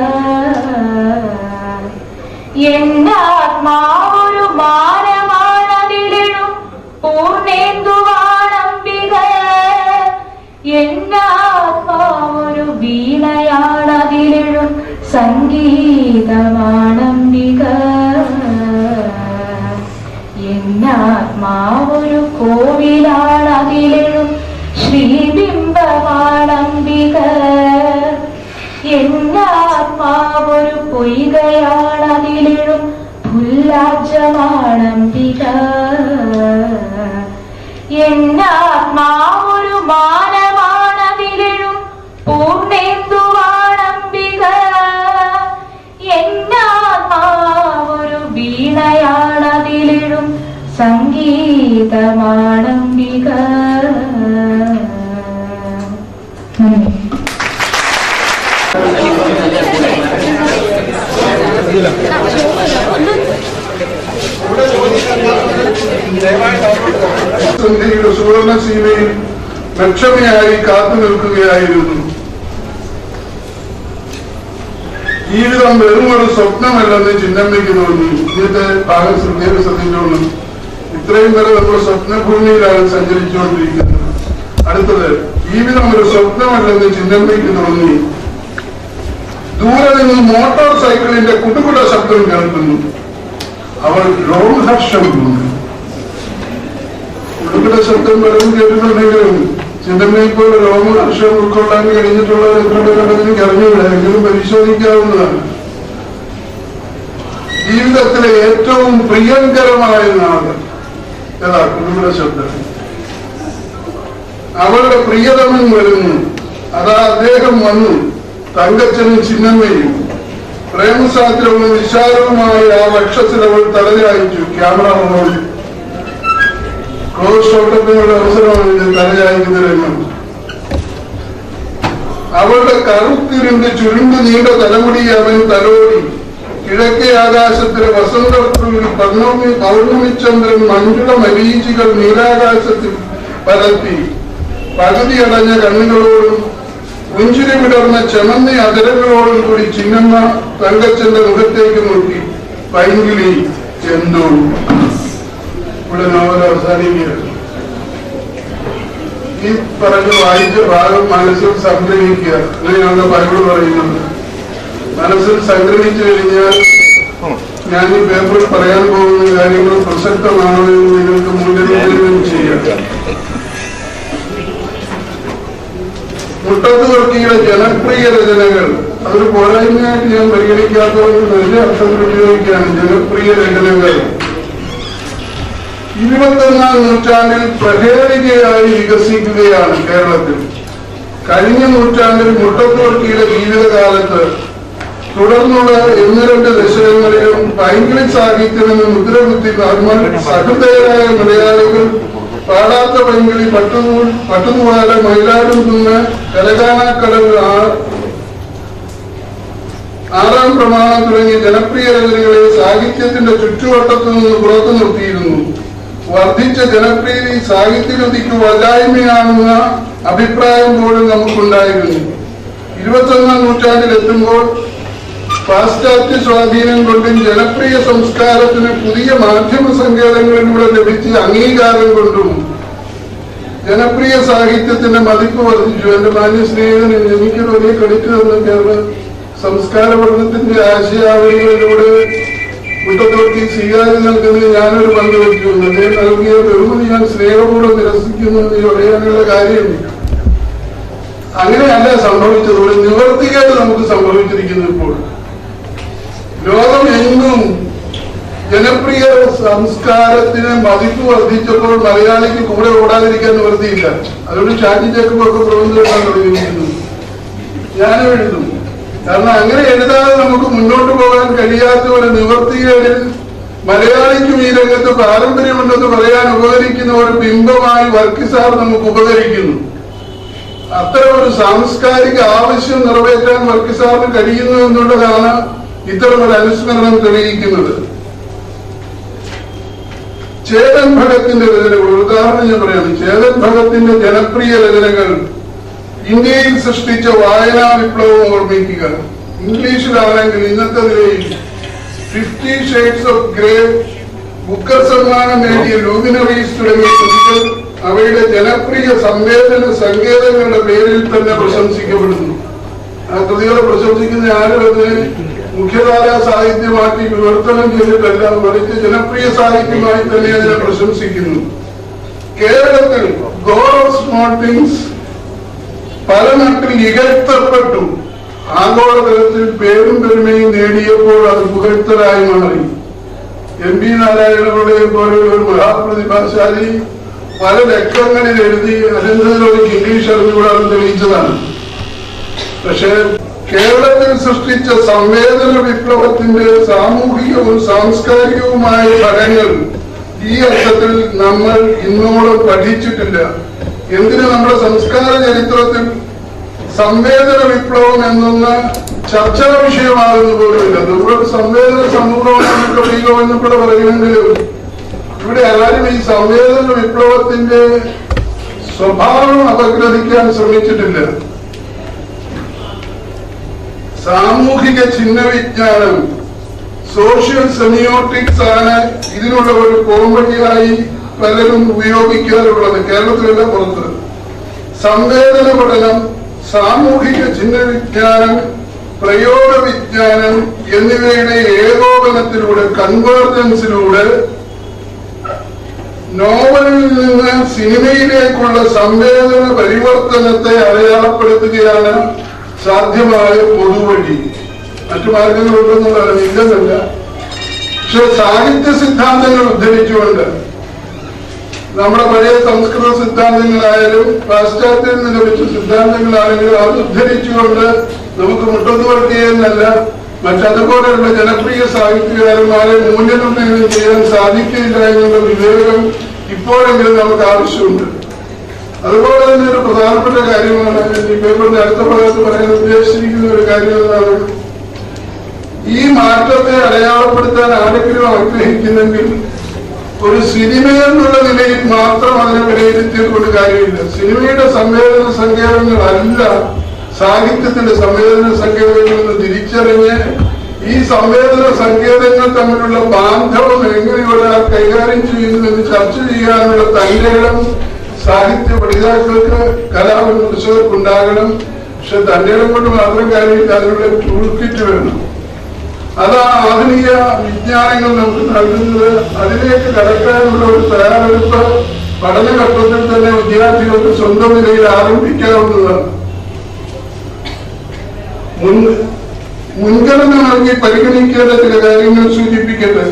എന്നാത്മാവൊരു മാനമാണതിലെഴും പൂർണേന്ദുവാണംബിക. എന്നാത്മാവൊരു വീണയാണതിലെഴും സംഗീതമാണംബിക. എന്നാത്മാവൊരു കോവിലാണതിലെഴും ശ്രീബിംബമാണംബിക. എന്നാത്മാവൊരു പൊയ്കയാണതിലെഴും പുല്ലാബ്ജമാണംബിക. എന്നാത്മാവൊരു മാനമാണതിലെഴും പൂർണേന്ദുവാണംബിക. എന്നാത്മാവൊരു വീണയാണതിലെഴും സംഗീതമാണംബിക. സന്ധ്യയുടെ സുവർണ സീമയിൽ ലക്ഷ്മിയായി കാത്തു നിൽക്കുകയായിരുന്നു. ജീവിതം വെറുമൊരു സ്വപ്നമല്ലെന്ന് ചിന്നമ്മയ്ക്ക് തോന്നി. ഇന്നത്തെ ഭാഗം ശ്രദ്ധിച്ചോളൂ. ഇത്രയും വരെ നമ്മൾ സ്വപ്നഭൂമിയിലാണ് സഞ്ചരിച്ചുകൊണ്ടിരിക്കുന്നത്. അടുത്തത്, ജീവിതം ഒരു സ്വപ്നമല്ലെന്ന് ചിന്നമ്മയ്ക്ക് തോന്നി. ദൂരെ നിന്ന് മോട്ടോർ സൈക്കിളിന്റെ കുടുകുട ശബ്ദം കേൾക്കുന്നു. അവൾ രോമഹർഷം തോന്നി. കുടുകുട ശബ്ദം വെറും കേട്ടിട്ടുണ്ടെങ്കിലും ചിന്തമ്മയെ പോലെ രോമഹർഷം ഉൾക്കൊള്ളാൻ കഴിഞ്ഞിട്ടുള്ളത് എത്ര പേരുണ്ടെന്ന് എനിക്ക് അറിഞ്ഞില്ല. എങ്കിലും പരിശോധിക്കാവുന്നതാണ്. ജീവിതത്തിലെ ഏറ്റവും പ്രിയങ്കരമായ നാട് ഏതാ? കുടുകുട ശബ്ദം. അവളുടെ പ്രിയതമൻ വരുന്നു. അതാ അദ്ദേഹം വന്നു. തങ്കച്ചനും ചിന്നമ്മയും പ്രേമസാന്ദ്രവും വിശാലവുമായ ആ വക്ഷത്തിൽ അവൾ തലചായിച്ചു. ക്യാമറ മുന്നോട്ട് ക്ലോസ് ഷോട്ടപ്പിനുള്ള അവസരമാണ് ഇത് തലചായിക്കുന്ന രംഗം. അവളുടെ കറുത്തിരുണ്ട് ചുരുണ്ടു നീണ്ട തലമുടി അവൻ തലോടി. കിഴക്കേ ആകാശത്തിലെ വസന്തത്തിൽ പൗർണമിചന്ദ്രൻ മഞ്ജുള മരീചികൾ നീലാകാശത്തിൽ പരത്തി. പകുതി അടഞ്ഞ കണ്ണുകളോടും പുഞ്ചിരി വിടർന്ന ചെമന്ന അതിരകളോടും കൂടി ചിന്നമ്മ തങ്കച്ചന്റെ മുഖത്തേക്ക് നോക്കി. പൈങ്കിളി എന്തോ. ഇവിടെ നോവൽ അവസാനിക്കുകയാണ്. ഈ പറഞ്ഞ് വായിച്ച ഭാഗം മനസ്സിൽ സംഗ്രഹിക്കുക. അങ്ങനെയാണ് ബൈബിൾ പറയുന്നത്. മനസ്സിൽ സംഗ്രഹിച്ചു കഴിഞ്ഞാൽ ഞാൻ ഈ പേപ്പറിൽ പറയാൻ പോകുന്ന കാര്യങ്ങൾ പ്രസക്തമാണോ എന്ന് നിങ്ങൾക്ക് മൂല്യനിർണ്ണയം ചെയ്യാം. മുട്ടത്തുവർക്കിയുടെ ജനപ്രിയ രചനകൾ അതൊരു പോരായ്മയായിട്ട് ഞാൻ പരിഗണിക്കാത്തതുകൊണ്ട് നല്ല അർത്ഥത്തിൽ ഉപയോഗിക്കുകയാണ്. ജനപ്രിയ രചനകൾ 21ാം നൂറ്റാണ്ടിൽ പ്രഹേളികയായി വികസിക്കുകയാണ് കേരളത്തിൽ. കഴിഞ്ഞ നൂറ്റാണ്ടിൽ മുട്ടത്തുവർക്കിയുടെ ജീവിതകാലത്ത് തുടർന്നുള്ള 1-2 ദശകങ്ങളിലും പൈങ്കിളി സാഹിത്യമെന്ന് മുദ്രകുത്തി സഹൃദയരായ മലയാളികൾ പാടാത്ത പൈങ്കിളി, പട്ടുതുവാല, മയിലാടും കുന്ന്, കലകാനാക്കടവ്, 6-ാം പ്രമാണം തുടങ്ങിയ ജനപ്രിയ രചനകളെ സാഹിത്യത്തിന്റെ ചുറ്റുവട്ടത്തു നിന്ന് പുറത്തു നിർത്തിയിരുന്നു. വർദ്ധിച്ച ജനപ്രീതി സാഹിത്യകൃതിക്ക് വല്ലായ്മയാണെന്ന അഭിപ്രായം പോലും നമുക്കുണ്ടായിരുന്നു. 21ാം നൂറ്റാണ്ടിലെത്തുമ്പോൾ പാശ്ചാത്യ സ്വാധീനം കൊണ്ടും ജനപ്രിയ സംസ്കാരത്തിന് പുതിയ മാധ്യമ സങ്കേതങ്ങളിലൂടെ ലഭിച്ച അംഗീകാരം കൊണ്ടും ജനപ്രിയ സാഹിത്യത്തിന്റെ മതിപ്പ് വർദ്ധിച്ചു. എന്റെ മാന്യ സ്നേഹിതന് എനിക്കൊരു വലിയ ക്രെഡിറ്റ് തന്ന കേരള സംസ്കാര പഠനത്തിന്റെ ആശയാവലികളിലൂടെ മുട്ടത്തുവർക്കി സ്വീകാര്യം നൽകുന്നതിന് ഞാനൊരു പങ്ക് വയ്ക്കുന്നു. അദ്ദേഹം നൽകിയ ബഹുമതി ഞാൻ സ്നേഹപൂർവ്വം നിരസിക്കുന്നു എന്ന് പറയാനുള്ള കാര്യമുണ്ട്. അങ്ങനെയല്ല സംഭവിച്ചത്. ഒരു നിവർത്തികേട് നമുക്ക് സംഭവിച്ചിരിക്കുന്നു. ഇപ്പോൾ ലോകം എങ്ങും ജനപ്രിയ സംസ്കാരത്തിന് മതിപ്പ് വർദ്ധിച്ചപ്പോൾ മലയാളിക്ക് കൂടെ ഓടാതിരിക്കാൻ നിവൃത്തിയില്ല. അതുകൊണ്ട് ഷാജി ജേക്കബൊക്കെ പ്രബന്ധം എഴുതിയിരുന്നു, ഞാനും എഴുതും. കാരണം അങ്ങനെ എഴുതാതെ നമുക്ക് മുന്നോട്ട് പോകാൻ കഴിയാത്ത ഒരു നിവൃത്തികളിൽ മലയാളിക്കും ഈ രംഗത്ത് പാരമ്പര്യമുണ്ടെന്ന് പറയാൻ ഉപകരിക്കുന്ന ഒരു ബിംബമായി വർക്കിസാർ നമുക്ക് ഉപകരിക്കുന്നു. അത്തരം ഒരു സാംസ്കാരിക ആവശ്യം നിറവേറ്റാൻ വർക്കിസാറിന് കഴിയുന്നു എന്നുള്ളതാണ് ഇത്തരം ഒരു അനുസ്മരണം തെളിയിക്കുന്നത്. ചേതൻ ഭഗത്തിന്റെ രചനകൾ, ഉദാഹരണം ഞാൻ പറയാണ്. ചേതൻ ഭഗത്തിന്റെ ജനപ്രിയ രചനകൾ ഇന്ത്യയിൽ സൃഷ്ടിച്ച വായനാ വിപ്ലവം ഓർമ്മിക്കുക. ഇംഗ്ലീഷിലാണെങ്കിൽ ഇന്നത്തെ നിലയിൽ 50 Shades of Grey, ബുക്കർ സമ്മാനം നേടിയ ലൂമിനറീസ് തുടങ്ങിയ കൃതികൾ അവയുടെ ജനപ്രിയ സംവേദന സങ്കേതങ്ങളുടെ പേരിൽ തന്നെ പ്രശംസിക്കപ്പെടുന്നു. ആ കൃതികളെ പ്രശംസിക്കുന്ന ആരും അതിനെ മുഖ്യധാരാ സാഹിത്യമാക്കി വിവർത്തനം ചെയ്തിട്ടല്ല, മറിച്ച് ജനപ്രിയ സാഹിത്യമായി തന്നെ അതിനെ പ്രശംസിക്കുന്നു. കേരളത്തിൽ ഗോഡ് ഓഫ് സ്മോൾ തിങ്സ് പല നാട്ടിൽ ഇകഴ്ത്തപ്പെട്ടു. ആഗോളതലത്തിൽ പേരും പെരുമയും നേടിയപ്പോൾ അത് പുകഴ്ത്തലായി മാറി. MP നാരായണപിള്ളയെ പോലുള്ള ഒരു മഹാപ്രതിഭാശാലി പല ലക്കങ്ങളിൽ എഴുതി അനന്തരൊരു ഇംഗ്ലീഷ് അറിഞ്ഞുകൂടാതെ തെളിയിച്ചതാണ്. പക്ഷേ കേരളത്തിൽ സൃഷ്ടിച്ച സംവേദന വിപ്ലവത്തിന്റെ സാമൂഹികവും സാംസ്കാരികവുമായ ഫലങ്ങൾ ഈ അർത്ഥത്തിൽ നമ്മൾ ഇന്നോളം പഠിച്ചിട്ടില്ല. എന്തിന് നമ്മുടെ സംസ്കാര ചരിത്രത്തിൽ സംവേദന വിപ്ലവം എന്നൊന്ന ചർച്ചാ വിഷയമാകുന്ന പോലുമില്ല. നമ്മുടെ സംവേദന സമൂഹമാണ് പ്രതീകം എന്നിവിടെ പറയുമെങ്കിലും ഇവിടെ ആരും ഈ സംവേദന വിപ്ലവത്തിന്റെ സ്വഭാവം അപഗ്രഥിക്കാൻ ശ്രമിച്ചിട്ടില്ല. സാമൂഹിക ചിഹ്നവിജ്ഞാനം, സോഷ്യൽ സെമിയോട്ടിക്സ് ആണ് ഇതിനുള്ള ഒരു കോമഡിയായി പലരും ഉപയോഗിക്കാറുള്ളത്, കേരളത്തിലല്ല പുറത്ത്. സംവേദന പഠനം, സാമൂഹിക ചിഹ്നവിജ്ഞാനം, പ്രയോഗ വിജ്ഞാനം എന്നിവയുടെ ഏകോപനത്തിലൂടെ, കൺവേർജൻസിലൂടെ നോവലിൽ നിന്ന് സിനിമയിലേക്കുള്ള സംവേദന പരിവർത്തനത്തെ അടയാളപ്പെടുത്തുകയാണ് സാധ്യമായ പൊതുവഴി. മറ്റു മാർഗങ്ങളുണ്ടെന്നുള്ളതാണ്, ഇല്ലെന്നല്ല. പക്ഷെ സാഹിത്യ സിദ്ധാന്തങ്ങൾ ഉദ്ധരിച്ചുകൊണ്ട്, നമ്മുടെ പഴയ സംസ്കൃത സിദ്ധാന്തങ്ങളായാലും പാശ്ചാത്യത്തിൽ നിന്ന് ലഭിച്ച സിദ്ധാന്തങ്ങളാണെങ്കിലും അത് ഉദ്ധരിച്ചുകൊണ്ട് നമുക്ക് മുട്ടത്തുവർക്കിയെന്നല്ല മറ്റതുപോലെയുള്ള ജനപ്രിയ സാഹിത്യകാരന്മാരെ മൂല്യനിർണ്ണയം ചെയ്യാൻ സാധിക്കില്ല എന്നുള്ള വിവേകം ഇപ്പോഴെങ്കിലും നമുക്ക് ആവശ്യമുണ്ട്. അതുപോലെ തന്നെ ഒരു പ്രധാനപ്പെട്ട കാര്യമാണ് ഈ പേപ്പറിന്റെ അടുത്ത ഭാഗത്ത് പറയാൻ ഉദ്ദേശിച്ചിരിക്കുന്ന ഒരു കാര്യം എന്നാണ്, ഈ മാറ്റത്തെ അടയാളപ്പെടുത്താൻ ആരെങ്കിലും ആഗ്രഹിക്കുന്നെങ്കിൽ ഒരു സിനിമ എന്നുള്ള നിലയിൽ മാത്രം അതിനെ വിലയിരുത്തിയത് കൊണ്ട് കാര്യമില്ല. സിനിമയുടെ സംവേദന സങ്കേതങ്ങളല്ല സാഹിത്യത്തിന്റെ സംവേദന സങ്കേതങ്ങളിൽ നിന്ന് തിരിച്ചറിഞ്ഞ് ഈ സംവേദന സങ്കേതങ്ങൾ തമ്മിലുള്ള ബാന്ധവം എങ്ങനെ ഒരാൾ കൈകാര്യം ചെയ്യുന്നു എന്ന് ചർച്ച ചെയ്യാനുള്ള തന്റെ ഇടം സാഹിത്യ പഠിതാക്കൾക്ക്, കലാവിമർശകർക്ക് ഉണ്ടാകണം. പക്ഷെ തന്റെ ഇടം കൊണ്ട് മാത്രം കാര്യമില്ല, അതിനുള്ള ടൂൾ കിറ്റ് വേണം. അതാ ആധുനിക വിജ്ഞാനങ്ങൾ നമുക്ക് നൽകുന്നത്. അതിലേക്ക് കടക്കാനുള്ള ഒരു തയ്യാറെടുപ്പ് പഠനഘട്ടത്തിൽ തന്നെ വിദ്യാർത്ഥികൾക്ക് സ്വന്തം നിലയിൽ ആരംഭിക്കാവുന്നതാണ്. മുൻഗണന നൽകി പരിഗണിക്കേണ്ട ചില കാര്യങ്ങൾ സൂചിപ്പിക്കട്ടെ.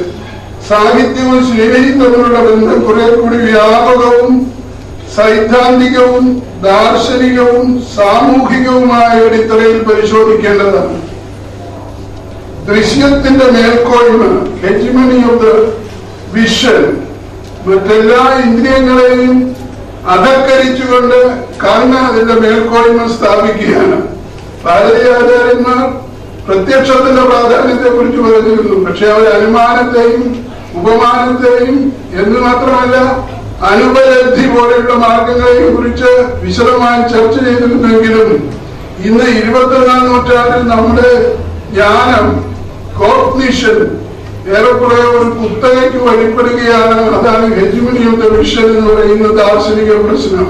സാഹിത്യവും സിനിമയും തമ്മിലുള്ള ബന്ധം കുറെ കൂടി വ്യാപകവും സൈദ്ധാന്തികവും ദാർശനികവും സാമൂഹികവുമായ അടിത്തറയിൽ പരിശോധിക്കേണ്ടതാണ്. ദൃശ്യത്തിന്റെ മേൽക്കോയ്മ, ഹെജിമണി ഓഫ് ദ വിഷൻ, മറ്റെല്ലാ ഇന്ദ്രിയങ്ങളെയും അധക്കരിച്ചുകൊണ്ട് അതിന്റെ മേൽക്കോയ്മ സ്ഥാപിക്കുകയാണ്. ഭാരതീയാചാര്യന്മാർ പ്രത്യക്ഷത്തിന്റെ പ്രാധാന്യത്തെ കുറിച്ച് പറഞ്ഞിരുന്നു. പക്ഷെ അവർ അനുമാനത്തെയും ഉപമാനത്തെയും എന്ന് മാത്രമല്ല അനുപലബ്ധി പോലെയുള്ള മാർഗങ്ങളെയും കുറിച്ച് വിശദമായി ചർച്ച ചെയ്തിരുന്നെങ്കിലും ഇന്ന് 21ാം നൂറ്റാണ്ടിൽ നമ്മുടെ ജ്ഞാനം, കോഗ്നിഷൻ ഏറെക്കുറെ ഒരു കുത്തകയ്ക്ക് വഴിപ്പെടുകയാണ്. അതാണ് ഹെജിമണി ഓഫ് ദ വിഷൻ എന്ന് പറയുന്ന ദാർശനിക പ്രശ്നം.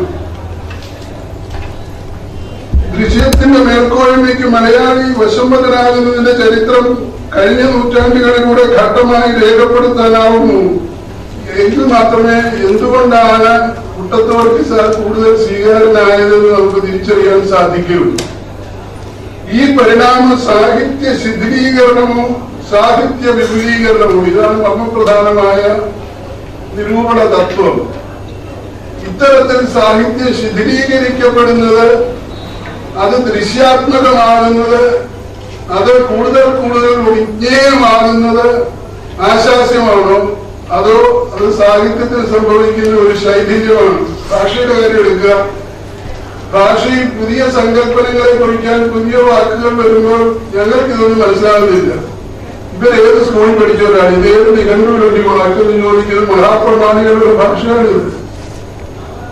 ദൃശ്യത്തിന്റെ മേൽക്കോയ്മയ്ക്ക് മലയാളി വശംവദനാകുന്നതിന്റെ ചരിത്രം കഴിഞ്ഞ നൂറ്റാണ്ടുകളിലൂടെ ഘട്ടമായി രേഖപ്പെടുത്താനാവുന്നു. എങ്കിൽ മാത്രമേ എന്തുകൊണ്ടാണ് മുട്ടത്തുവർക്കി കൂടുതൽ സ്വീകാര്യനായതെന്ന് നമുക്ക് തിരിച്ചറിയാൻ സാധിക്കുകയുള്ളൂ. ഈ പരിണാമ സാഹിത്യ ശിഥിലീകരണ ശിഥിലീകരണമോ സാഹിത്യ വിപുലീകരണമോ. ഇതാണ് മർമ്മപ്രധാനമായ നിരൂപണ തത്വം. ഇത്തരത്തിൽ സാഹിത്യം ശിഥിലീകരിക്കപ്പെടുന്നത്, അത് ദൃശ്യാത്മകമാകുന്നത്, അത് കൂടുതൽ കൂടുതൽ വിജ്ഞേയമാകുന്നത് ആശാസ്യമാണോ അതോ അത് സാഹിത്യത്തിൽ സംഭവിക്കുന്ന ഒരു ശൈഥില്യമാണ്? ഭാഷയുടെ കാര്യം എടുക്കുക. ഭാഷയിൽ പുതിയ സങ്കല്പനങ്ങളെ കുറിക്കാൻ പുതിയ വാക്കുകൾ വരുമ്പോൾ ഞങ്ങൾക്ക് ഇതൊന്നും മനസ്സിലാകുന്നില്ല. ഇവരേത് സ്കൂളിൽ പഠിച്ചവരാണ്? ഇതേത് നിഘണ്ടുവിലൊരു വാക്കുകൾ ചോദിക്കുന്നത് മഹാപ്രമാണികളുടെ ഭാഷയാണിത്.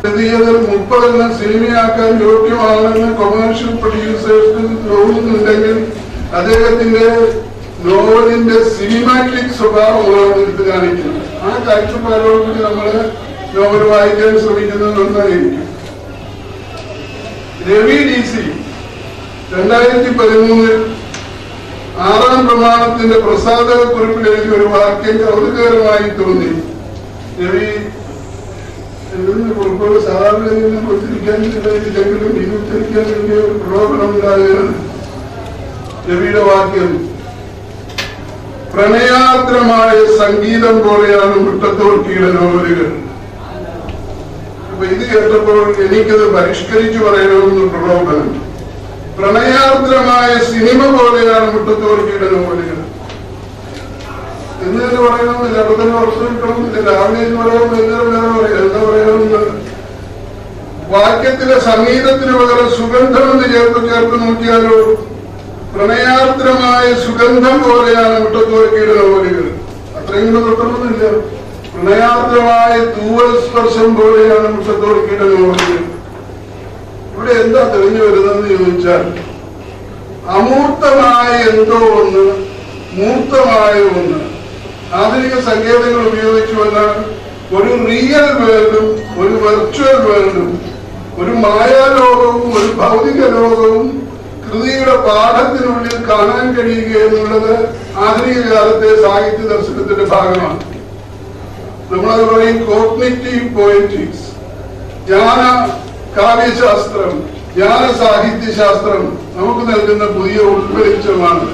30 സിനിമയാക്കാൻ യോഗ്യമാണെന്ന് കൊമേഴ്ഷ്യൽ പ്രൊഡ്യൂസേഴ്സ് തോന്നുന്നുണ്ടെങ്കിൽ അദ്ദേഹത്തിന്റെ നോവലിന്റെ സിനിമാറ്റിക് സ്വഭാവമാണ് എടുത്ത് കാണിക്കുന്നത്. ആ കാഴ്ചപ്പാടോടുകൂടി നമ്മള് നോവൽ വായിക്കാൻ ശ്രമിക്കുന്നത് നന്നായിരിക്കും. രവി DC 2013 6ാം പ്രമാണത്തിന്റെ പ്രസാദക കുറിപ്പിൽ എഴുതിയ ഒരു വാക്യം കൗതുകകരമായി തോന്നി. രവി കുറിപ്പുകൾ സാധാരണ ഉച്ചരിക്കാനില്ലെങ്കിലും ഇത് ഉച്ചരിക്കാൻ വേണ്ടിയ ഒരു പ്രലോഭനം ഉണ്ടാകുകയാണ്. രവിയുടെ വാക്യം: പ്രണയാർദ്രമായ സംഗീതം പോലെയാണ് മുട്ടത്തോർക്കിയുടെ നോവലുകൾ. അപ്പൊ ഇത് കേട്ടപ്പോൾ എനിക്കത് പരിഷ്കരിച്ചു പറയണമെന്ന് പ്രലോഭനം. പ്രണയാർദ്രമായ സിനിമ പോലെയാണ് മുട്ടത്തോർക്കിയുടെ നോവലുകൾ എന്ന് തന്നെ പറയണമെന്നില്ല. അവിടെ തന്നെ ഉറച്ചു കിട്ടണമെന്നില്ല. രാവിലെ എന്ന് പറയാം, വൈകുന്നേരം പറയാം, എന്താ പറയാമെന്ന്. വാക്യത്തിലെ സംഗീതത്തിന് പകരം സുഗന്ധം എന്ന് ചേർത്ത് നോക്കിയാലോ? പ്രണയാർദ്രമായ സുഗന്ധം പോലെയാണ് മുട്ടത്തോർക്കിയുടെ നോവലുകൾ. അത്രയും കൂടെ തൊട്ടണമെന്നില്ല. പ്രണയാർദ്രമായ തൂവൽ സ്പർശം പോലെയാണ് മുട്ടത്തോർക്കിയുടെ നോവലുകൾ. ഇവിടെ എന്താ തെളിഞ്ഞു വരുന്നതെന്ന് ചോദിച്ചാൽ, അമൂർത്തമായ എന്തോ ഒന്ന്, മൂർത്തമായ ഒന്ന്. ആധുനിക സങ്കേതങ്ങൾ ഉപയോഗിച്ചു വന്നാൽ ഒരു റിയൽ വേൾഡും ഒരു വെർച്വൽ വേൾഡും, ഒരു മായാലോകവും ഒരു ഭൗതിക ലോകവും കൃതിയുടെ പാഠത്തിനുള്ളിൽ കാണാൻ കഴിയുക എന്നുള്ളത് ആധുനിക കാലത്തെ സാഹിത്യ ദർശനത്തിന്റെ ഭാഗമാണ്. നമ്മളത് പറയും കോഗ്നിറ്റീവ് പോയറ്റിക്സ്. ജ്ഞാന കാവ്യശാസ്ത്രം, ജ്ഞാന സാഹിത്യശാസ്ത്രം നമുക്ക് നൽകുന്ന പുതിയ ഉൾവെളിച്ചമാണ്.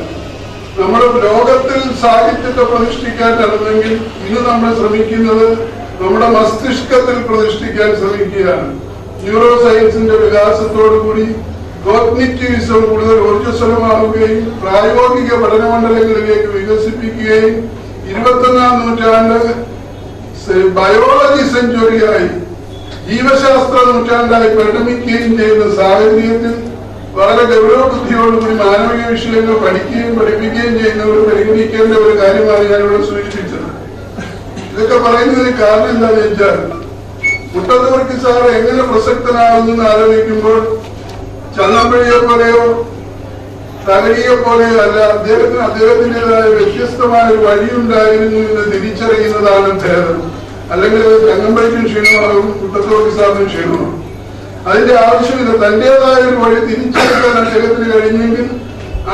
നമ്മുടെ ലോകത്തിൽ സാഹിത്യത്തെ പ്രതിഷ്ഠിക്കാൻ അല്ലെങ്കിൽ ഇന്ന് നമ്മൾ ശ്രമിക്കുന്നത് നമ്മുടെ മസ്തിഷ്കത്തിൽ പ്രതിഷ്ഠിക്കാൻ ശ്രമിക്കുകയാണ്. ന്യൂറോ സയൻസിന്റെ വികാസത്തോടുകൂടി കോഗ്നിറ്റിവിസം കൂടുതൽ ഊർജ്ജസ്വലമാവുകയും പ്രായോഗിക പഠനമണ്ഡലങ്ങളിലേക്ക് വികസിപ്പിക്കുകയും 21ാം നൂറ്റാണ്ട് ബയോളജി സെഞ്ചുറിയായി, ജീവശാസ്ത്ര നൂറ്റാണ്ടായി പരിണമിക്കുകയും ചെയ്യുന്ന സാഹചര്യത്തിൽ വളരെ ഗൗരവ ബുദ്ധിയോടുകൂടി മാനവിക വിഷയങ്ങൾ പഠിക്കുകയും പഠിപ്പിക്കുകയും ചെയ്യുന്നവർ പരിഗണിക്കേണ്ട ഒരു കാര്യമാണ് ഞാനിവിടെ സൂചിപ്പിച്ചത്. ഇതൊക്കെ പറയുന്നതിന് കാരണം എന്താണെന്ന് വെച്ചാൽ, മുട്ടത്തോർക്കി സാർ എങ്ങനെ പ്രസക്തനാകുന്നെന്ന് ആലോചിക്കുമ്പോൾ ചങ്ങമ്പഴിയെ പോലെയോ തകഴിയെ പോലെയോ അല്ല, അദ്ദേഹത്തിൻ്റെതായ വ്യത്യസ്തമായ ഒരു വഴിയുണ്ടായിരുന്നു എന്ന് തിരിച്ചറിയുന്നതാണ് ഭേദം. അല്ലെങ്കിൽ ചങ്ങമ്പഴിക്കും ക്ഷീണമാകും, മുട്ടത്തോർക്കി സാറിനും ക്ഷീണമാകും. അതിന്റെ ആവശ്യമില്ല. തന്റേതായ ഒരു വഴി തിരിച്ചെടുക്കാൻ അദ്ദേഹത്തിന് കഴിഞ്ഞെങ്കിൽ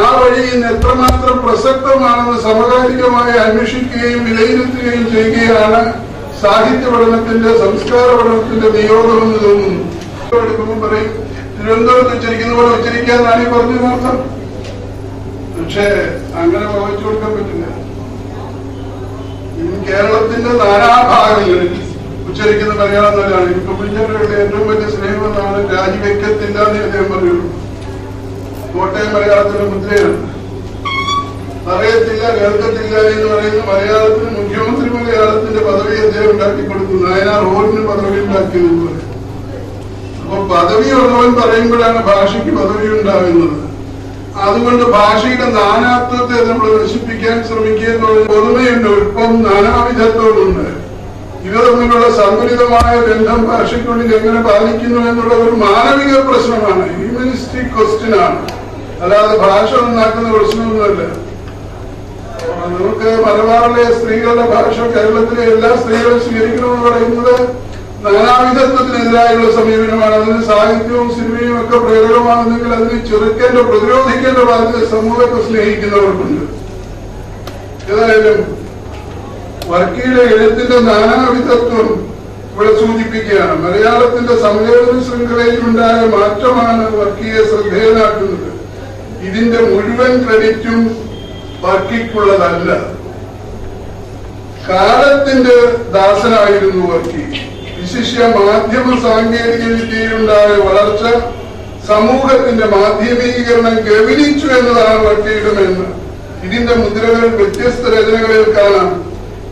ആ വഴി ഇന്ന് എത്രമാത്രം പ്രസക്തമാണെന്ന് സമകാലികമായി അന്വേഷിക്കുകയും വിലയിരുത്തുകയും ചെയ്യുകയാണ് സാഹിത്യ പഠനത്തിന്റെ, സംസ്കാര പഠനത്തിന്റെ നിയോഗമെന്ന് തോന്നുന്നു. എടുക്കുമ്പോൾ പറയും തിരുവനന്തപുരത്ത് ഉച്ചരിക്കുന്ന പോലെ ഉച്ചരിക്കാന്നാണ് ഈ പറഞ്ഞതിനർത്ഥം. പക്ഷേ അങ്ങനെ ഭാവിച്ചു കൊടുക്കാൻ പറ്റില്ല. കേരളത്തിന്റെ നാനാഭാഗങ്ങളിൽ ഉച്ചരിക്കുന്ന മലയാളം തന്നെയാണ്. ഇപ്പൊ കുഞ്ഞങ്ങളുടെ ഏറ്റവും വലിയ സ്നേഹമെന്നാണ് രാജിവെക്കത്തില്ല എന്ന് അദ്ദേഹം പറയുള്ളൂ. കോട്ടയം മലയാളത്തിന്റെ മുദ്രയാണ്. പറയത്തില്ല, കേൾക്കത്തില്ല എന്ന് പറയുന്ന മലയാളത്തിന് മുഖ്യമന്ത്രി മലയാളത്തിന്റെ പദവി അദ്ദേഹം ഉണ്ടാക്കി കൊടുത്തു. നായനാർ റോഡിന് പദവി ഉണ്ടാക്കിയതുപോലെ. അപ്പൊ പദവിയുള്ളവൻ പറയുമ്പോഴാണ് ഭാഷയ്ക്ക് പദവി ഉണ്ടാകുന്നത്. അതുകൊണ്ട് ഭാഷയുടെ നാനാത്വത്തെ നമ്മൾ നശിപ്പിക്കാൻ ശ്രമിക്കുക. പൊതുമയുണ്ട്, ഒപ്പം നാനാവിധത്വമുണ്ട്. ഇവ തമ്മിലുള്ള സന്തുലിതമായ ബന്ധം ഭാഷയ്ക്കുള്ളിൽ എങ്ങനെ പാലിക്കുന്നു എന്നുള്ള ഒരു മാനവിക പ്രശ്നമാണ്, ഹ്യൂമനിസ്റ്റിക് ക്വസ്റ്റ്യൻ ആണ്. അല്ലാതെ ഭാഷ നന്നാക്കുന്ന പ്രശ്നമൊന്നുമല്ല. നമുക്ക് മലബാറിലെ സ്ത്രീകളുടെ ഭാഷ കേരളത്തിലെ എല്ലാ സ്ത്രീകളും സ്വീകരിക്കണമെന്ന് പറയുന്നത് നാനാവിധത്വത്തിനെതിരായുള്ള സമീപനമാണ്. അതിന് സാഹിത്യവും സിനിമയും ഒക്കെ പ്രേരകമാകുന്നെങ്കിൽ അതിന് ചെറുക്കേണ്ട, പ്രതിരോധിക്കേണ്ട ബാധ്യത സമൂഹത്തെ സ്നേഹിക്കുന്നവർക്കുണ്ട്. ഏതായാലും വർക്കിയുടെ എഴുത്തിന്റെ നാനാവിധത്വം ഇവിടെ സൂചിപ്പിക്കുകയാണ്. മലയാളത്തിന്റെ സംവേദന ശൃംഖലയിലുണ്ടായ മാറ്റമാണ് വർക്കിയെ ശ്രദ്ധേയനാക്കുന്നത്. ഇതിന്റെ മുഴുവൻ ക്രെഡിറ്റും വർക്കിക്കുള്ളതല്ല. കാലത്തിന്റെ ദാസനായിരുന്നു വർക്കി. വിശിഷ്യ മാധ്യമ സാങ്കേതിക വിദ്യയിലുണ്ടായ വളർച്ച സമൂഹത്തിന്റെ മാധ്യമീകരണം ഗവനിച്ചു എന്നതാണ് വർക്കിയുടെ മേന്മ. ഇതിന്റെ മുദ്രകൾ വ്യത്യസ്ത രചനകളിൽ കാണാം.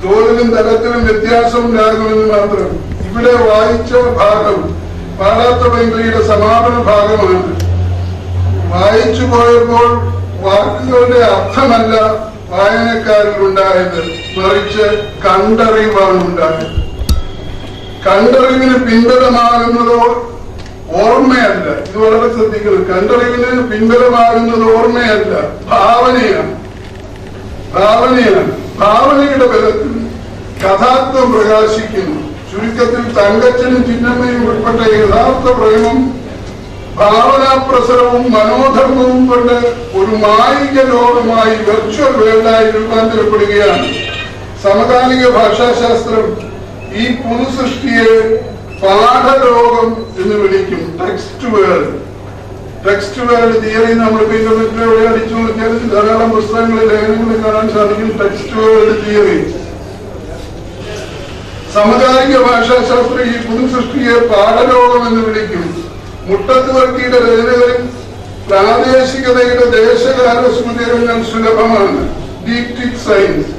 തോതിലും തരത്തിലും വ്യത്യാസം ഉണ്ടാകുമെന്ന് മാത്രം. ഇവിടെ വായിച്ച ഭാഗം പാടാത്ത പൈങ്കിളിയുടെ സമാപന ഭാഗമാണ്. വായിച്ചു പോയപ്പോൾ വാക്കുകളുടെ അർത്ഥമല്ല വായനക്കാരിൽ ഉണ്ടായത്, മറിച്ച് കണ്ടറിവാണ് ഉണ്ടായത്. കണ്ടറിവിന് പിൻബലമാകുന്നതോ ഓർമ്മയല്ല. ഇത് വളരെ ശ്രദ്ധിക്കണം. കണ്ടറിവിന് പിൻബലമാകുന്നത് ഓർമ്മയല്ല, ഭാവനയാണ്. ഭാവനയുടെ ബലത്തിൽ കഥാത്വം പ്രകാശിക്കുന്നു. ചുരുക്കത്തിൽ തങ്കച്ചനും ചിന്നമ്മയും ഉൾപ്പെട്ട യഥാർത്ഥ പ്രേമം ഭാവനാപ്രസരവും മനോധർമ്മവും കൊണ്ട് ഒരു മായിക ലോകമായി വെർച്വൽ വേൾഡായി രൂപാന്തരപ്പെടുകയാണ്. സമകാലിക ഭാഷാശാസ്ത്രം ഈ പുതുസൃഷ്ടിയെ പാഠലോകം എന്ന് വിളിക്കും. ടെക്സ്റ്റ് വേൾഡ് തിയറി നമ്മൾക്ക് ഇന്റർനെറ്റിലൂടെ അടിച്ചു നോക്കിയാൽ ധാരാളം പുസ്തകങ്ങളിൽ ലേഖനങ്ങളിൽ കാണാൻ സാധിക്കും. Text world theory. സമകാലിക ഭാഷാശാസ്ത്രം ഈ പുതുസൃഷ്ടിയെ പാഠലോകം എന്ന് വിളിക്കും. മുട്ടത്ത് വർക്കിയുടെ രചനകളിൽ പ്രാദേശികതയുടെ ദേശകാല സൂചകങ്ങൾ സുലഭമാണ്. ഡീക്റ്റിക് സയൻസ്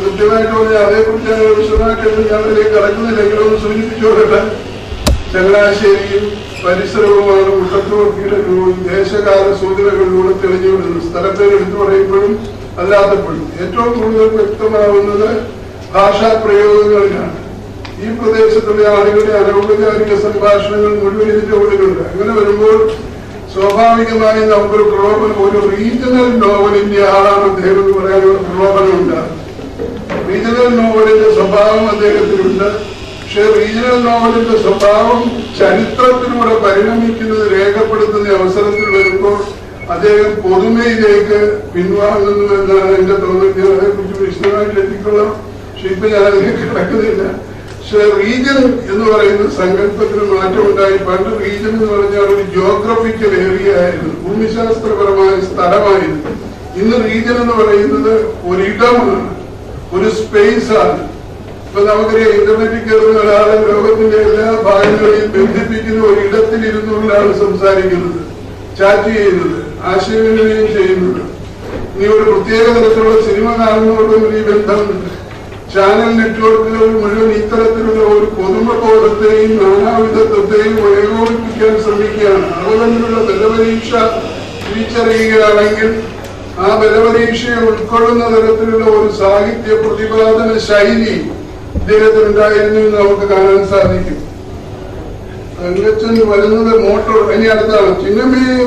കൃത്യമായിട്ട് പറഞ്ഞാൽ അതേക്കുറിച്ച് വിശദമായിട്ട് ഞാൻ അതിലേക്ക് കടക്കുന്നില്ലെങ്കിലും ഒന്ന് സൂചിപ്പിച്ചോട്ടെ. ചങ്ങനാശ്ശേരിയും പരിസരവുമാണ് മുട്ടത്ത് വർക്കിയുടെ ദേശകാല സൂചനകളിലൂടെ തെളിഞ്ഞു വരുന്നത്. സ്ഥലപ്പേര് എടുത്തു പറയുമ്പോഴും അല്ലാത്തപ്പോഴും ഏറ്റവും കൂടുതൽ വ്യക്തമാവുന്നത് ഭാഷാ പ്രയോഗങ്ങളിലാണ്. ഈ പ്രദേശത്തുള്ള ആളുകളുടെ അനൗപചാരിക സംഭാഷണങ്ങൾ മുഴുവൻ ഇതിന്റെ ഉള്ളിലുണ്ട്. അങ്ങനെ വരുമ്പോൾ സ്വാഭാവികമായി നമുക്കൊരു പ്രലോഭനം, ഒരു റീജിയണൽ നോവലിന്റെ ആളാണ് അദ്ദേഹം എന്ന് പറയാനുള്ള പ്രലോഭനം ഉണ്ടാകും. റീജിയണൽ നോവലിന്റെ സ്വഭാവം അദ്ദേഹത്തിനുണ്ട്. പക്ഷെ റീജിയണൽ നോവലിന്റെ സ്വഭാവം ചരിത്രത്തിലൂടെ പരിണമിക്കുന്നത് രേഖപ്പെടുത്തുന്ന അവസരത്തിൽ വരുമ്പോൾ അദ്ദേഹം പൊതുമയിലേക്ക് പിൻവാങ്ങുന്നു എന്നാണ് എന്റെ തോന്നൽ. അതേക്കുറിച്ച് വിശദമായിട്ട് എത്തിക്കൊള്ളാം. പക്ഷെ ഇപ്പൊ ഞാൻ അതിലേക്ക് കിടക്കുന്നില്ല. പക്ഷെ റീജിയൻ എന്ന് പറയുന്ന സങ്കല്പത്തിന് മാറ്റമുണ്ടായി. പണ്ട് റീജിയൻ എന്ന് പറഞ്ഞാൽ ഒരു ജിയോഗ്രഫിക്കൽ ഏരിയ ആയിരുന്നു, ഭൂമിശാസ്ത്രപരമായ സ്ഥലമായിരുന്നു. ഇന്ന് റീജിയൻ എന്ന് പറയുന്നത് ഒരിടമാണ്, ഒരു സ്പേസ് ആണ്. ഇപ്പൊ നമുക്കറിയാം, ഇന്റർനെറ്റിൽ കയറുന്ന ഒരാളെ ലോകത്തിന്റെ എല്ലാ ഭാഗങ്ങളെയും ബന്ധിപ്പിക്കുന്ന ഒരിടത്തിലിരുന്നുകൊണ്ടാണ് സംസാരിക്കുന്നത്, ചാറ്റ് ചെയ്യുന്നത്, ആശയവിനിമയം ചെയ്യുന്നത്. ഇനി ഒരു പ്രത്യേക തരത്തിലുള്ള സിനിമ കാണുന്നതോടൊപ്പം ഈ ബന്ധമുണ്ട്. ചാനൽ നെറ്റ്വർക്കുകൾ മുഴുവൻ ഇത്തരത്തിലുള്ള ഒരു പൊതുമബോധത്തെയും നാനാവിധത്വത്തെയും ഏകോപിപ്പിക്കാൻ ശ്രമിക്കുകയാണ്. അതുകൊണ്ടുള്ള ബലപരീക്ഷ തിരിച്ചറിയുകയാണെങ്കിൽ ആ ബലപരീക്ഷയെ ഉൾക്കൊള്ളുന്ന തരത്തിലുള്ള ഒരു സാഹിത്യ പ്രതിപാദന ശൈലി ഇദ്ദേഹത്തിനുണ്ടായിരുന്നു എന്ന് നമുക്ക് കാണാൻ സാധിക്കും. തങ്കച്ചൻ വരുന്നത് മോട്ടോർ, ഇനി അടുത്താണ് ചിന്നമ്മയെ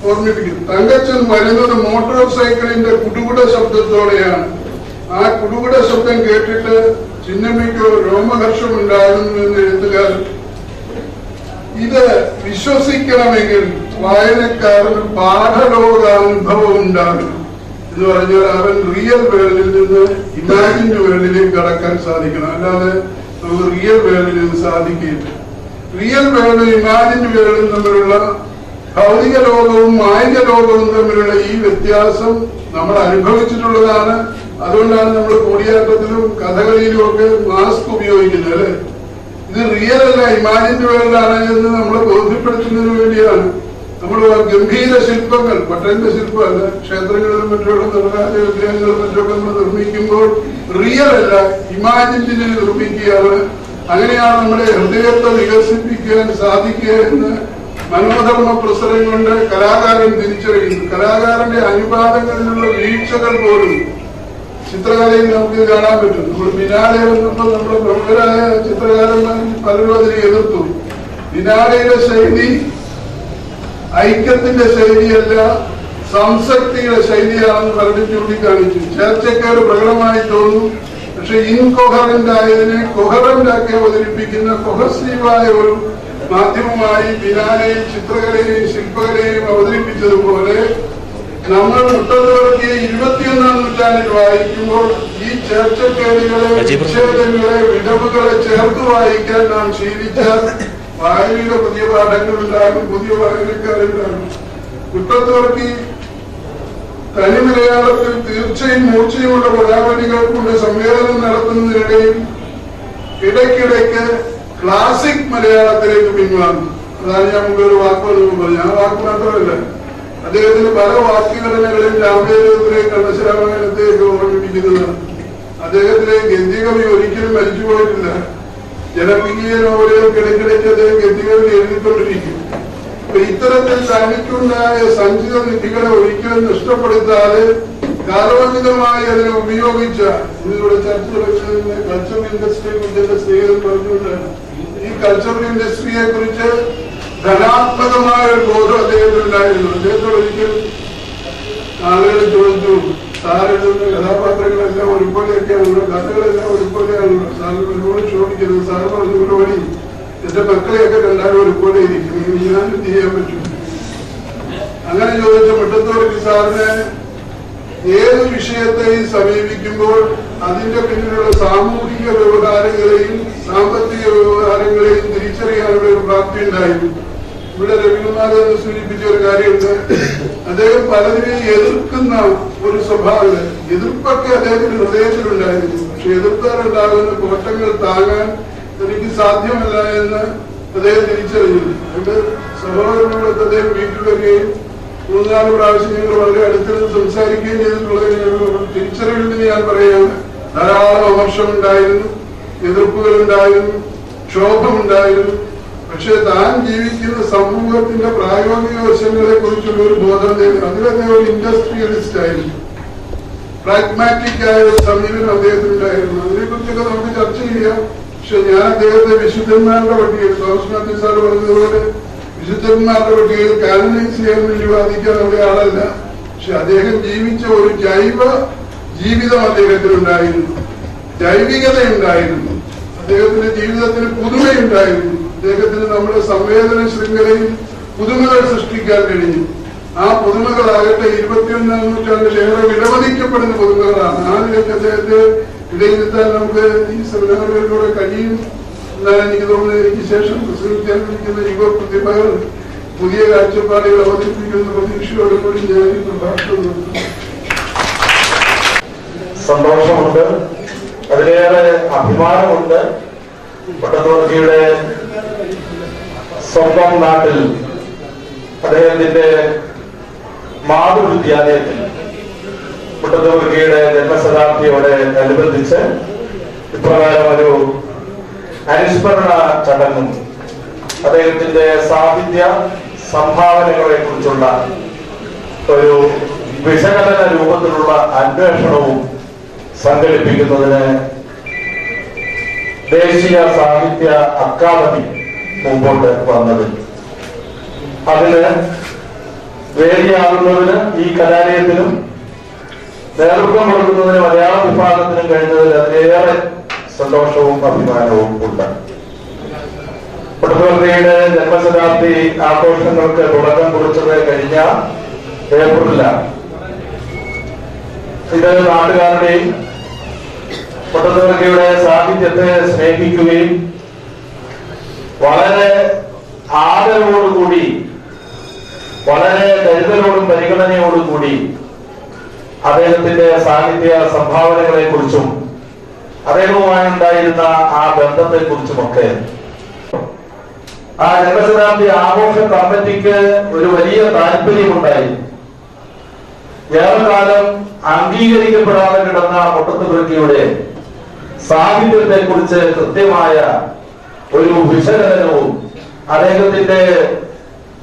ഓർമ്മിപ്പിക്കും. തങ്കച്ചൻ വരുന്നത് മോട്ടോർ സൈക്കിളിന്റെ കുടുകുട ശബ്ദത്തോടെയാണ്. ആ കുടുകുട ശബ്ദം കേട്ടിട്ട് ചിന്നമ്മയ്ക്ക് രോമഹർഷം ഉണ്ടാകുന്നു എന്ന് എഴുത്തുകാരൻ. ഇത് വിശ്വസിക്കണമെങ്കിൽ വായനക്കാരന് പാഠലോകാനുഭവം ഉണ്ടാകണം. എന്ന് പറഞ്ഞാൽ അവൻ റിയൽ വേൾഡിൽ നിന്ന് ഇമാജിൻഡ് വേൾഡിലേക്ക് കടക്കാൻ സാധിക്കണം. അല്ലാതെ നമുക്ക് റിയൽ വേൾഡിൽ നിന്ന് സാധിക്കില്ല. റിയൽ വേൾഡും ഇമാജിൻഡ് വേൾഡും തമ്മിലുള്ള ഭൗതിക ലോകവും മായിക ലോകവും തമ്മിലുള്ള ഈ വ്യത്യാസം നമ്മൾ അനുഭവിച്ചിട്ടുള്ളതാണ്. അതുകൊണ്ടാണ് നമ്മൾ കൂടിയാട്ടത്തിലും കഥകളിയിലും ഒക്കെ മാസ്ക് ഉപയോഗിക്കുന്നത്, അല്ലെ? ഇത് റിയൽ അല്ല, ഇമാജിൻഡ് വേൾഡാണ് എന്ന് നമ്മളെ ബോധ്യപ്പെടുത്തുന്നതിന് വേണ്ടിയാണ്. നമ്മൾ ഗംഭീര ശില്പങ്ങൾ, പട്ടന്റെ ശില്പമല്ല, ക്ഷേത്രങ്ങളിലും മറ്റുള്ള നിർമ്മാണ വിഗ്രഹങ്ങളും മറ്റൊക്കെ നമ്മൾ നിർമ്മിക്കുമ്പോൾ റിയൽ അല്ല, ഇമാജിൻഡിനെ നിർമ്മിക്കുകയാണ്. അങ്ങനെയാണ് നമ്മുടെ ഹൃദയത്തെ വികസിപ്പിക്കാൻ സാധിക്കുക എന്ന് മനോധർമ്മ പ്രസരം കൊണ്ട് കലാകാരൻ തിരിച്ചറിയുന്നു. കലാകാരന്റെ അനുപാതങ്ങളിലുള്ള വീഴ്ചകൾ പോലും ചിത്രകലയിൽ നമുക്ക് കാണാൻ പറ്റും. നമ്മൾ ബിനാലെ വന്നപ്പോൾ നമ്മുടെ പ്രമുഖരായ ചിത്രകാരന്മാർ പലരും അതിനെ എതിർത്തു. ബിനാലയുടെ ശൈലി ഐക്യത്തിന്റെ ശൈലിയല്ല, സംസക്തിയുടെ ശൈലിയാണെന്ന് പറഞ്ഞ് ചൂണ്ടിക്കാണിച്ചു. ചർച്ചക്കാര് പ്രകടമായി തോന്നും. പക്ഷെ ഇൻകൊഹറന്റ് ആയതിനെ കൊഹറന്റ് ആക്കി അവതരിപ്പിക്കുന്ന കൊഹസീവായ ഒരു മാധ്യമമായി ബിനാലെയും ചിത്രകലയെയും ശില്പകലയെയും അവതരിപ്പിച്ചതുപോലെ നമ്മൾ മുട്ടത്തുവർക്കിയെ 21ാം നൂറ്റാണ്ടിൽ വായിക്കുമ്പോൾ ഈ ചർച്ചക്കേടുകളെ, വിച്ഛേദങ്ങളെ, വിടവുകളെ ചേർത്ത് വായിക്കാൻ നാം ശീലിച്ചാൽ വായനയുടെ പുതിയ പാഠങ്ങളുണ്ടാകും, പുതിയ വായനക്കാരുണ്ടാകും. മുട്ടത്തുവർക്കി തനി മലയാളത്തിൽ തീർച്ചയും മൂർച്ചയുമുള്ള പദാവലികൾ കൊണ്ട് സമ്മേളനം നടത്തുന്നതിനിടയിൽ ഇടയ്ക്കിടയ്ക്ക് ക്ലാസിക് മലയാളത്തിലേക്ക് പിൻവാങ്ങും. അതാണ് ഞാൻ മുമ്പൊരു വാക്ക് പറഞ്ഞു. ഞാൻ വാക്ക് മാത്രമല്ല, അദ്ദേഹത്തിന് പല വാക്യഘടനകളിൽ രാമേന്ദ്രത്തിലെ കണ്ണശരാമനത്തേക്ക് ഓർമ്മിപ്പിക്കുന്നതാണ്. അദ്ദേഹത്തിലെ ഗദ്യകവി ഒരിക്കലും മരിച്ചു പോയിട്ടില്ല. ജനപ്രിയ നോവലുകൾക്ക് ഇടയ്ക്കിടയ്ക്ക് അദ്ദേഹം ഗദ്യകവി എഴുതിക്കൊണ്ടിരിക്കും. ഇത്തരത്തിൽ തനിക്കുണ്ടായ സഞ്ചിത നിധികളെ ഒരിക്കലും നഷ്ടപ്പെടുത്താതെ കാലോചിതമായി അതിനെ ഉപയോഗിച്ച ഇതിലൂടെ ചർച്ച നടക്കുന്ന കൾച്ചറൽ ഇൻഡസ്ട്രിയെ കുറിച്ച് സ്നേഹിതൻ പറഞ്ഞുകൊണ്ടാണ്. ഈ കൾച്ചറൽ ഇൻഡസ്ട്രിയെ കുറിച്ച് ധനാത്മകമായ ഒരു ബോധം അദ്ദേഹത്തിനുണ്ടായിരുന്നു. അദ്ദേഹത്തോട് ഒരിക്കലും ആളുകൾ ചോദിച്ചു, സാറെഴുതുന്ന കഥാപാത്രങ്ങളെല്ലാം ഒരുപോലെയൊക്കെയാണല്ലോ, കഥകളെല്ലാം ഒരുപോലെയാണല്ലോ, സാറിന് ഒരുപാട് ചോദിക്കുന്നത്. സാറ് പറഞ്ഞ പരിപാടി എന്റെ മക്കളെയൊക്കെ കണ്ടാലും ഒരുപോലെ ഇരിക്കും, ഞാനും ചെയ്യാൻ പറ്റും. അങ്ങനെ ചോദിച്ച മുട്ടത്തോട് സാറിന് ഏത് വിഷയത്തെയും സമീപിക്കുമ്പോൾ അതിന്റെ പിന്നിലുള്ള സാമൂഹിക വ്യവഹാരങ്ങളെയും സാമ്പത്തിക വ്യവഹാരങ്ങളെയും തിരിച്ചറിയാനുള്ള ഒരു പ്രാപ്തി ഉണ്ടായിരുന്നു. ഇവിടെ രവികുമാർ എന്ന് സൂചിപ്പിച്ച ഒരു കാര്യമുണ്ട്. അദ്ദേഹം പലതിനെയും എതിർക്കുന്ന ഒരു സ്വഭാവം, എതിർപ്പൊക്കെ അദ്ദേഹത്തിന്റെ ഹൃദയത്തിലുണ്ടായിരുന്നു. പക്ഷെ എതിർത്താലുണ്ടാകുന്ന കോട്ടങ്ങൾ താങ്ങാൻ എനിക്ക് സാധ്യമല്ല എന്ന് അദ്ദേഹം തിരിച്ചറിഞ്ഞു. അതുകൊണ്ട് സഹോദരനോട് അദ്ദേഹം വീട്ടിൽ വരികയും 3-4 പ്രാവശ്യം ഞങ്ങൾ വളരെ അടുത്തിരുന്ന് സംസാരിക്കുകയും ചെയ്തിട്ടുള്ളത് തിരിച്ചറിവിൽ ഞാൻ പറയുകയാണ്. ധാരാളം അമർഷമുണ്ടായിരുന്നു, എതിർപ്പുകളുണ്ടായിരുന്നു, ക്ഷോഭമുണ്ടായിരുന്നു. പക്ഷെ താൻ ജീവിക്കുന്ന സമൂഹത്തിന്റെ പ്രായോഗിക വശങ്ങളെ കുറിച്ചുള്ള ഒരു ബോധം അതിലൊക്കെ ഒരു ഇൻഡസ്ട്രിയലിസ്റ്റ് ആയിരുന്നു. പ്രാഗ്മാറ്റിക് ആയ ഒരു സമീപനം അദ്ദേഹത്തിനുണ്ടായിരുന്നു. അതിനെക്കുറിച്ചൊക്കെ നമുക്ക് ചർച്ച ചെയ്യാം. പക്ഷെ ഞാൻ അദ്ദേഹത്തെ വിശുദ്ധന്മാരുടെ പട്ടികയിൽ, തോമസ് മാത്യു സാർ പറഞ്ഞതുപോലെ വിശുദ്ധന്മാരുടെ പട്ടികയിൽ കാനനൈസ് ചെയ്യാൻ വേണ്ടി വാദിക്കാൻ അവിടെ ആളല്ല. പക്ഷെ അദ്ദേഹം ജീവിച്ച ഒരു ജൈവ ജീവിതം അദ്ദേഹത്തിനുണ്ടായിരുന്നു, ജൈവികതയുണ്ടായിരുന്നു. അദ്ദേഹത്തിന്റെ ജീവിതത്തിന് പുതുമയുണ്ടായിരുന്നു. അദ്ദേഹത്തിന് നമ്മുടെ സംവേദന ശൃംഖലയിൽ പുതുമകൾ സൃഷ്ടിക്കാൻ കഴിഞ്ഞു. ആ പുതുമകളാകട്ടെ 21ാം നൂറ്റാണ്ടിലേറെ വിലമതിക്കപ്പെടുന്ന പുതുമകളാണ്. ആ നിലയ്ക്ക് അദ്ദേഹത്തെ വിലയിരുത്താൻ നമുക്ക് ഈ സെമിനാറുകളിലൂടെ കഴിയും എന്നാണ് എനിക്ക് തോന്നുന്നത്. എനിക്ക് ശേഷം പ്രസംഗിക്കാനിരിക്കുന്ന യുവ പ്രതിഭകൾ പുതിയ കാഴ്ചപ്പാടുകൾ അവതരിപ്പിക്കുന്ന പ്രതീക്ഷയോടുകൂടി ഞാൻ ഈ പ്രഭാഷണം നടത്തുന്നു. സന്തോഷമുണ്ട്, അതിലേറെ അഭിമാനമുണ്ട്. പട്ടത്തുറക്കിയുടെ സ്വന്തം നാട്ടിൽ അദ്ദേഹത്തിന്റെ മാതൃവിദ്യാലയത്തിൽ മുട്ടത്തുവർക്കിയുടെ ജന്മശതാബ്ദിയോടെ അനുബന്ധിച്ച് ഇപ്രകാരം ഒരു അനുസ്മരണ ചടങ്ങും അദ്ദേഹത്തിന്റെ സാഹിത്യ സംഭാവനകളെ കുറിച്ചുള്ള ഒരു വിശകലന രൂപത്തിലുള്ള അന്വേഷണവും സംഘടിപ്പിക്കുന്നതിന് ദേശീയ സാഹിത്യ അക്കാദമി മുമ്പോട്ട് വന്നത്. അതിന് വേദിയാകുന്നതിന് ഈ കലാലയത്തിനും നേതൃത്വം കൊടുക്കുന്നതിന് മലയാള വിഭാഗത്തിനും കഴിഞ്ഞതിൽ അതിലേറെ സന്തോഷവും അഭിമാനവും ഉണ്ട്. പട്ടത്തുവർക്കിയുടെ ജന്മശതാബ്ദി ആഘോഷങ്ങൾക്ക് തുടക്കം കുറിച്ചത് കഴിഞ്ഞ ഏപ്രിലാണ്. ഇത് നാട്ടുകാരുടെയും പട്ടത്തുവർക്കിയുടെ സാഹിത്യത്തെ സ്നേഹിക്കുകയും വളരെ ആദരവോടുകൂടി, വളരെ കരുതലോടും പരിഗണനയോടും കൂടി അദ്ദേഹത്തിന്റെ സാഹിത്യ സംഭാവനകളെ കുറിച്ചും അദ്ദേഹവുമായി ഉണ്ടായിരുന്ന ആ ബന്ധത്തെ കുറിച്ചുമൊക്കെ ആ ജന്മശതാബ്ദി ആഘോഷ കമ്മിറ്റിക്ക് ഒരു വലിയ താല്പര്യമുണ്ടായിരുന്നു. ഏറെക്കാലം അംഗീകരിക്കപ്പെടാതെ കിടന്ന മുട്ടത്തുവർക്കിയുടെ സാഹിത്യത്തെ കുറിച്ച് കൃത്യമായ ഒരു വിശകലനവും അദ്ദേഹത്തിന്റെ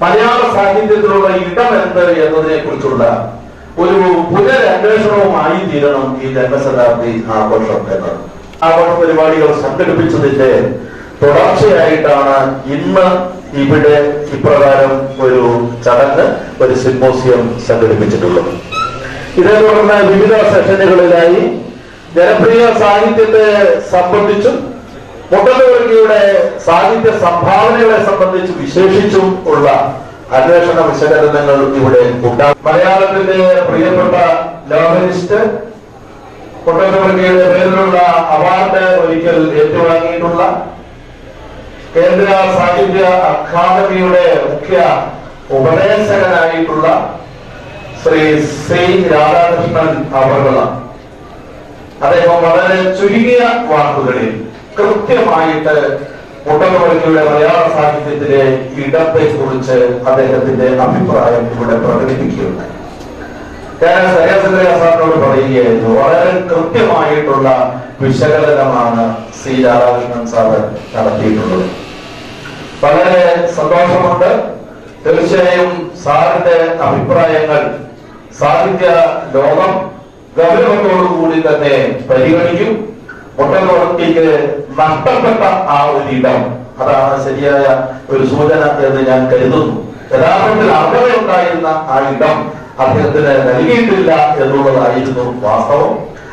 മലയാള സാഹിത്യത്തിലുള്ള ഇടം എന്ത് എന്നതിനെ കുറിച്ചുള്ള ഒരു പുനരന്വേഷണവുമായി തീരണം ഈ ജന്മശതാബ്ദി ആഘോഷം എന്നത്. ആഘോഷ പരിപാടികൾ സംഘടിപ്പിച്ചതിന്റെ തുടർച്ചയായിട്ടാണ് ഇന്ന് ഇവിടെ ഇപ്രകാരം ഒരു ചടങ്ങ്, ഒരു സിംപോസിയം സംഘടിപ്പിച്ചിട്ടുള്ളത്. ഇതേ തുടർന്ന് വിവിധ സെഷനുകളിലായി ജനപ്രിയ സാഹിത്യത്തെ സംബന്ധിച്ചും മുട്ടത്തുവർക്കിയുടെ സാഹിത്യ സംഭാവനകളെ സംബന്ധിച്ച് വിശേഷിച്ചും ഉള്ള അന്വേഷണ വിശകലനങ്ങൾ ഇവിടെ ഉണ്ടാകും. മലയാളത്തിന്റെ പ്രിയപ്പെട്ട നോവലിസ്റ്റ്, മുട്ടത്തുവർക്കിയുടെ പേരിലുള്ള അവാർഡ് ഒരിക്കൽ ഏറ്റുവാങ്ങിയിട്ടുള്ള കേന്ദ്ര സാഹിത്യ അക്കാദമിയുടെ മുഖ്യ ഉപദേശകനായിട്ടുള്ള ശ്രീ രാധാകൃഷ്ണൻ അവരുടെ അദ്ദേഹം വളരെ ചുരുങ്ങിയ വാക്കുകളിൽ കൃത്യമായിട്ട് മുട്ടത്തുവർക്കിയുടെ മലയാള സാഹിത്യത്തിലെ ഇടത്തെ കുറിച്ച് അദ്ദേഹത്തിന്റെ അഭിപ്രായം ഇവിടെ പ്രകടിപ്പിക്കുകയുണ്ടായി. ഞാൻ സാറിനോട് പറയുകയായിരുന്നു, വളരെ കൃത്യമായിട്ടുള്ള വിശകലനമാണ് സി രാധാകൃഷ്ണൻ സാറ് നടത്തിയിട്ടുള്ളത്. വളരെ സന്തോഷമുണ്ട്. തീർച്ചയായും സാറിന്റെ അഭിപ്രായങ്ങൾ സാഹിത്യ ലോകം ഗൗരവത്തോടുകൂടി തന്നെ പരിഗണിക്കും. മുട്ടത്തുവർക്കിക്ക് നഷ്ടപ്പെട്ട ആ ഒരു ഇടം, അതാണ് ശരിയായ ഒരു സൂചന എന്ന് ഞാൻ കരുതുന്നു. യഥാർത്ഥത്തിൽ അവിടെ ഉണ്ടായിരുന്ന ആ ഇടം അദ്ദേഹത്തിന് നൽകിയിട്ടില്ല എന്നുള്ളതായിരുന്നു വാസ്തവം.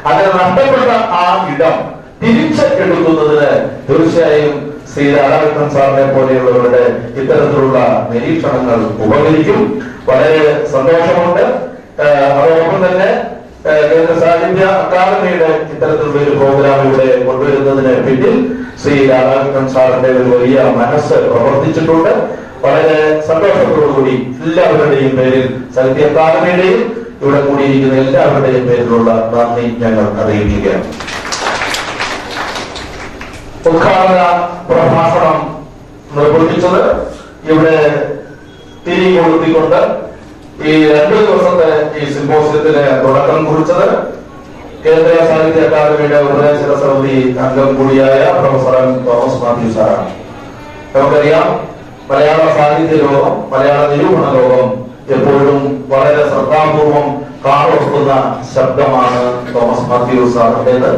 അങ്ങനെ നഷ്ടപ്പെട്ട ആ ഇടം തിരിച്ചെടുക്കുന്നതിന് തീർച്ചയായും ശ്രീ രാധാകൃഷ്ണൻ സാറിനെ പോലെയുള്ളവരുടെ ഇത്തരത്തിലുള്ള നിരീക്ഷണങ്ങൾ ഉപകരിക്കും. വളരെ സന്തോഷമുണ്ട്. അതോടൊപ്പം തന്നെ കേന്ദ്ര സാഹിത്യ അക്കാദമിയുടെ ഇത്തരത്തിലുള്ള ഒരു പ്രോഗ്രാം ഇവിടെ കൊണ്ടുവരുന്നതിന് പിന്നിൽ ശ്രീ രാധാകൃഷ്ണൻ സാറിന്റെ ഒരു വലിയ മനസ്സ് പ്രവർത്തിച്ചിട്ടുണ്ട്. വളരെ സന്തോഷത്തോടുകൂടി എല്ലാവരുടെയും പേരിൽ സാഹിത്യ അക്കാദമിയുടെയും ഇവിടെ കൂടിയിരിക്കുന്ന എല്ലാവരുടെയും പേരിലുള്ള നന്ദി ഞങ്ങൾ അറിയിക്കുകയാണ്. ഉദ്ഘാടന പ്രഭാഷണം നിർവഹിച്ചത്, ഇവിടെ തിരി കൊളുത്തിക്കൊണ്ട് ഈ 2 ദിവസത്തെ ഈ സിംപോസിയത്തിന് തുടക്കം കുറിച്ചത് കേന്ദ്ര സാഹിത്യ അക്കാദമിയുടെ ഉപദേശക സമിതി അംഗം കൂടിയായ പ്രൊഫസർ തോമസ് മാത്യു സാറാണ്. നമുക്കറിയാം, മലയാള സാഹിത്യ ലോകം, മലയാള നിരൂപണ ലോകം എപ്പോഴും വളരെ ശ്രദ്ധാപൂർവം കാതോർക്കുന്ന ശബ്ദമാണ് തോമസ് മാത്യു സാറിന്റേത്.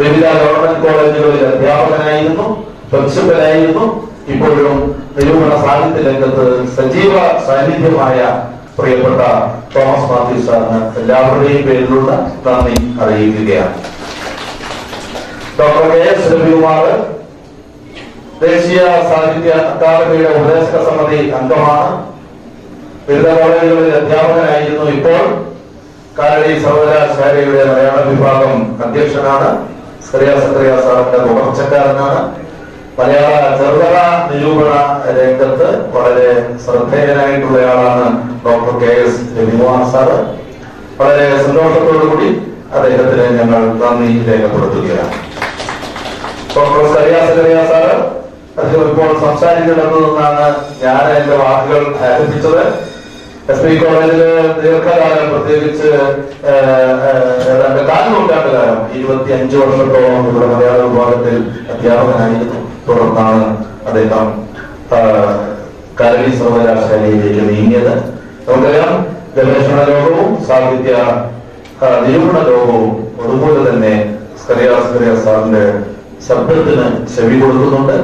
വിവിധ ഗവൺമെന്റ് കോളേജുകളിൽ അധ്യാപകനായിരുന്നു, പ്രിൻസിപ്പലായിരുന്നു. ഇപ്പോഴും നിരൂപണ സാഹിത്യ രംഗത്ത് സജീവ സാന്നിധ്യമായ പ്രിയപ്പെട്ട തോമസ് മാത്യു സാറിന് എല്ലാവരുടെയും പേരിലുള്ള നന്ദി അറിയിക്കുകയാണ്. ഡോക്ടർ KS രവികുമാർ ദേശീയ സാഹിത്യ അക്കാദമിയുടെ ഉപദേശക സമിതി അംഗമാണ്. വിവിധ കോളേജുകളിൽ അധ്യാപകനായിരുന്നു. ഇപ്പോൾ കാലടി സർവകലാശാലയുടെ മലയാള വിഭാഗം അധ്യക്ഷനാണ്. സക്രിയ സാറിന്റെ തുടർച്ചക്കാരനാണ്. മലയാള ചെറുകഥ നിരൂപണ രംഗത്ത് വളരെ ശ്രദ്ധേയനായിട്ടുള്ളയാളാണ് ഡോക്ടർ KS രവികുമാർ സാറ്. വളരെ സന്തോഷത്തോടുകൂടി അദ്ദേഹത്തിന് ഞങ്ങൾ നന്ദി രേഖപ്പെടുത്തുകയാണ്. ഡോക്ടർ സക്രിയ സാറ് അദ്ദേഹം ഇപ്പോൾ സംസാരിക്കുന്നതെന്നാണ് ഞാൻ എന്റെ വാക്കുകൾ ആരംഭിച്ചത്. SP കോളേജില് ദീർഘകാലം, പ്രത്യേകിച്ച് ഏതാണ്ട് 4 നൂറ്റാണ്ട് കാലം, 25 വർഷത്തോളം ഇവിടെ മലയാള വിഭാഗത്തിൽ അധ്യാപകനായിരുന്നു. തുടർന്നാണ് അദ്ദേഹം കാലടി സർവകലാശാലയിലേക്ക് നീങ്ങിയത്. നമുക്കറിയാം, ഗവേഷണ ലോകവും സാഹിത്യ നിരൂപണ ലോകവും അതുപോലെ തന്നെ സക്രിയ സാറിന്റെ ശബ്ദത്തിന് ചെവി കൊടുക്കുന്നുണ്ട്.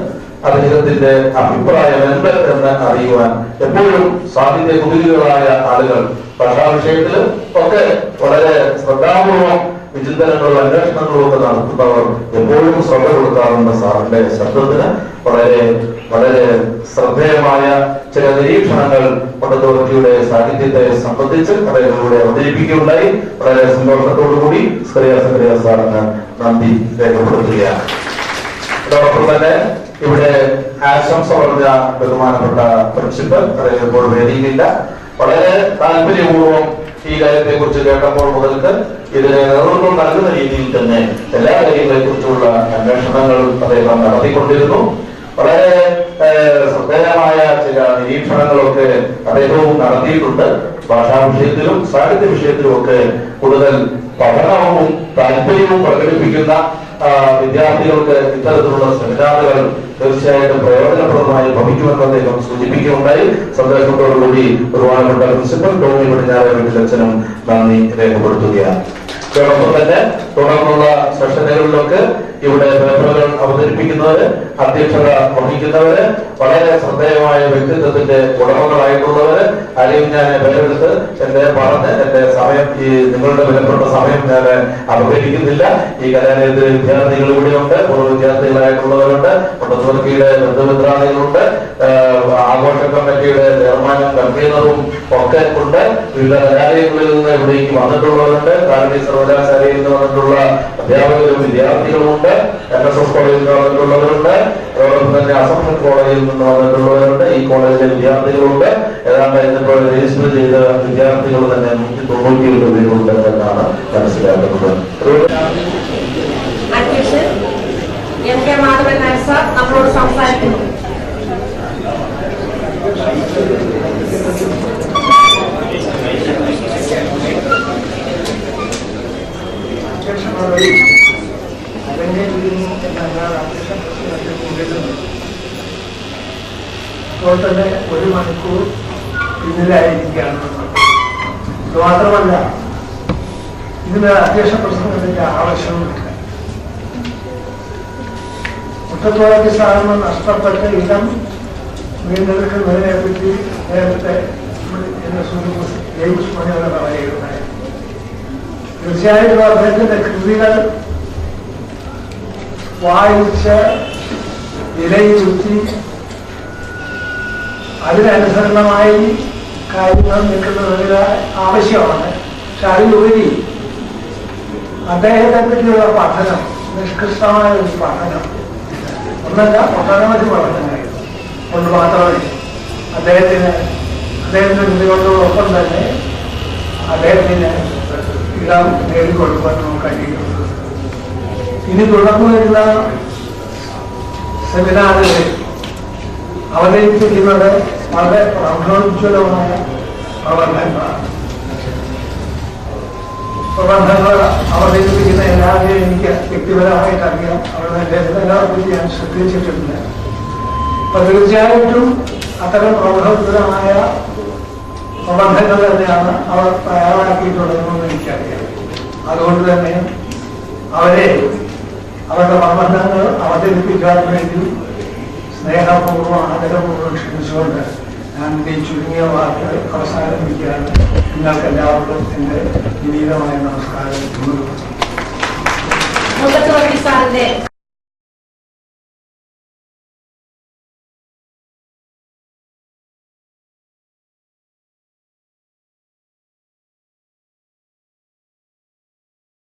അദ്ദേഹത്തിന്റെ അഭിപ്രായം എന്ത് എന്ന് അറിയുവാൻ എപ്പോഴും സാഹിത്യ കുതിരികളായ ആളുകൾ ഭാഷാവിഷയത്തിലും ഒക്കെ വളരെ ശ്രദ്ധാപൂർവം വിചിന്തനങ്ങളും അന്വേഷണങ്ങളും ഒക്കെ നടത്തുന്നവർ എപ്പോഴും ശ്രദ്ധ കൊടുക്കാറുണ്ട്. സാറിന്റെ ശബ്ദത്തിന് വളരെ വളരെ ശ്രദ്ധേയമായ ചില നിരീക്ഷണങ്ങൾ മുട്ടത്തുവർക്കിയുടെ സാഹിത്യത്തെ സംബന്ധിച്ച് അദ്ദേഹം ഇവിടെ അവതരിപ്പിക്കുകയുണ്ടായി. വളരെ സന്തോഷത്തോടുകൂടി സക്രിയ സാറിന് നന്ദി രേഖപ്പെടുത്തുകയാണ്. അതോടൊപ്പം തന്നെ ഇവിടെ ആശംസ പറഞ്ഞ ബഹുമാനപ്പെട്ട പ്രിൻസിപ്പൽ, അദ്ദേഹം ഇപ്പോൾ വേദിയിലില്ല, വളരെ താല്പര്യപൂർവ്വം ഈ കാര്യത്തെ കുറിച്ച് കേട്ടപ്പോൾ മുതൽക്ക് ഇതിന് നേതൃത്വം നൽകുന്ന രീതിയിൽ തന്നെ എല്ലാ കാര്യങ്ങളെ കുറിച്ചുള്ള അന്വേഷണങ്ങൾ അദ്ദേഹം നടത്തിക്കൊണ്ടിരുന്നു. വളരെ ശ്രദ്ധേയമായ ചില നിരീക്ഷണങ്ങളൊക്കെ അദ്ദേഹവും നടത്തിയിട്ടുണ്ട്. ഭാഷാ വിഷയത്തിലും സാഹിത്യ വിഷയത്തിലും ഒക്കെ കൂടുതൽ പഠനവും താല്പര്യവും പ്രകടിപ്പിക്കുന്ന വിദ്യാർത്ഥികൾക്ക് ഇത്തരത്തിലുള്ള സെമിനാറുകൾ തീർച്ചയായിട്ടും പ്രയോജനപ്രദമായി ഭവിക്കുമെന്ന് അദ്ദേഹം സൂചിപ്പിക്കുകയുണ്ടായി. സന്തോഷത്തോടുകൂടി ബഹുമാനപ്പെട്ട പ്രിൻസിപ്പൽ ടോമി പടിഞ്ഞാറേ വീട്ടിലച്ഛനും നന്ദി രേഖപ്പെടുത്തുകയാണ്. അതോടൊപ്പം തന്നെ തുടർന്നുള്ള സെഷനുകളിലൊക്കെ ഇവിടെ പേപ്പറുകൾ അവതരിപ്പിക്കുന്നവര്, അധ്യക്ഷത വഹിക്കുന്നവര്, വളരെ ശ്രദ്ധേയമായ വ്യക്തിത്വത്തിന്റെ ഉടമകളായിട്ടുള്ളവര്, ആരെയും ഞാൻ പേരെടുത്ത് എന്റെ സമയം, ഈ നിങ്ങളുടെ വിലപ്പെട്ട സമയം ഞാൻ അപഹരിക്കുന്നില്ല. ഈ കലാലയത്തിലെ വിദ്യാർത്ഥികൾ ഇവിടെയുണ്ട്, പൂർവ്വ വിദ്യാർത്ഥികളായിട്ടുള്ളവരുണ്ട്, മുട്ടത്തുവർക്കിയുടെ ബന്ധുമിത്രാദികളുണ്ട്, ആഘോഷ കമ്മിറ്റിയുടെ ചെയർമാനും കൺവീനറും ഒക്കെ ഉണ്ട്. വിവിധ കലാലയങ്ങളിൽ നിന്ന് ഇവിടേക്ക് വന്നിട്ടുള്ളവരുണ്ട്. കാലടി സർവകലാശാലയിൽ നിന്ന് വന്നിട്ടുള്ള അധ്യാപകരും വിദ്യാർത്ഥികളുമുണ്ട്. NSS കോളേജിൽ നിന്ന് വന്നിട്ടുള്ളവരുണ്ട്. അതോടൊപ്പം തന്നെ അസംഷൻ കോളേജിൽ നിന്ന് വന്നിട്ടുള്ളവരുണ്ട്, ഈ കോളേജിലെ വിദ്യാർത്ഥികളുണ്ട്. ഏതാണ്ട് ഇതിപ്പോൾ രജിസ്റ്റർ ചെയ്ത വിദ്യാർത്ഥികൾ തന്നെ 197 പേരുണ്ട് എന്നാണ് മനസ്സിലാക്കുന്നത്. അധ്യക്ഷൻ എം.കെ. മാധവൻ നായർ സാർ നമ്മളോട് സംസാരിക്കുന്നു. ഇപ്പോൾ തന്നെ 1 മണിക്കൂർ പിന്നിലായിരിക്കുകയാണ്. ഇത് മാത്രമല്ല, ഇതിന് അധ്യക്ഷ പ്രസംഗത്തിന്റെ ആവശ്യമില്ല. മുട്ടത്തോളത്തി സ്ഥാനം നഷ്ടപ്പെട്ട ഇടം വീണ്ടെടുക്കുന്നതിനെ പറ്റി നേരത്തെ എന്നെ ജെയിംസ് മണിയോട് പറയുകയുണ്ടായി. തീർച്ചയായിട്ടും അദ്ദേഹത്തിന്റെ കൃതികൾ വായിച്ച് വിലയിരുത്തി അതിനനുസരണമായി കാര്യങ്ങൾ നിൽക്കുന്നത് ആവശ്യമാണ്. പക്ഷെ അതിലുപരി അദ്ദേഹത്തെ പറ്റിയുള്ള പഠനം, നിഷ്കൃഷ്ടമായ ഒരു പഠനം ഒന്നല്ല, ഒട്ടനവധി പഠനമായിരുന്നു കൊണ്ട് മാത്രമേ അദ്ദേഹത്തിന്റെ കൃതികളോടൊപ്പം തന്നെ അദ്ദേഹത്തിന് ഇടം നേടിക്കൊടുക്കാൻ നമുക്ക് കഴിയുന്നത്. ഇനി തുടർന്നു വരുന്ന സെമിനാറുകളിൽ അവതരിപ്പിക്കുന്നത് വളരെ പ്രൗഢോജ്വലമായ പ്രബന്ധങ്ങൾ അവതരിപ്പിക്കുന്ന എല്ലാവരെയും എനിക്ക് വ്യക്തിപരമായിട്ട് അറിയാം. അവരുടെ എല്ലാവർക്കും ഞാൻ ശ്രദ്ധിച്ചിട്ടുണ്ട്. അപ്പൊ തീർച്ചയായിട്ടും അത്തരം പ്രൗഢോജ്വലമായ പ്രബന്ധങ്ങൾ തന്നെയാണ് അവർ തയ്യാറാക്കിയിട്ടുള്ളതെന്ന് എനിക്കറിയാം. അതുകൊണ്ട് തന്നെ അവരെ അവരുടെ പ്രബന്ധങ്ങൾ അവതരിപ്പിക്കാൻ വേണ്ടി സ്നേഹപൂർവ്വം ആദരപൂർവ്വം ക്ഷണിച്ചുകൊണ്ട് ഞാൻ ഈ ചുരുങ്ങിയ വാർത്ത അവസാനിപ്പിക്കുകയാണ്. നിങ്ങൾക്ക് എല്ലാവർക്കും എൻ്റെ വിനീതമായ നമസ്കാരം. മുട്ടത്തോളത്തി സാറിന്റെ